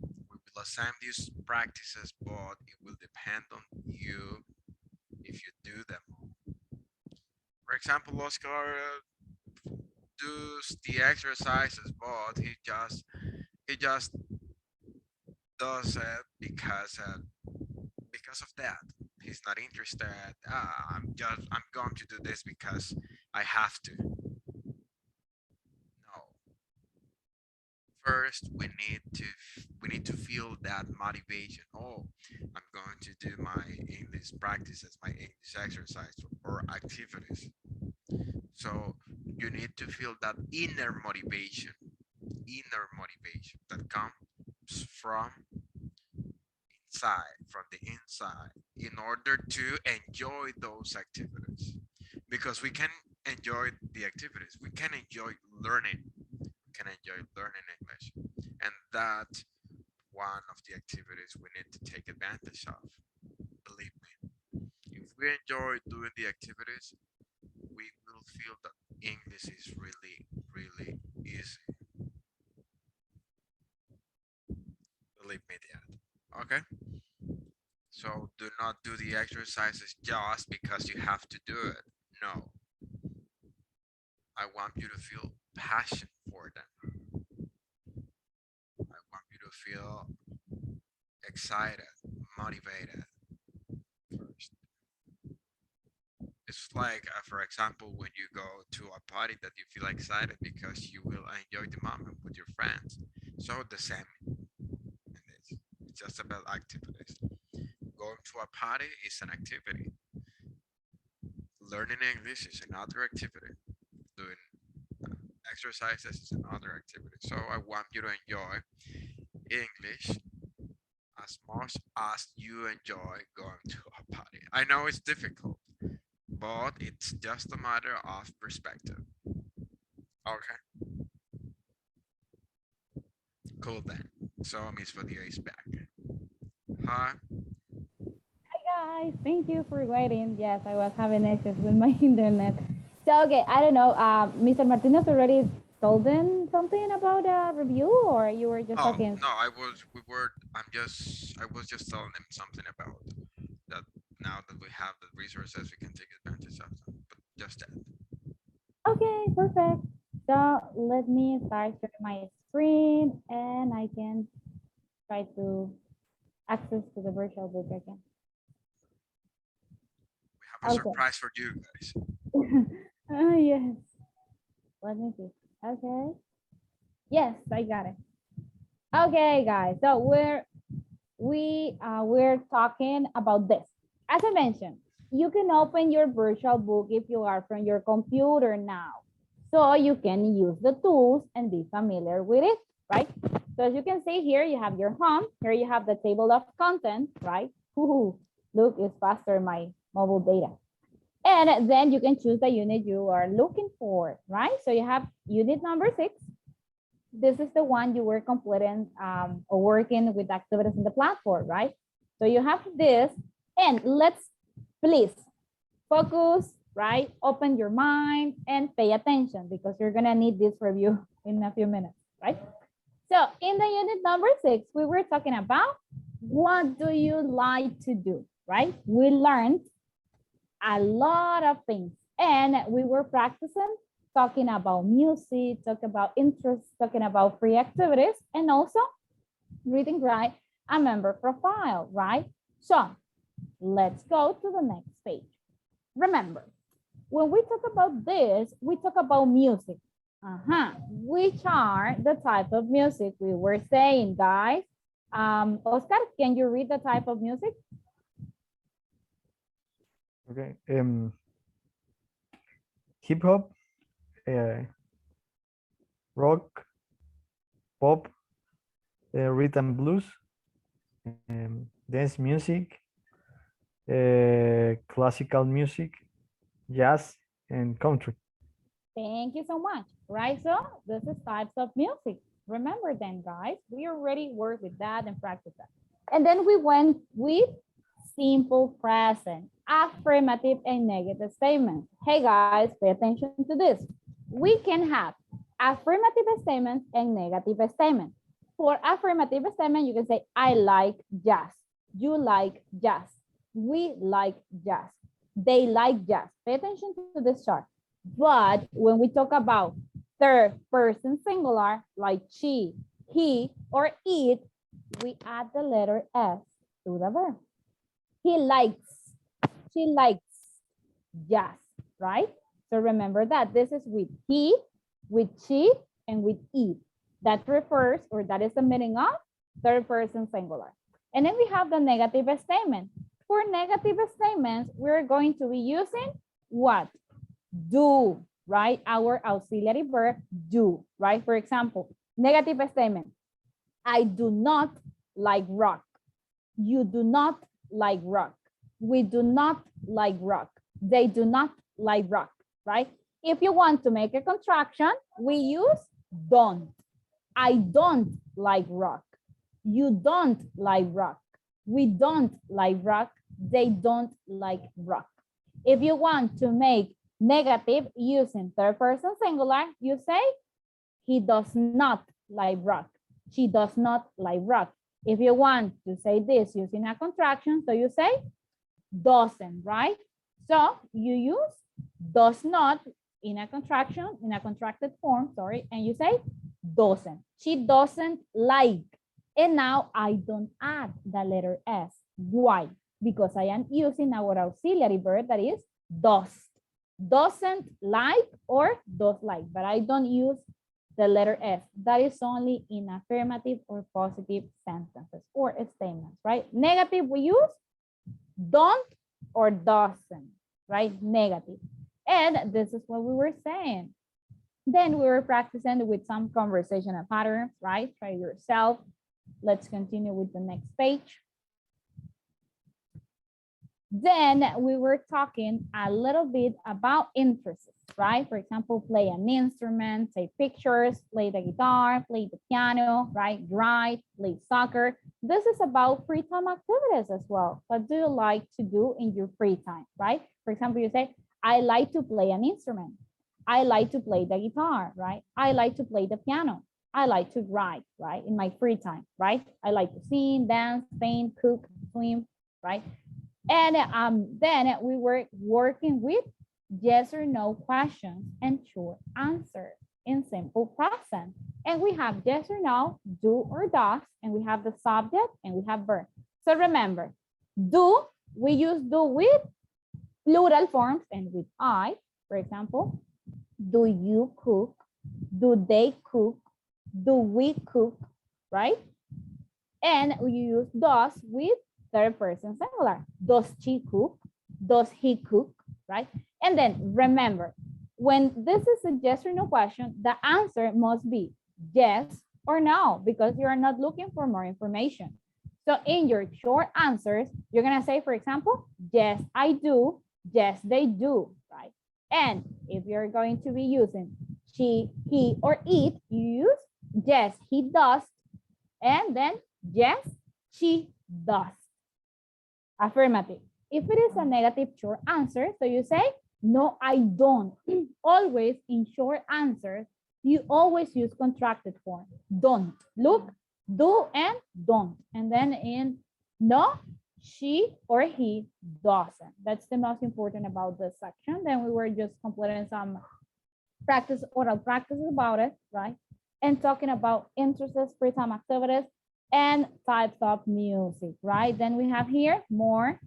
we will assign these practices, but it will depend on you if you do them. For example, Oscar does the exercises, but he just does it because of that. He's not interested. I'm going to do this because I have to. No. First, we need to feel that motivation. Oh, I'm going to do my English practices, my English exercise or activities. So you need to feel that inner motivation that comes from the inside, in order to enjoy those activities. Because we can enjoy the activities, we can enjoy learning, English, and that's one of the activities we need to take advantage of. Believe me, if we enjoy doing the activities, we will feel that English is really easy. Believe me that. Okay, so do not do the exercises just because you have to do it. No, I want you to feel passion for them. I want you to feel excited, motivated first. It's like, for example, when you go to a party that you feel excited because you will enjoy the moment with your friends. So the same. It's just about activities. Going to a party is an activity. Learning English is another activity. Doing exercises is another activity. So I want you to enjoy English as much as you enjoy going to a party. I know it's difficult, but it's just a matter of perspective. Okay. Cool then. So Miss Padilla is back. Hi. Hi guys, thank you for waiting. Yes, I was having issues with my internet. So, okay, I don't know, Mr. Martinez already told them something about a review, or you were just Oh, talking? no, I was just telling them something about that now that we have the resources, we can take advantage of them, but just that. Okay, perfect. So let me start sharing my screen and I can try to access to the virtual book again. We have a Okay. surprise for you guys. Yes. Let me see. Okay. Yes, I got it. Okay, guys. So we're talking about this. As I mentioned, you can open your virtual book if you are from your computer now. So you can use the tools and be familiar with it, right? So as you can see here, you have your home. Here you have the table of contents, right? Ooh, look, it's faster my mobile data. And then you can choose the unit you are looking for, right? So you have unit number 6. This is the one you were completing or working with activities in the platform, right? So you have this, and let's please focus, right? Open your mind and pay attention because you're gonna need this review in a few minutes, right? So in the unit number 6, we were talking about what do you like to do, right? We learned a lot of things and we were practicing talking about music, talking about interests, talking about free activities, and also reading, right, a member profile, right? So let's go to the next page. Remember, when we talk about this, we talk about music. Which are the type of music we were saying, guys? Oscar, can you read the type of music? Okay. Hip hop, rock, pop, rhythm blues, dance music, classical music, jazz, and country. Thank you so much. Right, so this is types of music. Remember then, guys, we already worked with that and practice that. And then we went with simple present, affirmative and negative statements. Hey guys, pay attention to this. We can have affirmative statements and negative statements. For affirmative statement, you can say, I like jazz. You like jazz. We like jazz. They like jazz. Pay attention to this chart. But when we talk about third person singular, like she, he, or it, we add the letter S to the verb. He likes, she likes jazz, right? So remember that this is with he, with she, and with it. That refers, or that is the meaning of third person singular. And then we have the negative statement. For negative statements, we're going to be using what? Do, right? Our auxiliary verb, do, right? For example, negative statement. I do not like rock. You do not like rock. We do not like rock. They do not like rock, right? If you want to make a contraction, we use don't. I don't like rock. You don't like rock. We don't like rock. They don't like rock. If you want to make negative using third person singular, you say, he does not like rock. She does not like rock. If you want to say this using a contraction, so you say doesn't, right? So you use does not in a contraction, in a contracted form, sorry, and you say doesn't. She doesn't like. And now I don't add the letter S. Why? Because I am using our auxiliary verb that is does. Doesn't like or does like, but I don't use the letter S. That is only in affirmative or positive sentences or statements, right? Negative, we use don't or doesn't, right? Negative. And this is what we were saying. Then we were practicing with some conversational patterns, right? Try yourself. Let's continue with the next page. Then we were talking a little bit about interests, right? For example, play an instrument, take pictures, play the guitar, play the piano, right? Write, play soccer. This is about free time activities as well. What do you like to do in your free time, right? For example, you say, I like to play an instrument. I like to play the guitar, right? I like to play the piano. I like to write, right? In my free time, right? I like to sing, dance, paint, cook, swim, right? And then we were working with yes or no questions and short answers in simple present. And we have yes or no, do or does, and we have the subject and we have verb. So remember, do, we use do with plural forms and with I, for example, do you cook? Do they cook? Do we cook, right? And we use does with third person singular. Does she cook? Does he cook, right? And then remember, when this is a yes or no question, the answer must be yes or no, because you are not looking for more information. So in your short answers, you're gonna say, for example, yes, I do, yes, they do, right? And if you're going to be using she, he, or it, you use yes, he does, and then yes, she does. Affirmative. If it is a negative short answer, so you say, no, I don't. Always in short answers, you always use contracted form. Don't. Look, do and don't. And then in no, she or he doesn't. That's the most important about this section. Then we were just completing some practice, oral practices about it, right? And talking about interests, free time activities, and types of music, right? Then we have here more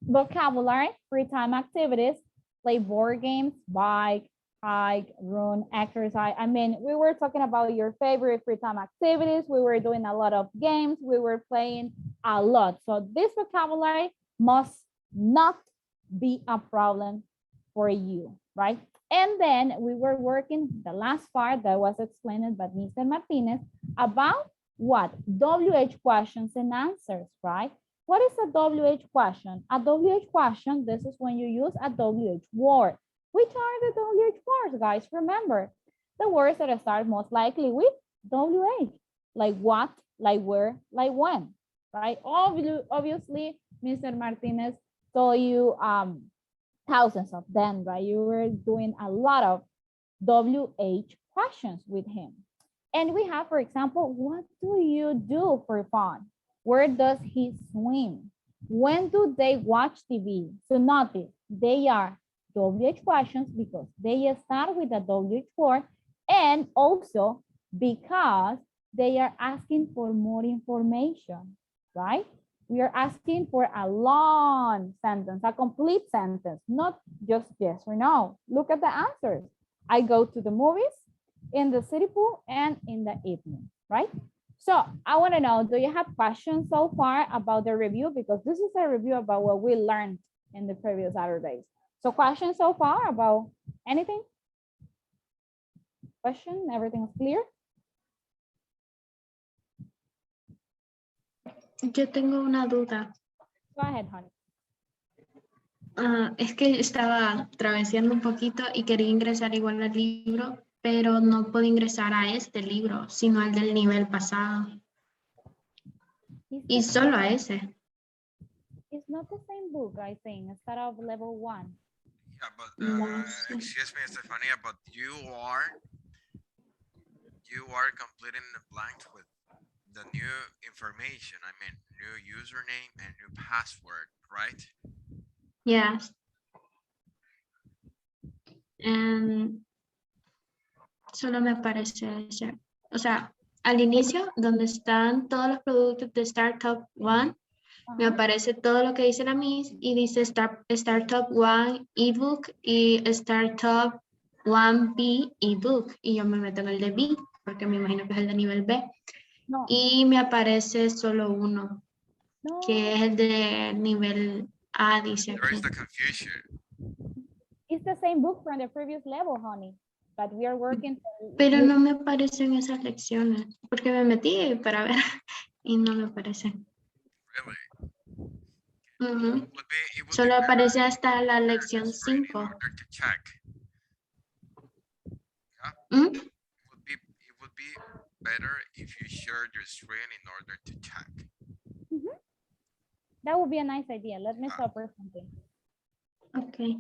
vocabulary, free time activities, play board games, bike, hike, run, exercise. I mean, we were talking about your favorite free time activities. We were doing a lot of games. We were playing a lot. So this vocabulary must not be a problem for you, right? And then we were working the last part that was explained by Mr. Martinez about what? WH questions and answers, right? What is a WH question? A WH question, this is when you use a WH word. Which are the WH words, guys? Remember, the words that start most likely with WH, like what, like where, like when, right? Obviously, Mr. Martinez told you thousands of them, right? You were doing a lot of WH questions with him. And we have, for example, what do you do for fun? Where does he swim? When do they watch TV? So notice, they are WH questions because they start with a WH word, and also because they are asking for more information, right? We are asking for a long sentence, a complete sentence, not just yes or no. Look at the answers. I go to the movies, in the city pool, and in the evening, right? So I want to know, do you have questions so far about the review? Because this is a review about what we learned in the previous Saturdays. So questions so far about anything? Question, everything is clear? Yo tengo una duda. Go ahead, honey. Es que estaba traveseando un poquito y quería ingresar igual al libro, pero no puedo ingresar a este libro, sino al del nivel pasado. Y solo a ese. It's not the same book, I think. It's start of level 1. Yeah, but excuse me, Estefania, but you are completing the blanks with the new information. I mean, new username and new password, right? Yes. Solo me aparece ese. O sea, al inicio, donde están todos los productos de Startup One, me aparece todo lo que dice la Miss y dice Startup One ebook y Startup One B ebook. Y yo me meto en el de B, porque me imagino que es el de nivel B. No. Y me aparece solo uno, que es el de nivel A, dice There is aquí. the confusion. It's the same book from the previous level, honey. But we are working. Pero no me aparecen esas lecciones, porque me metí para ver y no me aparecen. Really? Solo aparece hasta la lección 5. To check. ¿Mm? It would be better if you shared your screen in order to check. That would be a nice idea. Let me stop or something. Okay.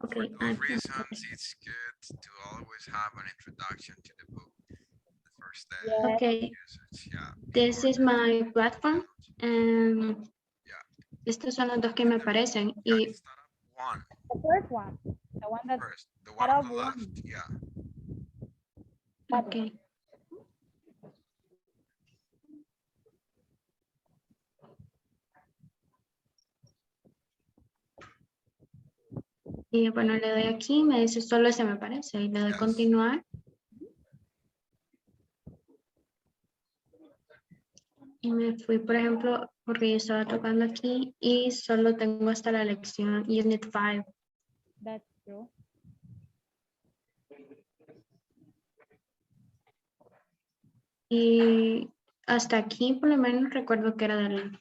Okay, For those reasons, it's good to always have an introduction to the book. The first day. Okay, Usage, yeah. this is my platform. And estos son los dos que me aparecen. Y One The first one, the one that first, the one out on of the one. left, yeah. okay. Y bueno, le doy aquí, me dice solo ese me parece, y le doy continuar. Y me fui, por ejemplo, porque yo estaba tocando aquí y solo tengo hasta la lección Unit 5. That's true. Y hasta aquí, por lo menos, recuerdo que era del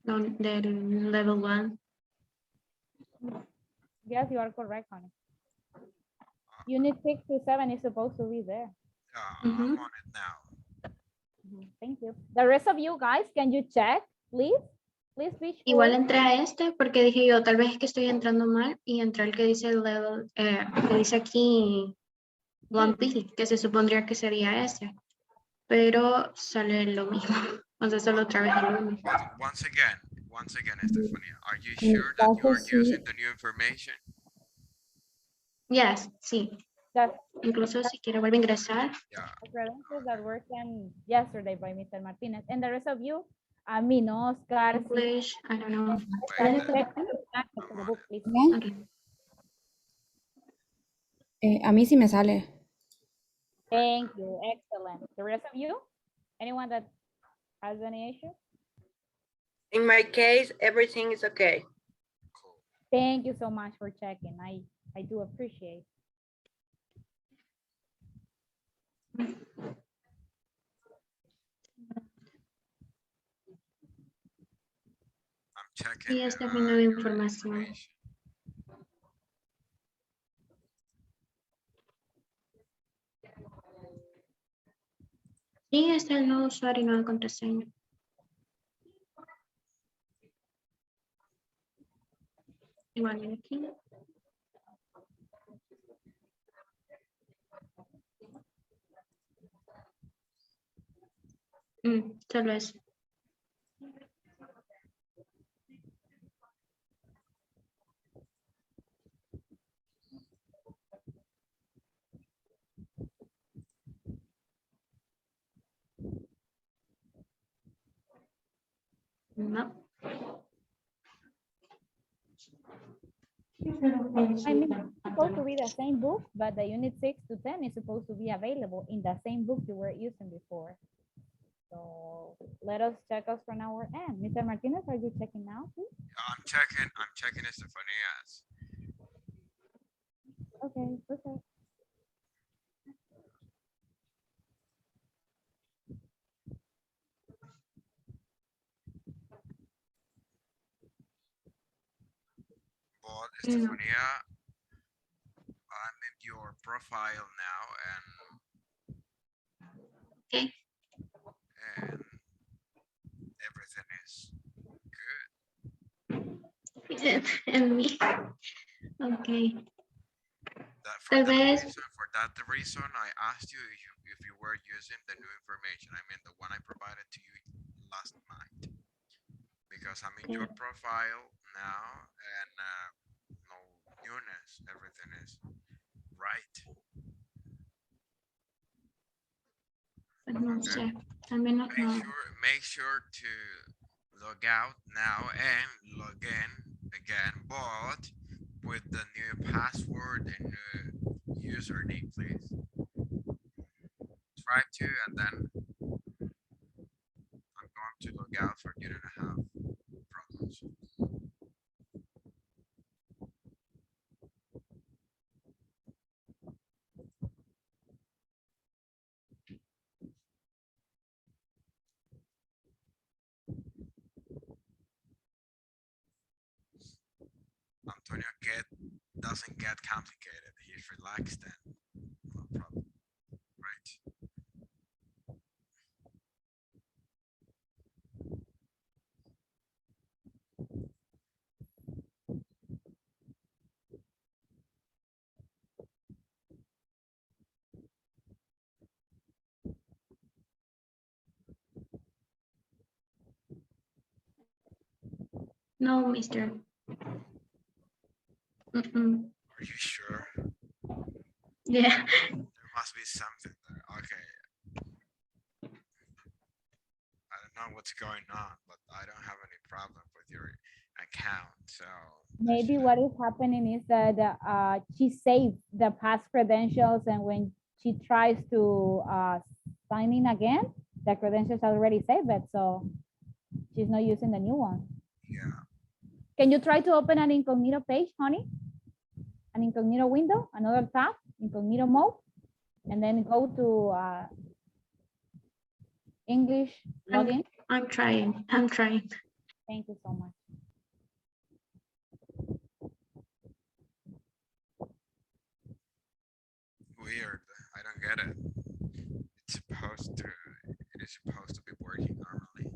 level 1. Yes, you are correct, honey. Unit 6 to 7 is supposed to be there. I'm on it now. Thank you. The rest of you guys, can you check, please? Please be sure. Igual entré a este porque dije yo, tal vez es que estoy entrando mal y entré el que dice level, que dice aquí One Piece, que se supondría que sería ese, pero sale lo mismo, o sea, solo otra vez lo mismo. Once again, Estefania, are you sure that you are using the new information? Yes, sí. Incluso si quiere vuelve a ingresar. The credentials that were sent yesterday by Mr. Martinez. And the rest of you, Amino, Oscar. English, I don't know. Okay. A mí sí me sale. Thank you. Excellent. The rest of you? Anyone that has any issue? In my case, everything is okay. Thank you so much for checking. I do appreciate. I'm checking. Y esta es mi nueva información. Y este es el nuevo usuario y nueva contraseña. Igual ven aquí. Solo eso. No. I mean, it's supposed to be the same book, but the unit 6 to 10 is supposed to be available in the same book you were using before. So let us check us from our end. Mr. Martinez, are you checking now, please? I'm checking Estefania's. Okay, perfect. But Estefania, I'm in your profile now Okay. And everything is And me. Okay. For Tal vez. that reason, I asked you if you were using the new information. I mean, the one I provided to you last night. Because I'm in your profile now and no newness, everything is right. No sé, al menos no. Make sure to log out now and log in again, but with the new password and new username, please. Try to, and then I'm going to log out for you to have problems. Antonio doesn't get complicated. He's relaxed and no problem. Right. No, mister. Mm-mm. Are you sure? Yeah. There must be something there. Okay. I don't know what's going on, but I don't have any problem with your account. So Maybe what is happening is that she saved the past credentials, and when she tries to sign in again, the credentials are already saved, so she's not using the new one. yeah. Can you try to open an incognito page, honey? An incognito window, another tab, incognito mode, and then go to English login. I'm trying. I'm trying. Thank you so much. Weird. I don't get it. It's supposed to. It is supposed to be working normally.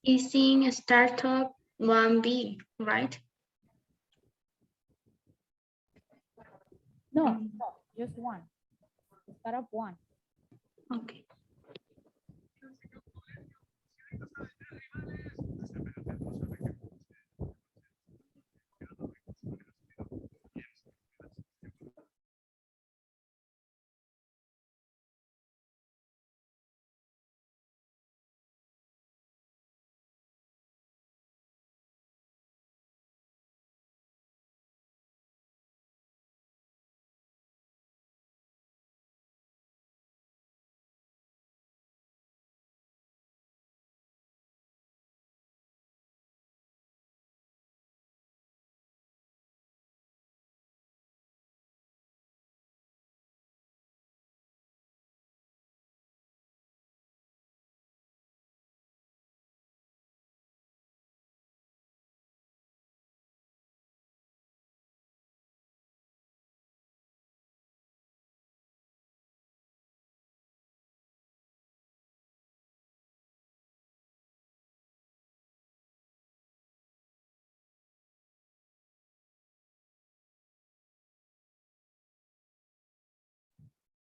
Is in startup 1B, right? No, no, just one. Start up one. Okay.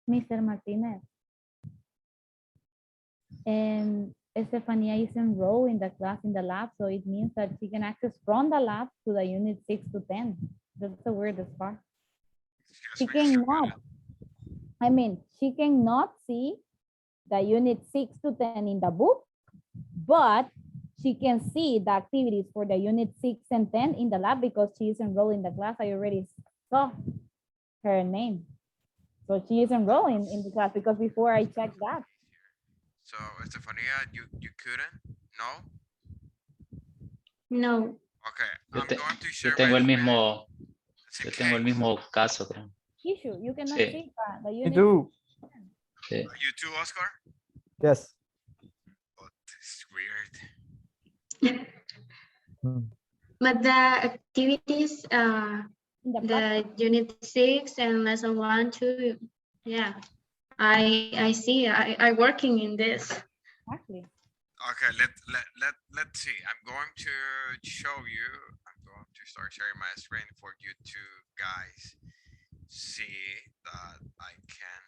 Mr. Martinez. And Estefania is enrolled in the class in the lab, so it means that she can access from the lab to the unit 6 to 10. That's the weirdest part. She cannot, I mean, she cannot see the unit 6 to 10 in the book, but she can see the activities for the unit 6 and 10 in the lab because she is enrolled in the class. I already saw her name. So she is enrolling in the class because before I checked that. So Estefania, you couldn't? No? No. Okay, Yo, I'm going to yo share tengo my el screen. mismo, Same yo tengo el case. mismo caso, creo. Issue, you cannot Sí. see the Me unit. too. Sí. You too, Oscar? Yes. But it's weird. But the activities, the unit 6 and lesson 1, 2, yeah, I see. I working in this. Exactly. Okay, let's see. I'm going to show you. I'm going to start sharing my screen for you two guys see that I can.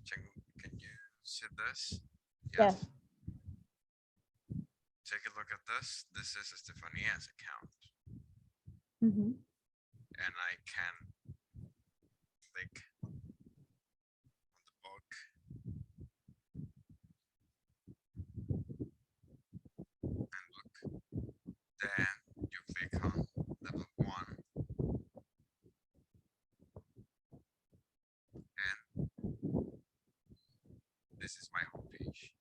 Can you see this? Yes. Take a look at this. This is Estefania's account. Mhm. And I can click on the book. This is my homepage.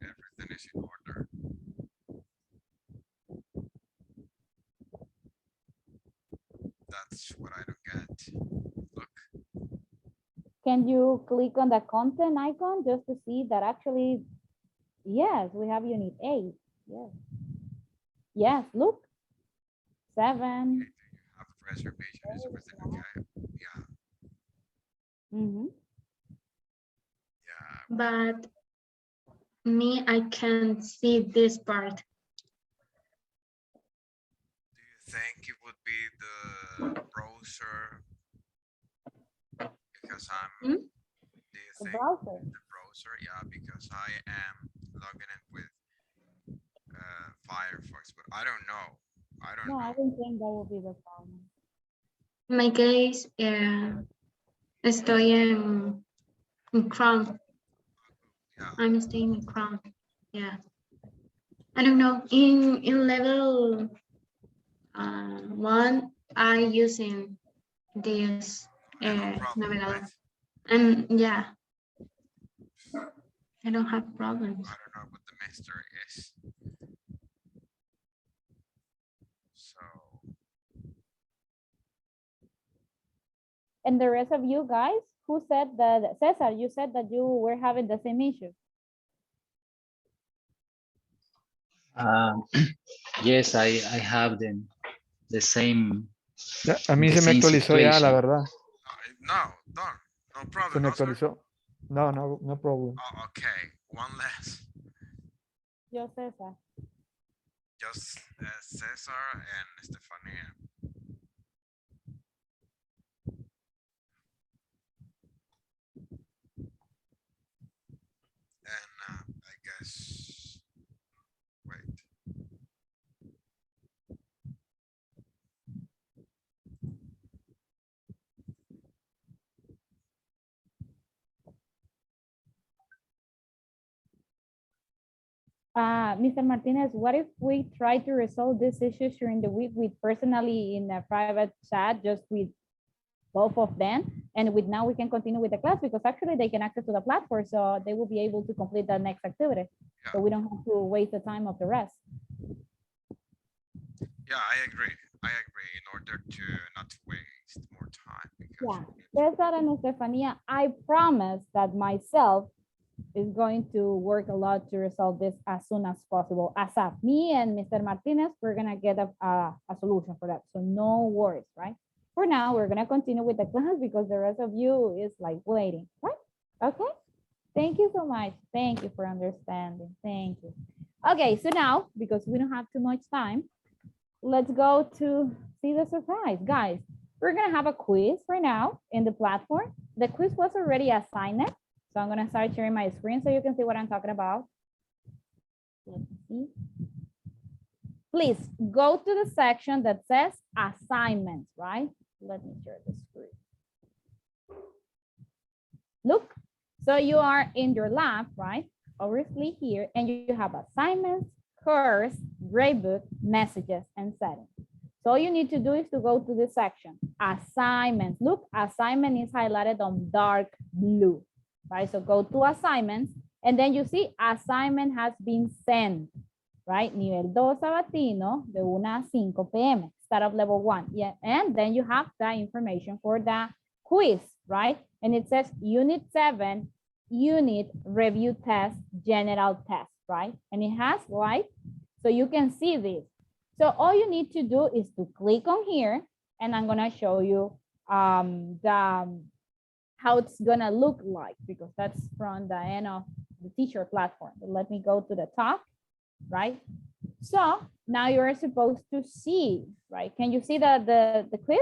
Everything is in order. That's what I don't get. Look, Can you click on the content icon just to see that actually, yes, we have unit 8. Yes. Yes, look. 7. have reservation. Is everything okay? Yeah, Mhm. yeah. But me, I can't see this part. Do you think it would be the browser? Because I'm. Hmm? Do you The think browser. the browser? Yeah, because I am logging in with Firefox, but I don't know. I don't No, I know. don't think that will be the problem. In my case, estoy en Chrome. Yeah. I'm staying in Chrome. Yeah. I don't know. In level 1, I using this Yeah, no problem, navegador. right? And yeah, I don't have problems. I don't know what the master is. So And the rest of you guys, who said that, Cesar, you said that you were having the same issue. Yes, I have the same A mí the se me same actualizó ya, la situation. verdad. no, don't. No Se problem. me No, sir. actualizó. No, no, no problem. Oh, okay, one less. Yo, Cesar. Just Cesar and Stefania. And I guess, wait. Mr. Martinez, what if we try to resolve these issues during the week with personally in a private chat, just with both of them, and with now we can continue with the class because actually they can access to the platform, so they will be able to complete the next activity. Yeah. So we don't have to waste the time of the rest. Yeah, I agree. I agree. In order to not waste more time. Because Yeah, Cesar and Estefania, I promise that myself is going to work a lot to resolve this as soon as possible. ASAP, me and Mr. Martinez, we're gonna get a solution for that. So no worries, right? For now, we're gonna continue with the class because the rest of you is like waiting, right? Okay, thank you so much. Thank you for understanding, thank you. Okay, so now, because we don't have too much time, let's go to see the surprise. Guys, we're gonna have a quiz right now in the platform. The quiz was already assigned. So I'm gonna start sharing my screen so you can see what I'm talking about. Let me see. Please go to the section that says assignments, right? Let me share the screen. Look, so you are in your lab, right? Obviously here, and you have assignments, course, gradebook, messages, and settings. So all you need to do is to go to this section, assignments. Look, assignment is highlighted on dark blue, right? So go to assignments, and then you see assignment has been sent, right? Nivel 2 sabatino de 1 a 5 p.m. Start of level 1. Yeah, and then you have the information for the quiz, right? And it says unit 7, unit review test, general test, right? And it has like, so you can see this. So all you need to do is to click on here, and I'm gonna show you how it's gonna look like, because that's from the end of the teacher platform. But let me go to the top, right? So now you're supposed to see, right? Can you see the quiz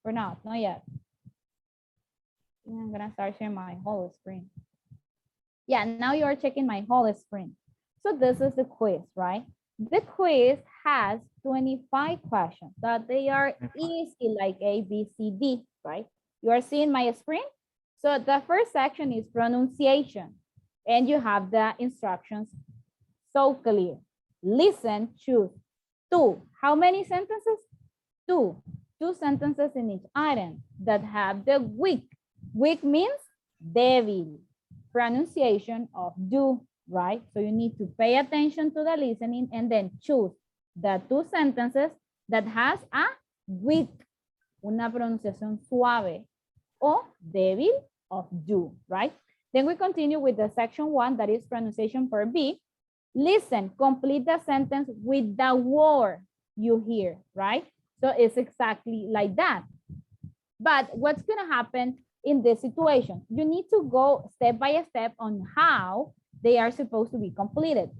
or not? Not yet. I'm gonna start sharing my whole screen. Yeah, now you're checking my whole screen. So this is the quiz, right? The quiz has 25 questions that they are easy, like A, B, C, D, right? You are seeing my screen? So the first section is pronunciation, and you have the instructions so clear. Listen, choose. 2. How many sentences? 2. 2 sentences in each item that have the week. Weak means débil. Pronunciation of do, right? So you need to pay attention to the listening and then choose the two sentences that has a weak, una pronunciación suave, o débil of do, right? Then we continue with the section 1, that is pronunciation per B. Listen, complete the sentence with the word you hear, right? So it's exactly like that. But what's gonna happen in this situation? You need to go step by step on how they are supposed to be completed.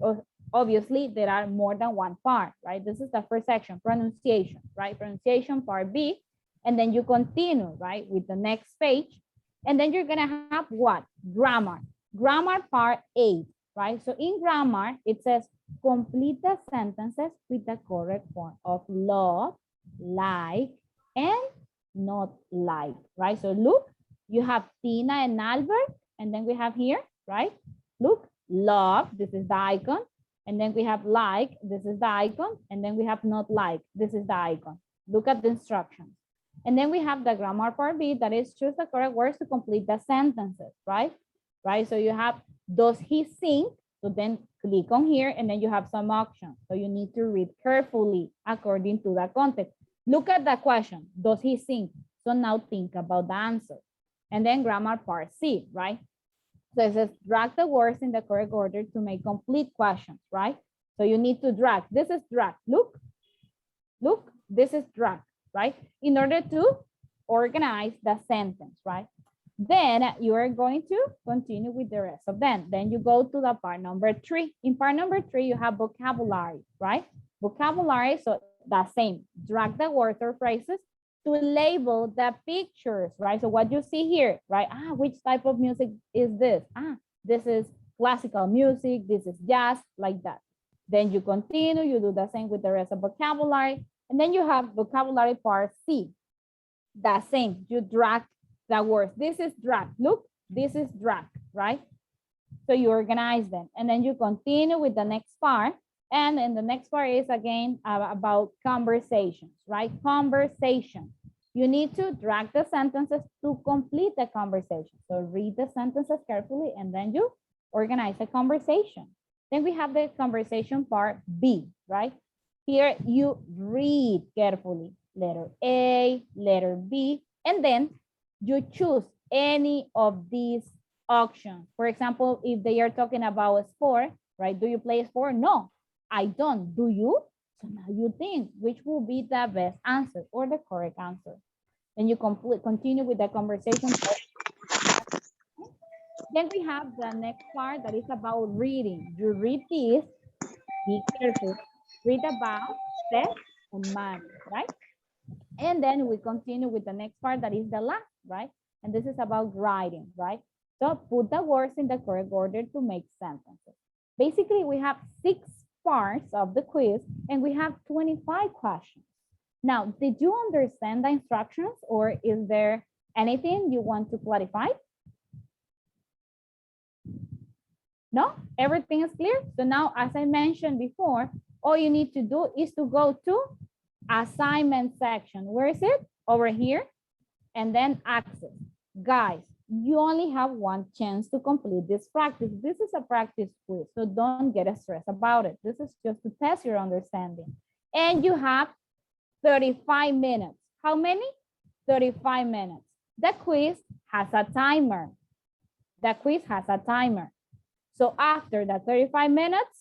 Obviously, there are more than one part, right? This is the first section, pronunciation, right? Pronunciation part B, and then you continue, right, with the next page. And then you're gonna have what? Grammar. Grammar part 8, right? So in grammar, it says, complete the sentences with the correct form of love, like, and not like, right? So look, you have Tina and Albert, and then we have here, right? Look, love, this is the icon. And then we have like, this is the icon. And then we have not like, this is the icon. Look at the instructions. And then we have the grammar part B, that is choose the correct words to complete the sentences, right? Right, so you have, does he sing? So then click on here and then you have some options. So you need to read carefully according to the context. Look at the question, does he sing? So now think about the answer. And then grammar part C, right? So it says drag the words in the correct order to make complete questions, right? So you need to drag, this is drag, look, this is drag, right? In order to organize the sentence, right? Then you are going to continue with the rest of them. Then you go to the part number 3. In part number 3, you have vocabulary, right? Vocabulary, so the same. Drag the words or phrases to label the pictures, right? So what you see here, right? Which type of music is this? This is classical music, this is jazz, like that. Then you continue, you do the same with the rest of vocabulary. And then you have vocabulary part C. The same, you drag the words. This is drag, look, this is drag, right? So you organize them. And then you continue with the next part. And then the next part is again about conversations, right? Conversation. You need to drag the sentences to complete the conversation. So read the sentences carefully and then you organize a conversation. Then we have the conversation part B, right? Here you read carefully, letter A, letter B, and then you choose any of these options. For example, if they are talking about a sport, right? Do you play sport? No, I don't. Do you? So now you think which will be the best answer or the correct answer. Then you continue with the conversation. Then we have the next part that is about reading. You read this, be careful. Read about sex and man, right? And then we continue with the next part that is the last, right? And this is about writing, right? So put the words in the correct order to make sentences. Basically, we have 6 parts of the quiz and we have 25 questions. Now, did you understand the instructions or is there anything you want to clarify? No, everything is clear. So now, as I mentioned before, all you need to do is to go to assignment section. Where is it? Over here. And then access. Guys, you only have one chance to complete this practice. This is a practice quiz, so don't get stressed about it. This is just to test your understanding. And you have 35 minutes. How many? 35 minutes. The quiz has a timer. The quiz has a timer. So after the 35 minutes,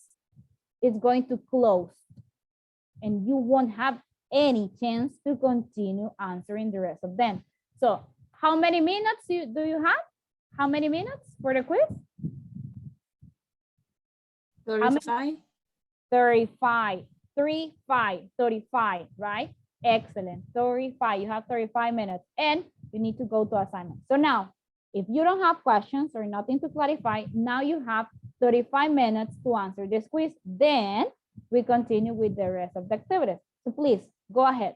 it's going to close. And you won't have any chance to continue answering the rest of them. So how many minutes do you have? How many minutes for the quiz? 35. 35. 35, right? Excellent. 35. You have 35 minutes and you need to go to assignment. So now, if you don't have questions or nothing to clarify, now you have 35 minutes to answer this quiz. Then we continue with the rest of the activities. So please go ahead.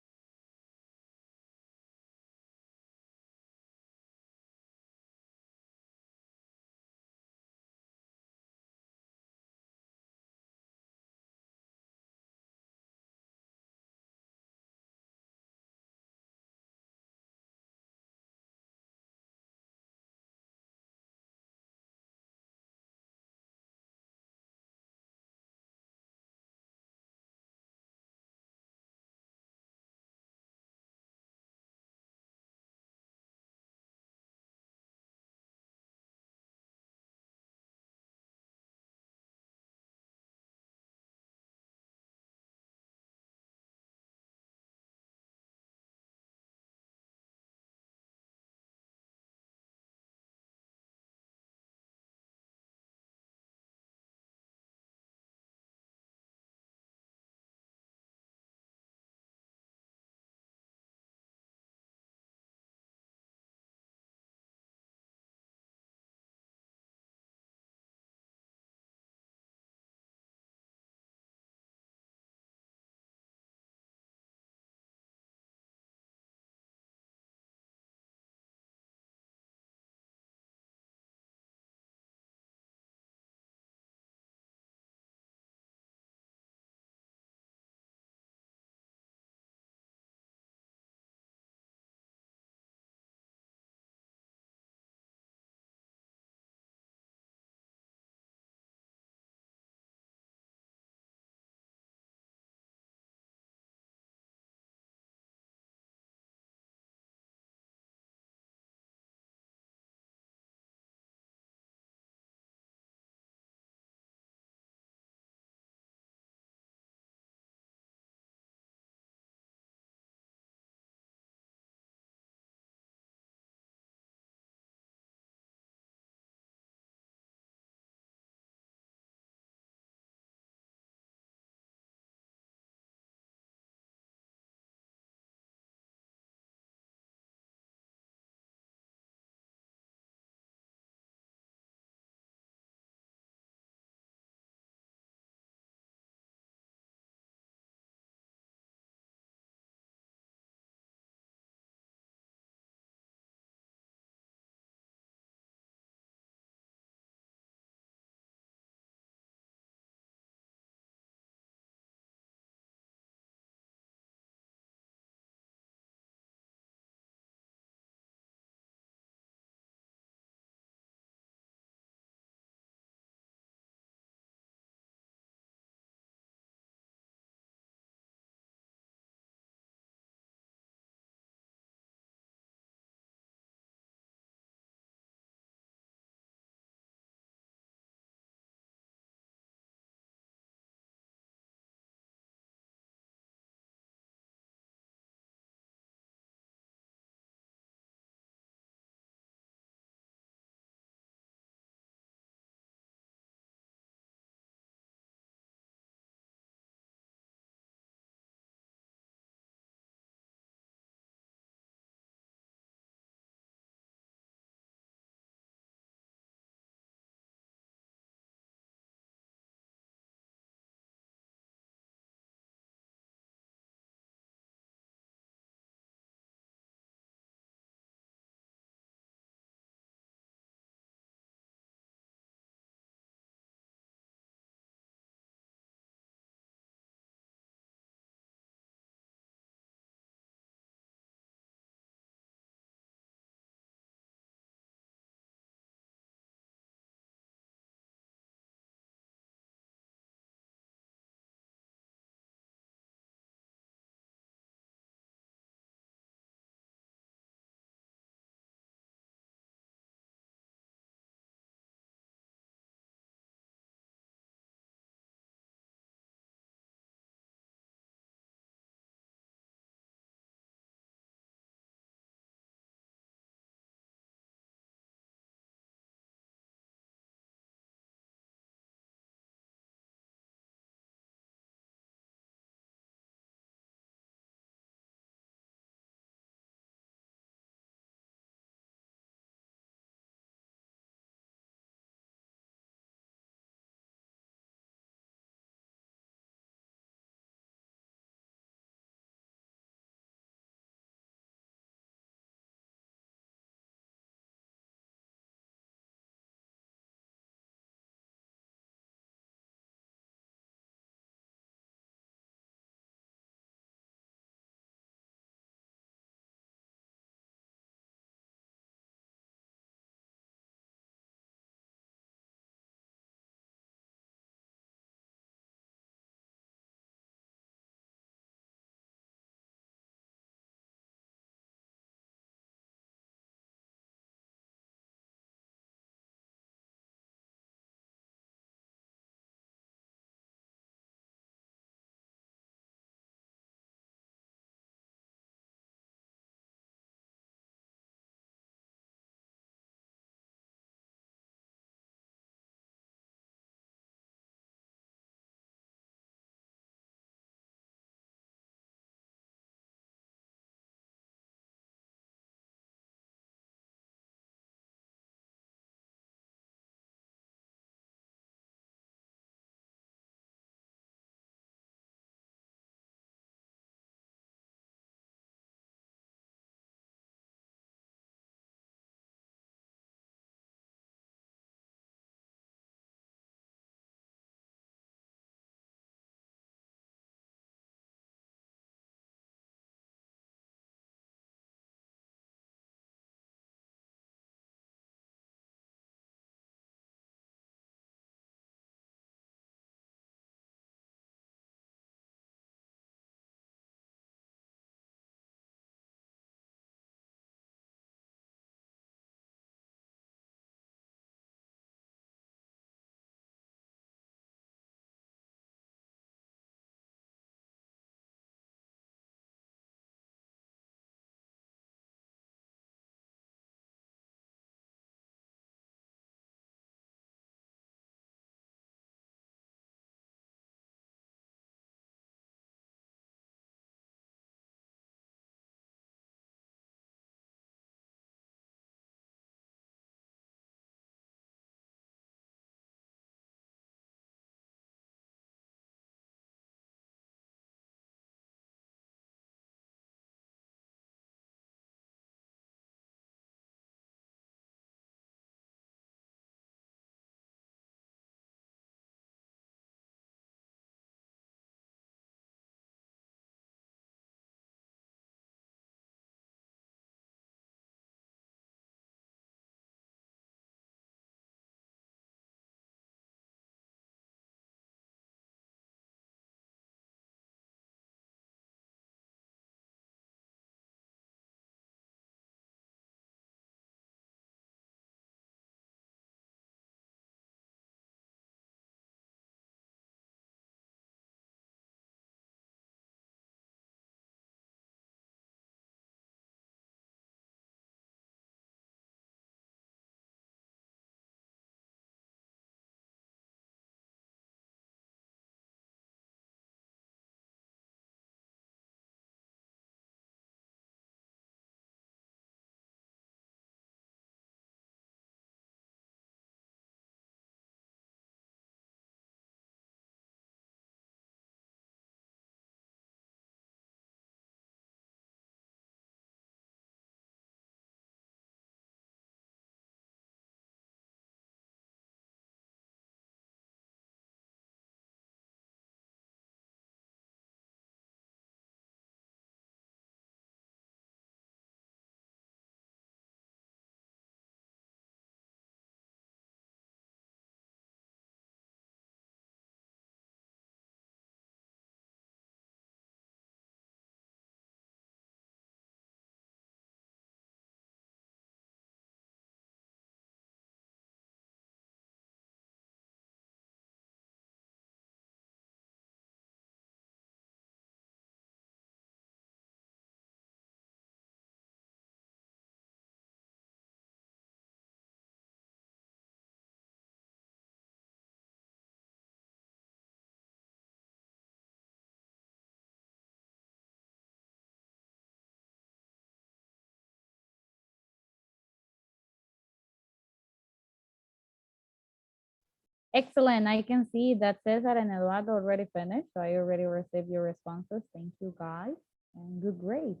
Excellent. I can see that Cesar and Eduardo already finished. So I already received your responses. Thank you, guys. And good grades.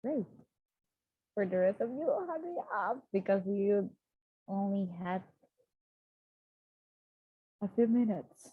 Great. For the rest of you, hurry up because you only had a few minutes.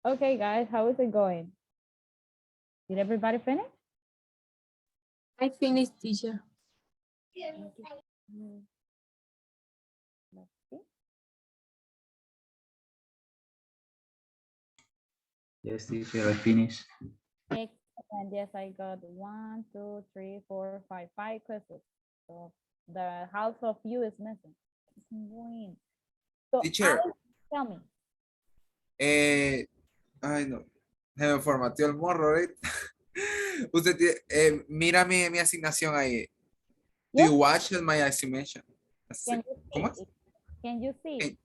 Okay, guys, how is it going? Did everybody finish? I finished, teacher. Mm. Let's see. Yes, teacher, I finished. Excellent. Yes, I got 1, 2, 3, 4, 5, 5 quizzes. So the half of you is missing. Win. So Teacher. tell me. Ay, no. Se me formateó el morro ahorita. Usted mira mi asignación ahí. Do you watch my assignation? Can you ¿Cómo see? es? Can you see?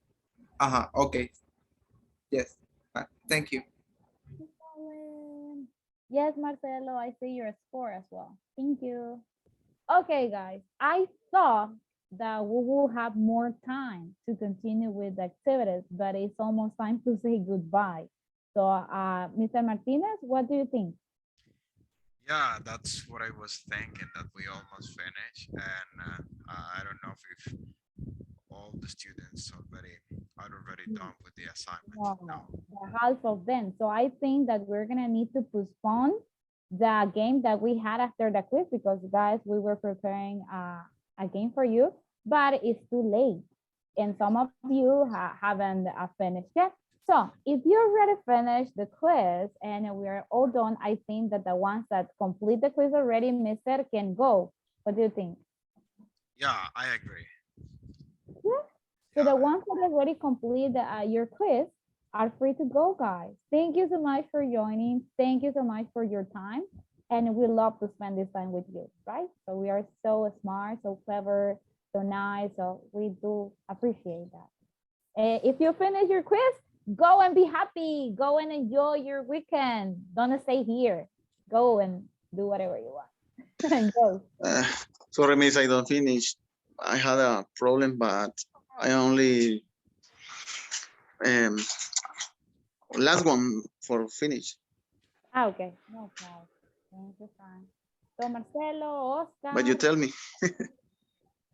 Ajá, okay. Yes. Thank you. Yes, Marcelo, I see your score as well. Thank you. Okay, guys, I thought that we will have more time to continue with the activities, but it's almost time to say goodbye. So, Mr. Martinez, what do you think? Yeah, that's what I was thinking, that we almost finished, and I don't know if all the students are already done with the assignment. No, the half of them. So I think that we're gonna need to postpone the game that we had after the quiz because guys, we were preparing a game for you, but it's too late. And some of you haven't finished yet. So if you already finished the quiz and we're all done, I think that the ones that complete the quiz already, Mr. can go. What do you think? Yeah, I agree. Yeah. So the ones that already complete your quiz are free to go, guys. Thank you so much for joining. Thank you so much for your time. And we love to spend this time with you, right? So we are so smart, so clever, so nice. So we do appreciate that. If you finish your quiz, go and be happy. Go and enjoy your weekend. Don't stay here. Go and do whatever you want. Go. Sorry, miss, I don't finish. I had a problem, but I only last one for finish. Okay, no problem. Thank you, Frank. So Marcelo, Oscar. But you tell me.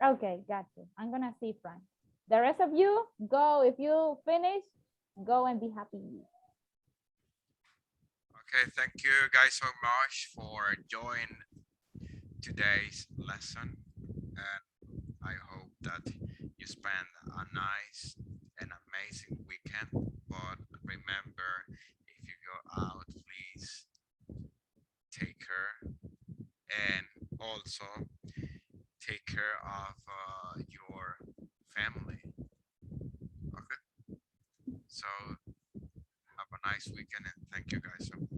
Okay, got you. I'm gonna see Frank. The rest of you, go. If you finish, go and be happy. Okay, thank you guys so much for joining today's lesson, and I hope that you spend a nice and amazing weekend. But remember, if you go out, please take care, and also take care of your family. Okay, so have a nice weekend, and thank you guys so much.